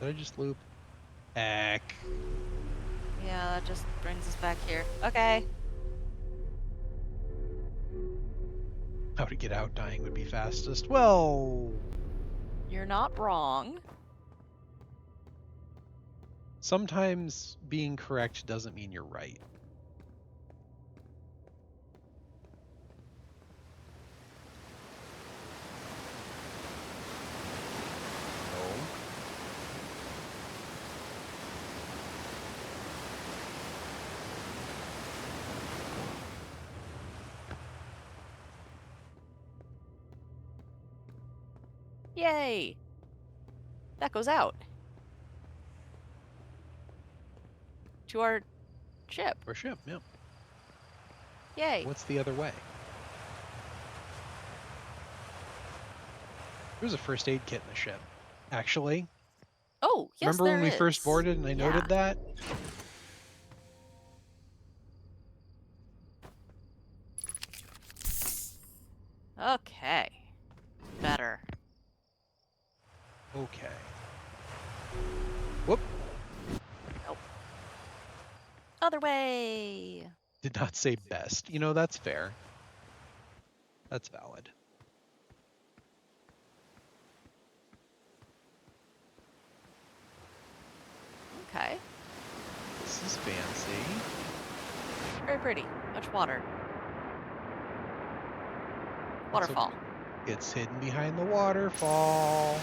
Did I just loop? Heck. Yeah, that just brings us back here. Okay. How to get out dying would be fastest. Well, You're not wrong. sometimes being correct doesn't mean you're right. No. Yay! That goes out. To our ship. Or ship, yeah. Yay. What's the other way? There's a first aid kit in the ship, actually. Oh, yes, Remember when there we is. first boarded and I noted that? Okay. Better. Okay. Whoop. Nope. Other way. Did not say best. You know, that's fair. That's valid. Okay. This is fancy. Very pretty. Much water. Waterfall. It's hidden behind the waterfall.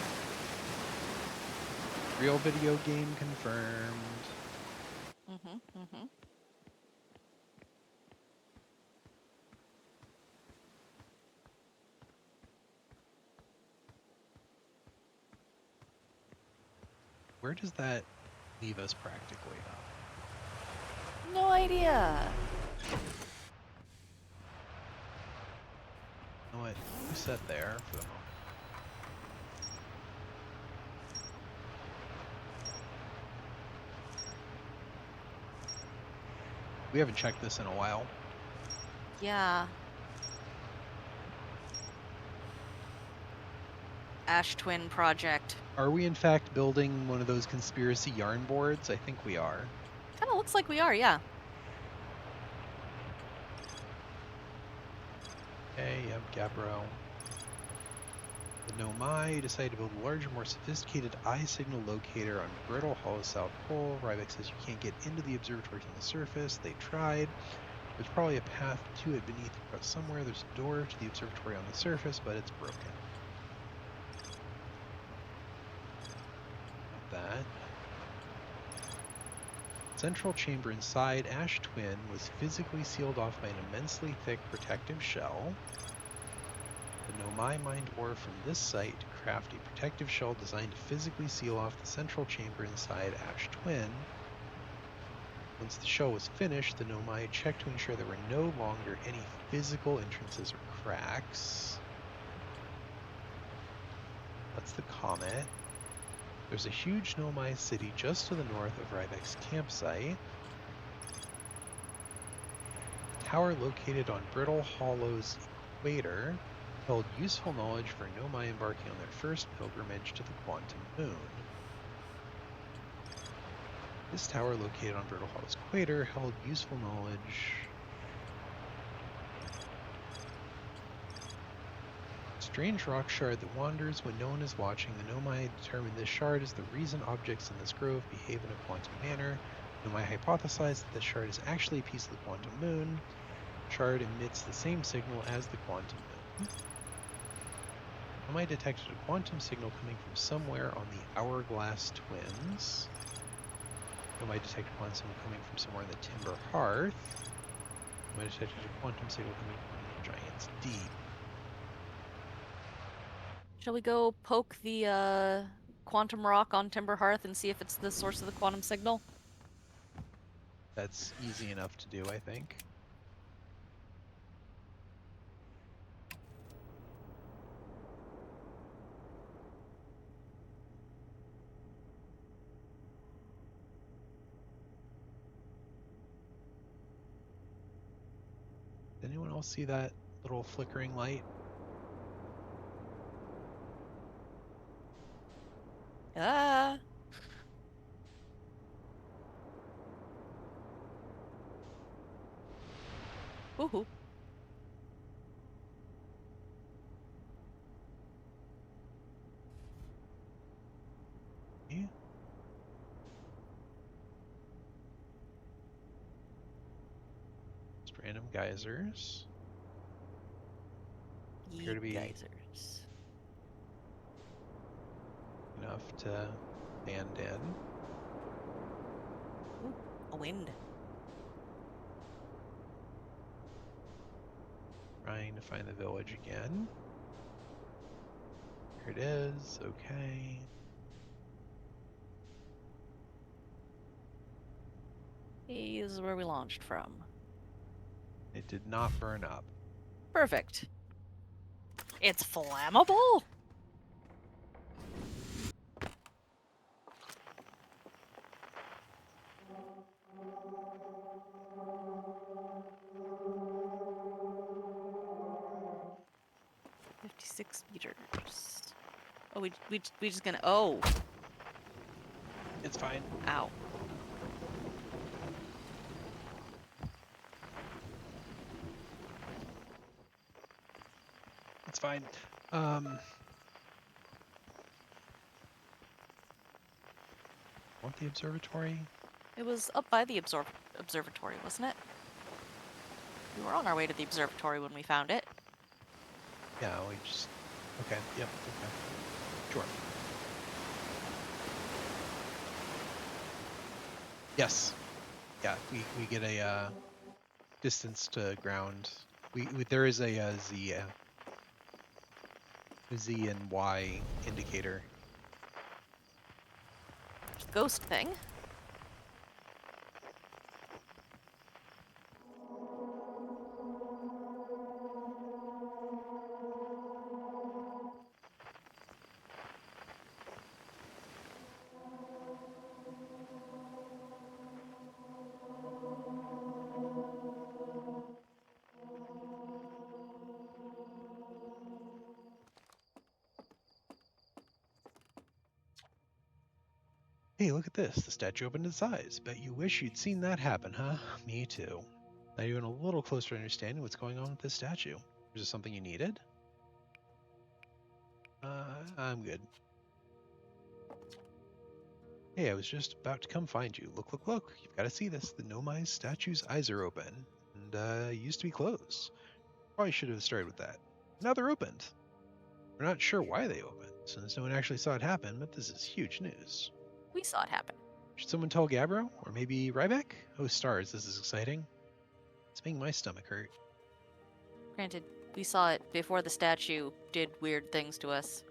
Real video game confirmed. Mm-hmm. Where does that leave us practically? No idea. You know what? You set there for the moment. We haven't checked this in a while. Yeah. Ash Twin Project. Are we in fact building one of those conspiracy yarn boards? I think we are. Kind of looks like we are, yeah. Okay, yep, Gabbro. The Nomai decided to build a larger, more sophisticated eye signal locator on Brittle Hollow South Pole. Ryback says you can't get into the observatory from the surface. They tried. There's probably a path to it beneath somewhere. There's a door to the observatory on the surface, but it's broken. That. Central chamber inside Ash Twin was physically sealed off by an immensely thick protective shell. The Nomai mined ore from this site to craft a protective shell designed to physically seal off the central chamber inside Ash Twin. Once the shell was finished, the Nomai checked to ensure there were no longer any physical entrances or cracks. That's the comet. There's a huge Nomai city just to the north of Rybeck's campsite. A tower located on Brittle Hollow's equator held useful knowledge for Nomai embarking on their first pilgrimage to the Quantum Moon. This tower located on Brittle Hollow's equator held useful knowledge. Strange rock shard that wanders when no one is watching. The Nomai determined this shard is the reason objects in this grove behave in a quantum manner. Nomai hypothesized that this shard is actually a piece of the quantum moon. Shard emits the same signal as the quantum moon. Nomai detected a quantum signal coming from somewhere on the Hourglass Twins. Nomai detected a quantum signal coming from somewhere in the Timber Hearth. Nomai detected a quantum signal coming from the Giant's Deep. Shall we go poke the quantum rock on Timber Hearth and see if it's the source of the quantum signal? That's easy enough to do, I think. Did anyone else see that little flickering light? Ah. Woohoo. Yeah. Just random geysers. Appear to be Geysers. enough to band in. Ooh, a wind. Trying to find the village again. Here it is. Okay. This is where we launched from. It did not burn up. Perfect. It's flammable? $56 meters. Oh, we just gonna. Oh, It's fine. ow. It's fine. Want the observatory? It was up by the observatory, wasn't it? We were on our way to the observatory when we found it. Yeah, we just. Okay. Yep. Okay. Sure. Yes. Yeah. We get a distance to ground. We there is a Z and Y indicator. Ghost thing. Hey, look at this. The statue opened its eyes. Bet you wish you'd seen that happen, huh? Me too. Now you're in a little closer understanding what's going on with this statue. Is this something you needed? I'm good. Hey, I was just about to come find you. Look, look, look. You've got to see this. The Nomai statue's eyes are open. And, used to be closed. Probably should have started with that. Now they're opened. We're not sure why they opened, since no one actually saw it happen, but this is huge news. We saw it happen. Should someone tell Gabbro? Or maybe Ryback? Oh, stars, this is exciting. It's making my stomach hurt. Granted, we saw it before the statue did weird things to us.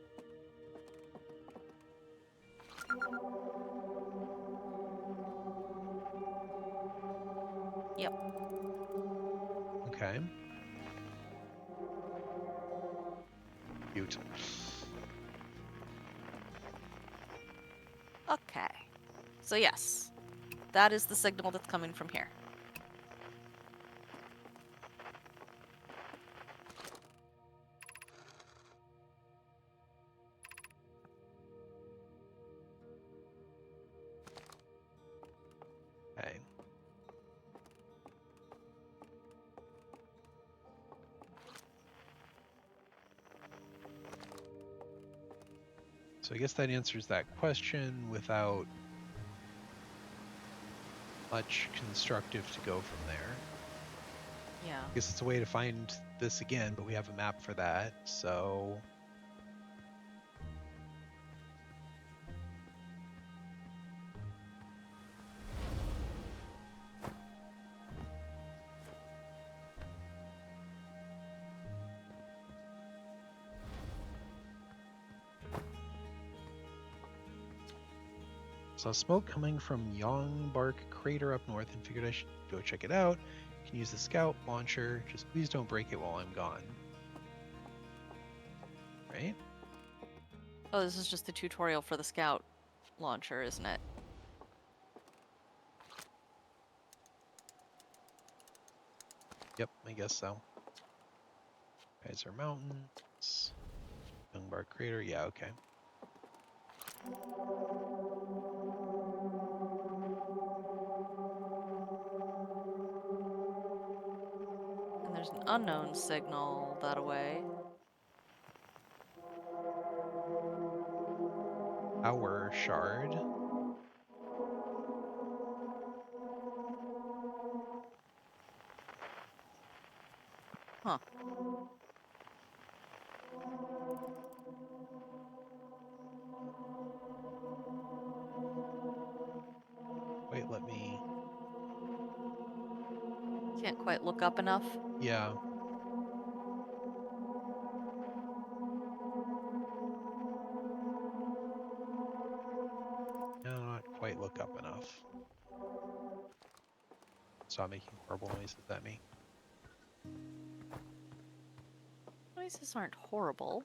Yep. Okay. Cute. Okay. So yes, that is the signal that's coming from here. Okay. So I guess that answers that question without much constructive to go from there. Yeah. I guess it's a way to find this again, but we have a map for that, so... Saw smoke coming from Yongbark Crater up north and figured I should go check it out. Can use the scout launcher. Just please don't break it while I'm gone. Right? Oh, this is just the tutorial for the scout launcher, isn't it? Yep, I guess so. Geyser Mountains. Yongbark Crater. Yeah, okay. And there's an unknown signal that away. Power shard. Huh. Wait, let me... Can't quite look up enough. Yeah. No, not quite look up enough. Stop making horrible noises at me. Noises aren't horrible.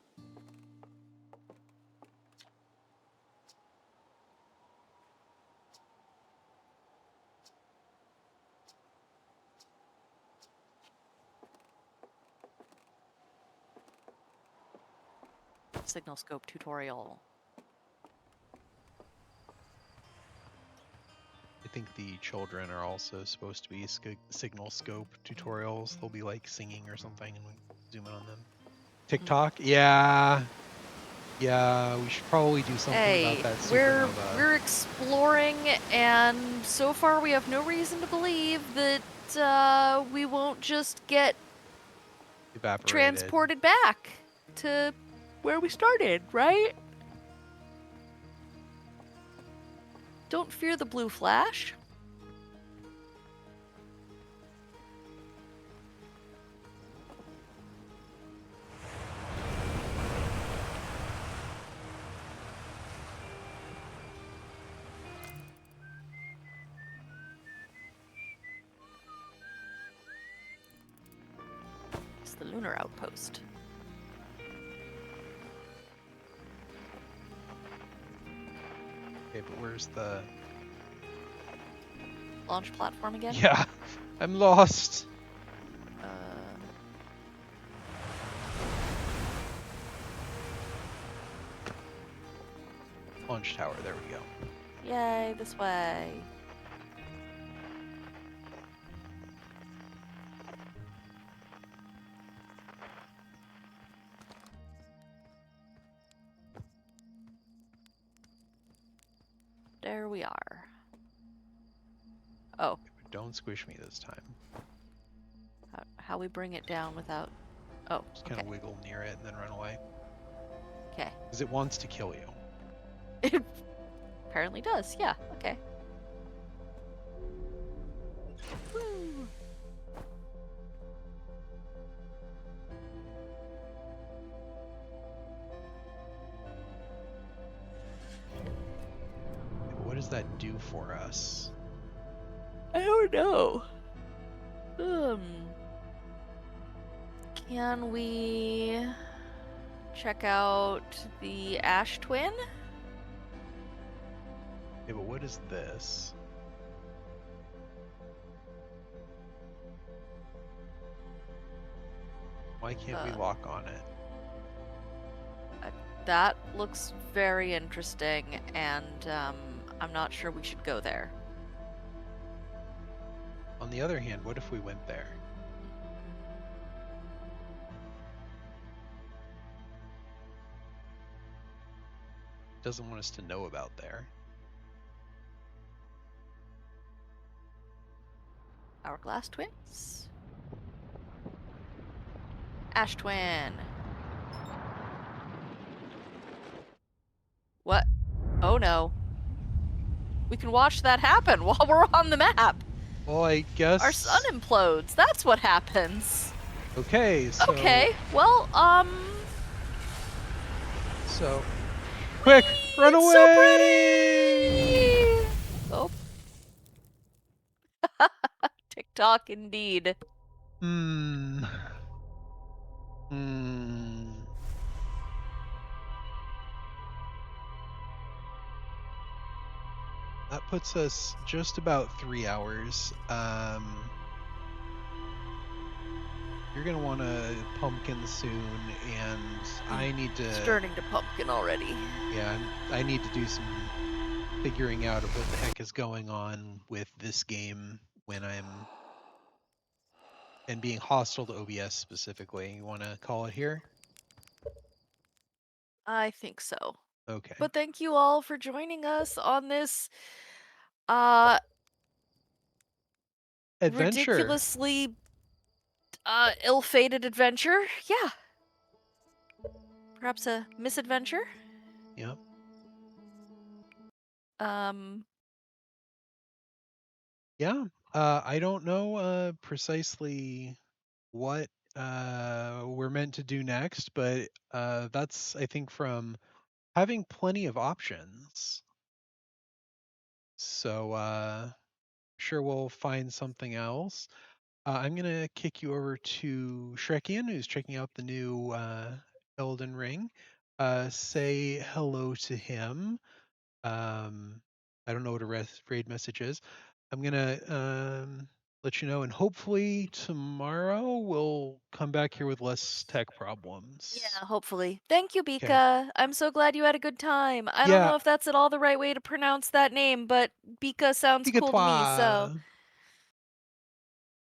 Signal scope tutorial. I think the children are also supposed to be signal scope tutorials. They'll be like singing or something and we zoom in on them. TikTok? Yeah. Yeah, we should probably do something about that supernova. We're exploring, and so far we have no reason to believe that we won't just get Evaporated. transported back to where we started, right? Don't fear the blue flash. It's the lunar outpost. Okay, but where's the... Launch platform again? Yeah, I'm lost. Launch tower, there we go. Yay, this way. There we are. Oh. Don't squish me this time. How we bring it down without... Oh, Just kind of wiggle near it and then run away. Okay. Because it wants to kill you. It apparently does, yeah, okay. Woo. What does that do for us? I don't know. Can we check out the Ash Twin? Yeah, but what is this? Why can't we lock on it? That looks very interesting, and I'm not sure we should go there. On the other hand, what if we went there? Doesn't want us to know about there. Hourglass Twins? Ash Twin. What? Oh no. We can watch that happen while we're on the map. Well, I guess... Our sun implodes. That's what happens. Okay, so... Okay, well, So... Quick! Run away! So pretty! Talk indeed. Hmm. Hmm. That puts us just about 3 hours. You're gonna want a pumpkin soon, and I need It's to, turning to pumpkin already. yeah, I need to do some figuring out of what the heck is going on with this game when I'm and being hostile to OBS specifically. You want to call it here? I think so. Okay. But thank you all for joining us on this uh Adventure. ridiculously ill-fated adventure. Yeah, perhaps a misadventure. Yep. Um Yeah. I don't know precisely what we're meant to do next, but that's I think from having plenty of options. So sure we'll find something else. I'm gonna kick you over to Shrekian, who's checking out the new Elden Ring. Say hello to him. I don't know what a raid message is. I'm gonna let you know, and hopefully tomorrow we'll come back here with less tech yeah, problems. hopefully. Thank you, Okay. Bika. I'm so glad you had a good time. I don't Yeah, know if that's at all the right way to pronounce that name, but Bika sounds cool to me, so Pigatwa.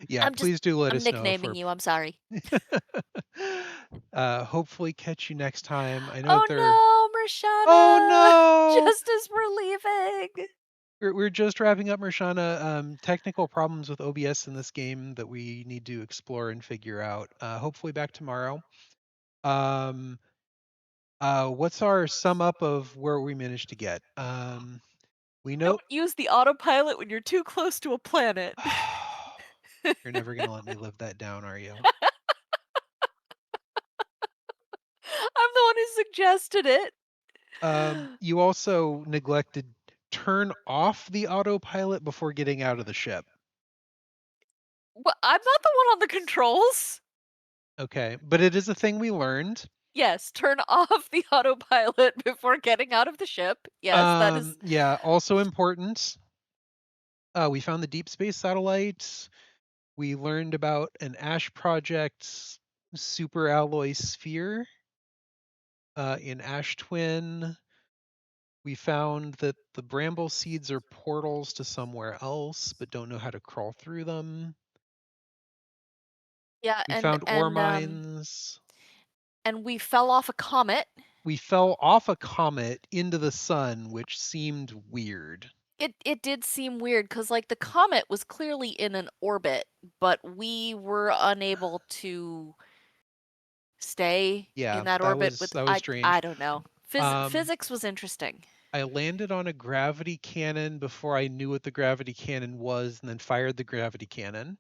Yeah, I'm just please do let I'm us know if nicknaming we're. you. I'm sorry. Hopefully catch you next time. I know that they're. Oh Oh no, Marshana! no! Just as we're leaving. We're just wrapping up, Marshana. Technical problems with OBS in this game that we need to explore and figure out. Hopefully back tomorrow. Um, what's our sum up of where we managed to get? We know. Don't use the autopilot when you're too close to a planet. You're never gonna let me live that down, are you? I'm the one who suggested it. You also neglected turn off the autopilot before getting out of the ship. Well, I'm not the one on the controls. Okay, but it is a thing we learned. Yes, turn off the autopilot before getting out of the ship. Yes, that is. Yeah, also important. We found the deep space satellite. We learned about an Ash Project super alloy sphere in Ash Twin. We found that the bramble seeds are portals to somewhere else, but don't know how to crawl through them. Yeah, We found ore mines. and we fell off a comet. We fell off a comet into the sun, which seemed weird. It did seem weird because like the comet was clearly in an orbit, but we were unable to stay Yeah, in that that orbit was with that was I strange. don't know. Um, Physics was interesting. I landed on a gravity cannon before I knew what the gravity cannon was, and then fired the gravity cannon.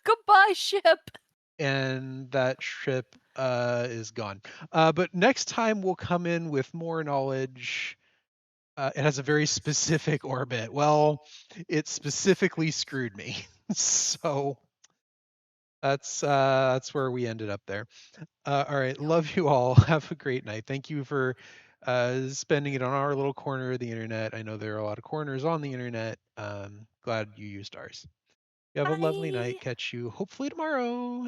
Goodbye, ship. And that ship is gone. But next time we'll come in with more knowledge. It has a very specific orbit. Well, it specifically screwed me. So that's where we ended up there. All right, love you all. Have a great night. Thank you for spending it on our little corner of the internet. I know there are a lot of corners on the internet. Glad you used ours. You have a lovely night. Bye. Catch you hopefully tomorrow.